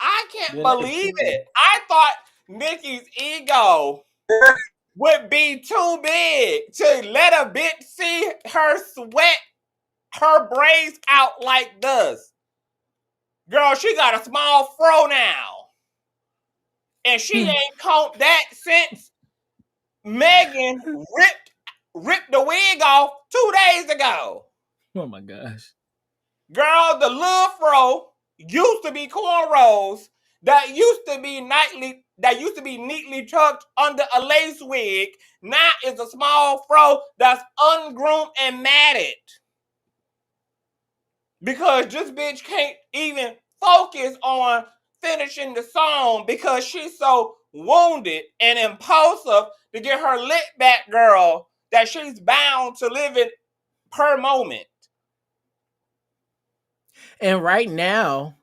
I can't believe it. I thought Nicki's ego would be too big to let a bitch see her sweat her braids out like this. Girl, she got a small fro now. And she ain't combed that since Megan ripped the wig off 2 days ago. Oh my gosh. Girl, the little fro used to be cornrows that used to be neatly tucked under a lace wig. Now it's a small fro that's ungroomed and matted. Because this bitch can't even focus on finishing the song because she's so wounded and impulsive to get her lit back, girl, that she's bound to live it per moment. And right now,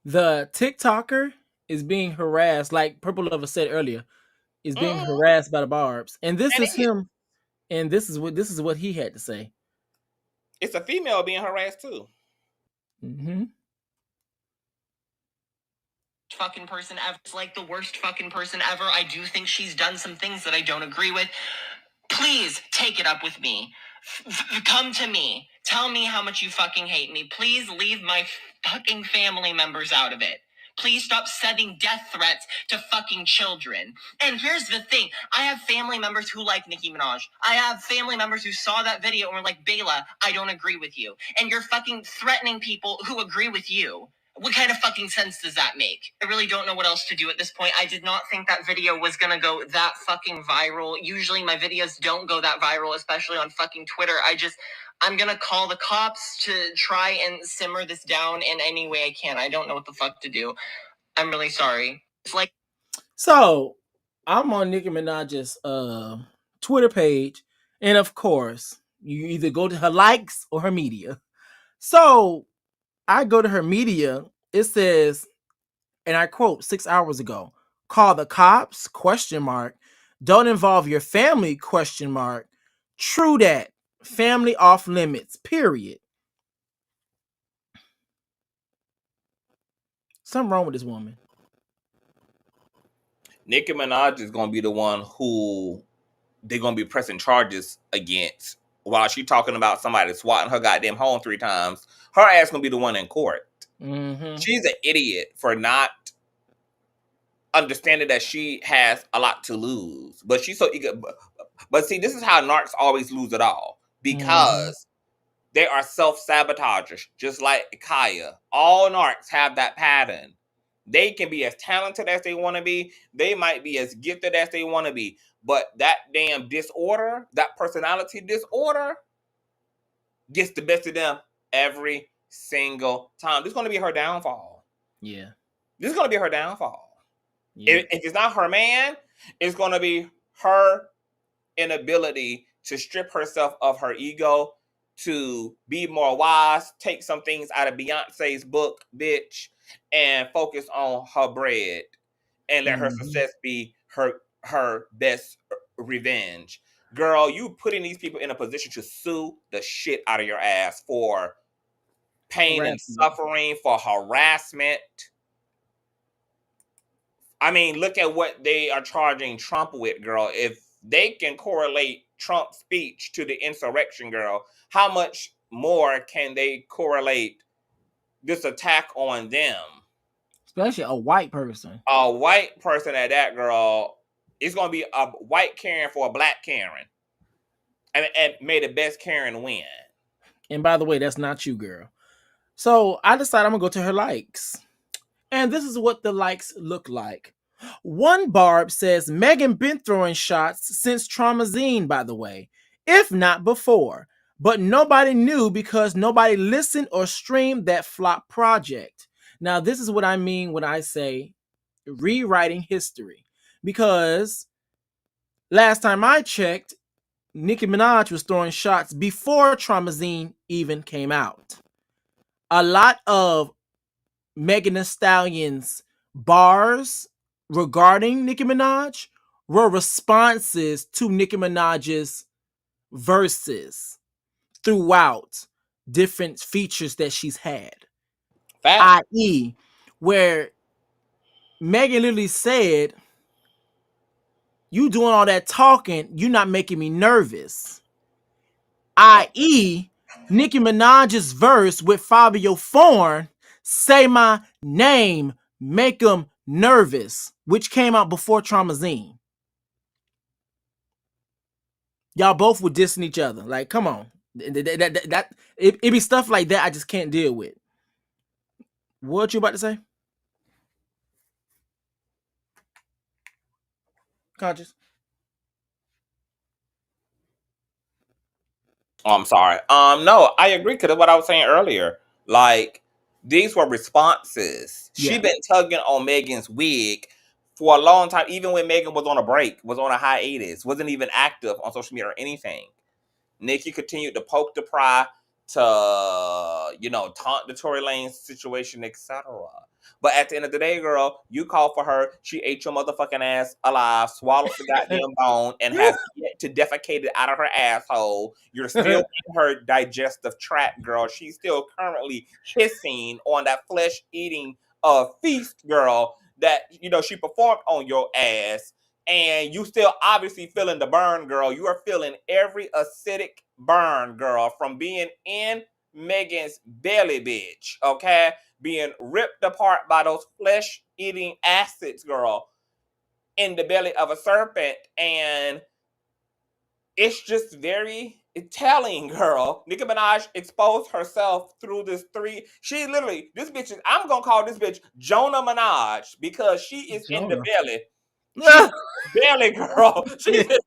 the TikToker is being harassed, like Purple Lover said earlier, is being harassed by the Barbs. And this is him. And this is what he had to say. It's a female being harassed too. Mm-hmm. Fucking person ever. It's like the worst fucking person ever. I do think she's done some things that I don't agree with. Please take it up with me. Come to me. Tell me how much you fucking hate me. Please leave my fucking family members out of it. Please stop sending death threats to fucking children. And here's the thing. I have family members who like Nicki Minaj. I have family members who saw that video and were like, Bela, I don't agree with you. And you're fucking threatening people who agree with you. What kind of fucking sense does that make? I really don't know what else to do at this point. I did not think that video was gonna go that fucking viral. Usually my videos don't go that viral, especially on fucking Twitter. I'm gonna call the cops to try and simmer this down in any way I can. I don't know what the fuck to do. I'm really sorry. It's like... So, I'm on Nicki Minaj's Twitter page, and of course, you either go to her likes or her media. So, I go to her media, it says, and I quote 6 hours ago, call the cops, ? Don't involve your family, ? True that. Family off limits, period. Something wrong with this woman. Nicki Minaj is going to be the one who they're going to be pressing charges against while she talking about somebody swatting her goddamn home 3 times. Her ass going to be the one in court. Mm-hmm. She's an idiot for not understanding that she has a lot to lose. But she's so eager. But see, this is how narcs always lose it all. Because they are self-sabotagers, just like Kaya. All narcs have that pattern. They can be as talented as they want to be. They might be as gifted as they want to be. But that damn disorder, that personality disorder, gets the best of them every single time. This is going to be her downfall. Yeah. This is going to be her downfall. Yeah. If it's not her man, it's going to be her inability to strip herself of her ego, to be more wise, take some things out of Beyonce's book, bitch, and focus on her bread and let her success be her best revenge. Girl, you putting these people in a position to sue the shit out of your ass for pain and suffering, for harassment. I mean, look at what they are charging Trump with, girl. If they can correlate Trump's speech to the insurrection, girl, how much more can they correlate this attack on them? Especially a white person. A white person at that, girl. It's going to be a white Karen for a black Karen. And may the best Karen win. And by the way, that's not you, girl. So I decided I'm going to go to her likes. And this is what the likes look like. One Barb says, Megan been throwing shots since Traumazine, by the way, if not before. But nobody knew because nobody listened or streamed that flop project. Now, this is what I mean when I say rewriting history. Because last time I checked, Nicki Minaj was throwing shots before Traumazine even came out. A lot of Megan Thee Stallion's bars regarding Nicki Minaj were responses to Nicki Minaj's verses throughout different features that she's had. Fact. I.e., where Megan literally said, "You doing all that talking, you not making me nervous." I.e., Nicki Minaj's verse with Fabio Foreign, "Say my name, make them nervous," which came out before Traumazine. Y'all both were dissing each other. Like, come on. It be stuff like that I just can't deal with. What you about to say? Conscious? Oh, I'm sorry. No, I agree because of what I was saying earlier. Like, these were responses. She Yeah. been tugging on Megan's wig for a long time, even when Megan was on a break, was on a hiatus, wasn't even active on social media or anything. Nicki continued to poke the pry, to, you know, taunt the Tory Lanez situation, etc. But at the end of the day, girl, you called for her. She ate your motherfucking ass alive, swallowed the goddamn bone, and has yet to defecate it out of her asshole. You're still in her digestive tract, girl. She's still currently hissing on that flesh-eating feast, girl, that, you know, she performed on your ass. And you still obviously feeling the burn, girl. You are feeling every acidic burn, girl, from being in Megan's belly, bitch. Okay? Being ripped apart by those flesh-eating acids, girl, in the belly of a serpent. And it's just very telling, girl. Nicki Minaj exposed herself through this she literally, this bitch is, I'm gonna call this bitch Jonah Minaj, because she is in the Jonah. belly. She's belly, girl. She's in the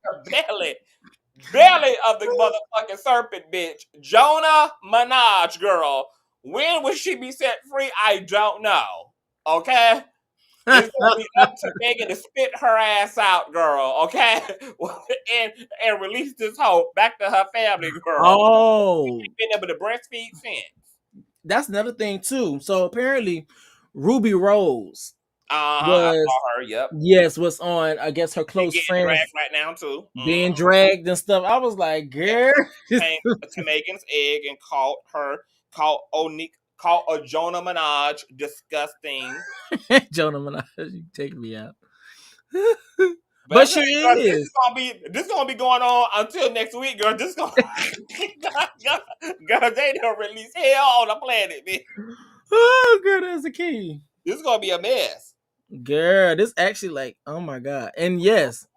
belly of the motherfucking serpent, bitch. Jonah Minaj, girl. When will she be set free? I don't know. Okay? It's gonna be up to Megan to spit her ass out, girl. Okay? and release this hoe back to her family, girl. Oh, She's been able to breastfeed since. that's another thing too. So apparently, Ruby Rose I was, saw her. Yep. yes, was on, I guess, her She's close getting friends dragged right now too. being dragged and stuff. I was like, girl, Came to Megan's egg and called a Jonah Minaj disgusting. Jonah Minaj, you take me out. But But that's she it, girl. is. This is gonna be going on until next week, girl. This gonna girl, they don't release hell on the planet, bitch. Oh, girl, that's the key. This is gonna be a mess. Girl, this actually, like, oh my god. And yes,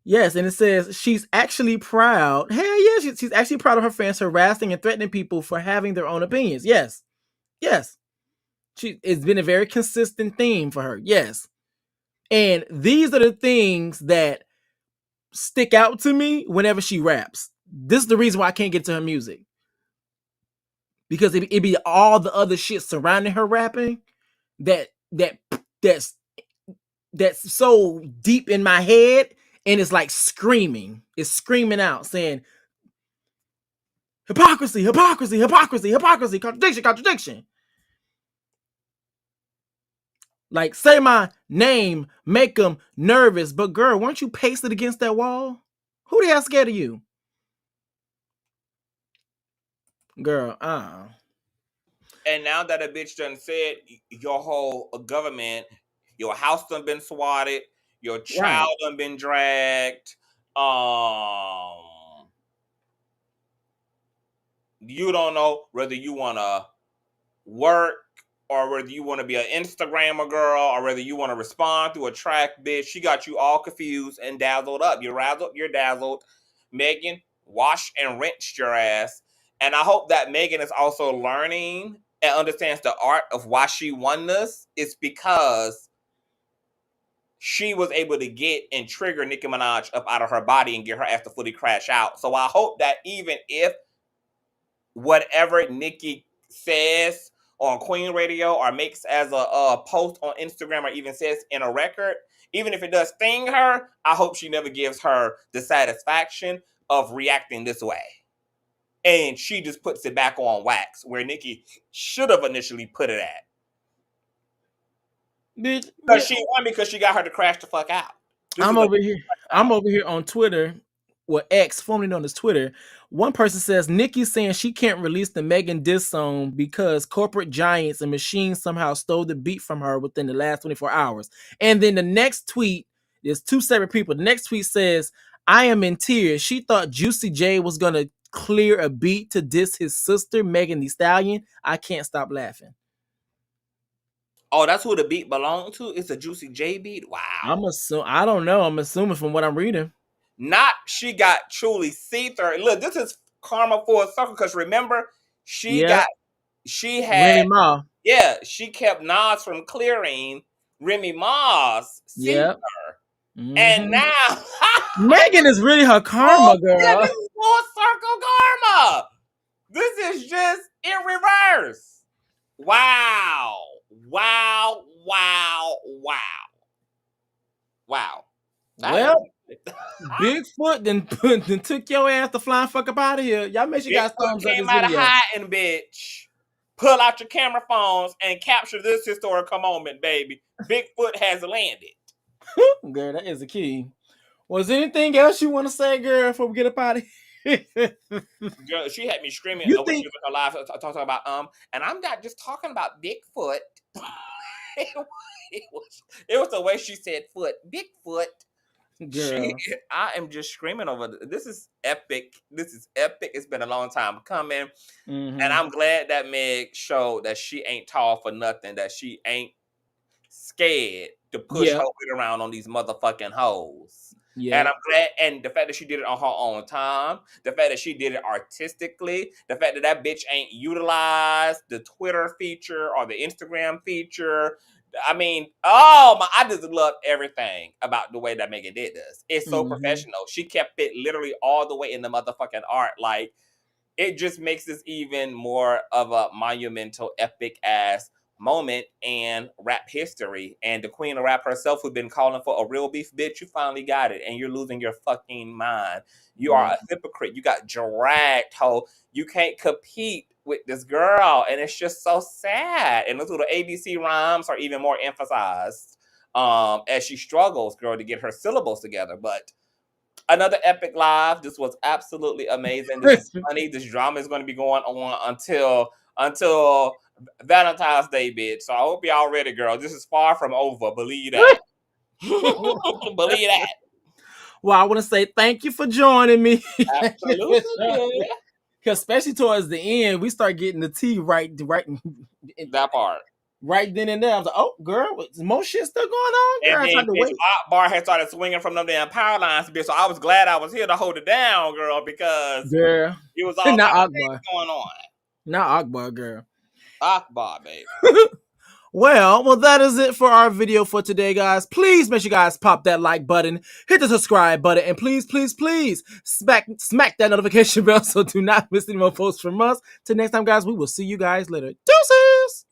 and it says she's actually proud. Hell yeah, she's actually proud of her fans harassing and threatening people for having their own opinions. Yes. It's been a very consistent theme for her. Yes. And these are the things that stick out to me whenever she raps. This is the reason why I can't get to her music. Because it be all the other shit surrounding her rapping that's so deep in my head, and it's like screaming. It's screaming out, saying hypocrisy, contradiction. Like, say my name, make them nervous. But girl, weren't you pasted against that wall? Who the hell scared of you? Girl, And now that a bitch done said your whole government, your house done been swatted, your child done been dragged, you don't know whether you wanna work or whether you want to be an Instagrammer girl or whether you want to respond through a track, bitch. She got you all confused and dazzled up. You're razzled, you're dazzled. Megan, wash and rinse your ass. And I hope that Megan is also learning and understands the art of why she won this. It's because she was able to get and trigger Nicki Minaj up out of her body and get her ass to fully crash out. So I hope that even if whatever Nicki says on Queen Radio or makes as a post on Instagram or even says in a record, even if it does sting her, I hope she never gives her the satisfaction of reacting this way. And she just puts it back on wax where Nicki should have initially put it at. Because she got her to crash the fuck out. I'm over here on Twitter, well, X, formerly known as Twitter. One person says Nicki saying she can't release the Megan diss song because corporate giants and machines somehow stole the beat from her within the last 24 hours. And then the next tweet is two separate people. The next tweet says, I am in tears. She thought Juicy J was gonna clear a beat to diss his sister, Megan Thee Stallion. I can't stop laughing. Oh, that's who the beat belonged to? It's a Juicy J beat? Wow. I don't know. I'm assuming from what I'm reading. Not she got truly see-through. Look, this is karma full circle because remember, she had Remy Ma. Yeah, she kept Nas from clearing Remy Ma's see-through. Mm-hmm. And now Megan is really her karma, girl. Yeah, this is full circle karma. This is just in reverse. Wow. Wow. Well, Bigfoot then took your ass to flying fuck up out of here. Y'all make sure you guys thumbs up this video. video. Hiding, bitch. Pull out your camera phones and capture this historical moment, baby. Bigfoot has landed. Girl, that is the key. Was there anything else you want to say, girl, before we get up out of here? Girl, she had me screaming when she was alive talking about and I'm not just talking about Bigfoot. it was the way she said foot. Bigfoot. Girl. I am just screaming over this. Is epic. This is epic. It's been a long time coming. Mm-hmm. And I'm glad that Meg showed that she ain't tall for nothing, that she ain't scared to push her weight around on these motherfucking hoes. Yeah. And I'm glad, and the fact that she did it on her own time, the fact that she did it artistically, the fact that bitch ain't utilized the Twitter feature or the Instagram feature. I mean, I just love everything about the way that Megan did this. It's so professional. She kept it literally all the way in the motherfucking art. Like, it just makes this even more of a monumental, epic ass moment in rap history. And the queen of rap herself, who'd been calling for a real beef, bitch, you finally got it. And you're losing your fucking mind. You are a hypocrite. You got dragged, ho. You can't compete with this girl. And it's just so sad. And those little ABC rhymes are even more emphasized as she struggles, girl, to get her syllables together. But another epic live. This was absolutely amazing. This is funny. This drama is going to be going on until Valentine's Day, bitch. So I hope y'all ready, girl. This is far from over. Believe that. Believe that. Well, I want to say thank you for joining me. Absolutely. Because especially towards the end, we start getting the tea right that part. Right then and there. I was like, oh, girl, more shit still going on? Girl, and then Akbar had started swinging from them damn power lines, bitch. So I was glad I was here to hold it down, girl, because it was all not Akbar going on. Not Akbar, girl. Akbar, baby. Well, that is it for our video for today, guys. Please make sure you guys pop that like button, hit the subscribe button, and please smack that notification bell so do not miss any more posts from us. Till next time, guys, we will see you guys later. Deuces!